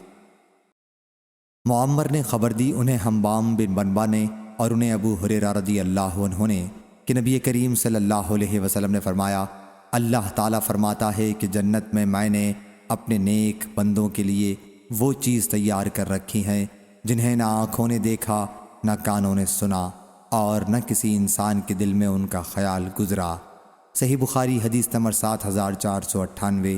معمر نے خبر دی انہیں حمام بن بنبا نے، اور انہیں ابو ہریرہ رضی اللہ عنہ نے، کہ نبی کریم صلی اللہ علیہ وسلم نے فرمایا، اللہ تعالیٰ فرماتا ہے کہ جنت میں نے اپنے نیک بندوں کے لیے وہ چیز تیار کر رکھی ہیں جنہیں نہ آنکھوں نے دیکھا، نہ کانوں نے سنا، اور نہ کسی انسان کے دل میں ان کا خیال گزرا۔ صحیح بخاری حدیث نمبر 7498۔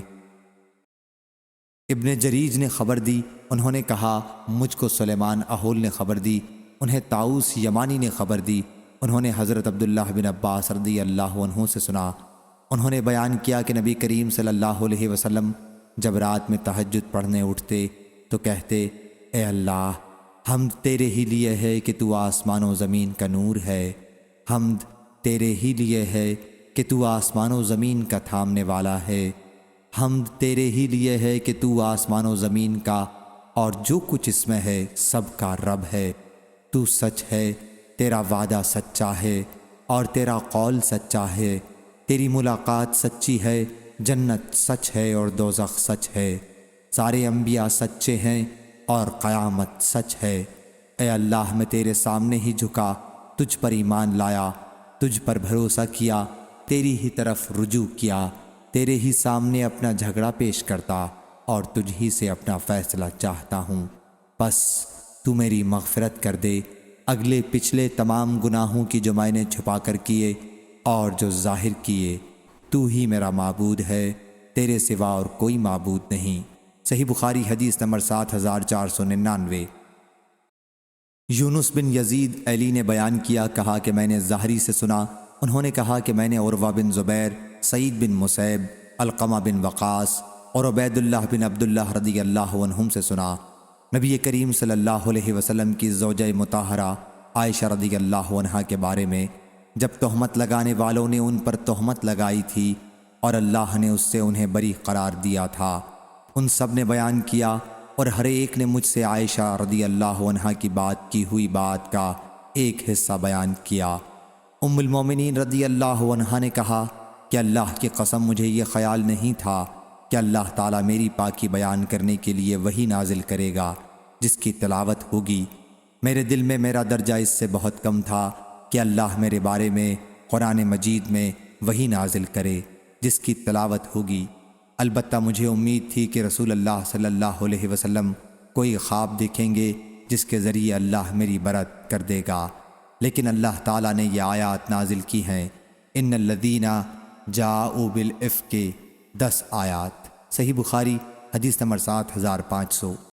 ابن جریج نے خبر دی، انہوں نے کہا، مجھ کو سلیمان اہول نے خبر دی، انہیں طاؤس یمانی نے خبر دی، انہوں نے حضرت عبداللہ بن عباس رضی اللہ عنہ سے سنا، انہوں نے بیان کیا کہ نبی کریم صلی اللہ علیہ وسلم جب رات میں تہجد پڑھنے اٹھتے تو کہتے، اے اللہ، حمد تیرے ہی لیے ہے کہ تو آسمان و زمین کا نور ہے، حمد تیرے ہی لیے ہے کہ تو آسمان و زمین کا تھامنے والا ہے، حمد تیرے ہی لیے ہے کہ تو آسمان و زمین کا اور جو کچھ اس میں ہے سب کا رب ہے، تو سچ ہے، تیرا وعدہ سچا ہے اور تیرا قول سچا ہے، تیری ملاقات سچی ہے، جنت سچ ہے اور دوزخ سچ ہے، سارے انبیاء سچے ہیں اور قیامت سچ ہے۔ اے اللہ، میں تیرے سامنے ہی جھکا، تجھ پر ایمان لایا، تجھ پر بھروسہ کیا، تیری ہی طرف رجوع کیا، تیرے ہی سامنے اپنا جھگڑا پیش کرتا اور تجھ ہی سے اپنا فیصلہ چاہتا ہوں، بس تو میری مغفرت کر دے، اگلے پچھلے تمام گناہوں کی جو میں نے چھپا کر کیے اور جو ظاہر کیے، تو ہی میرا معبود ہے، تیرے سوا اور کوئی معبود نہیں۔ صحیح بخاری حدیث نمبر 7499۔ یونس بن یزید ایلی نے بیان کیا، کہا کہ میں نے زہری سے سنا، انہوں نے کہا کہ میں نے عروہ بن زبیر، سعید بن مسیب، علقمہ بن وقاص اور عبید اللہ بن عبداللہ رضی اللہ عنہم سے سنا، نبی کریم صلی اللہ علیہ وسلم کی زوجہ مطہرہ عائشہ رضی اللہ عنہا کے بارے میں جب تہمت لگانے والوں نے ان پر تہمت لگائی تھی اور اللہ نے اس سے انہیں بری قرار دیا تھا، ان سب نے بیان کیا اور ہر ایک نے مجھ سے عائشہ رضی اللہ عنہا کی بات کی ہوئی بات کا ایک حصہ بیان کیا۔ ام المومنین رضی اللہ عنہا نے کہا کہ اللہ کی قسم مجھے یہ خیال نہیں تھا کہ اللہ تعالیٰ میری پاکی بیان کرنے کے لیے وحی نازل کرے گا جس کی تلاوت ہوگی۔ میرے دل میں میرا درجہ اس سے بہت کم تھا کہ اللہ میرے بارے میں قرآن مجید میں وحی نازل کرے جس کی تلاوت ہوگی۔ البتہ مجھے امید تھی کہ رسول اللہ صلی اللہ علیہ وسلم کوئی خواب دیکھیں گے جس کے ذریعے اللہ میری برت کر دے گا، لیکن اللہ تعالیٰ نے یہ آیات نازل کی ہیں۔ ان الذین جاءوا بالافک 10 آیات۔ صحیح بخاری حدیث نمبر 7500۔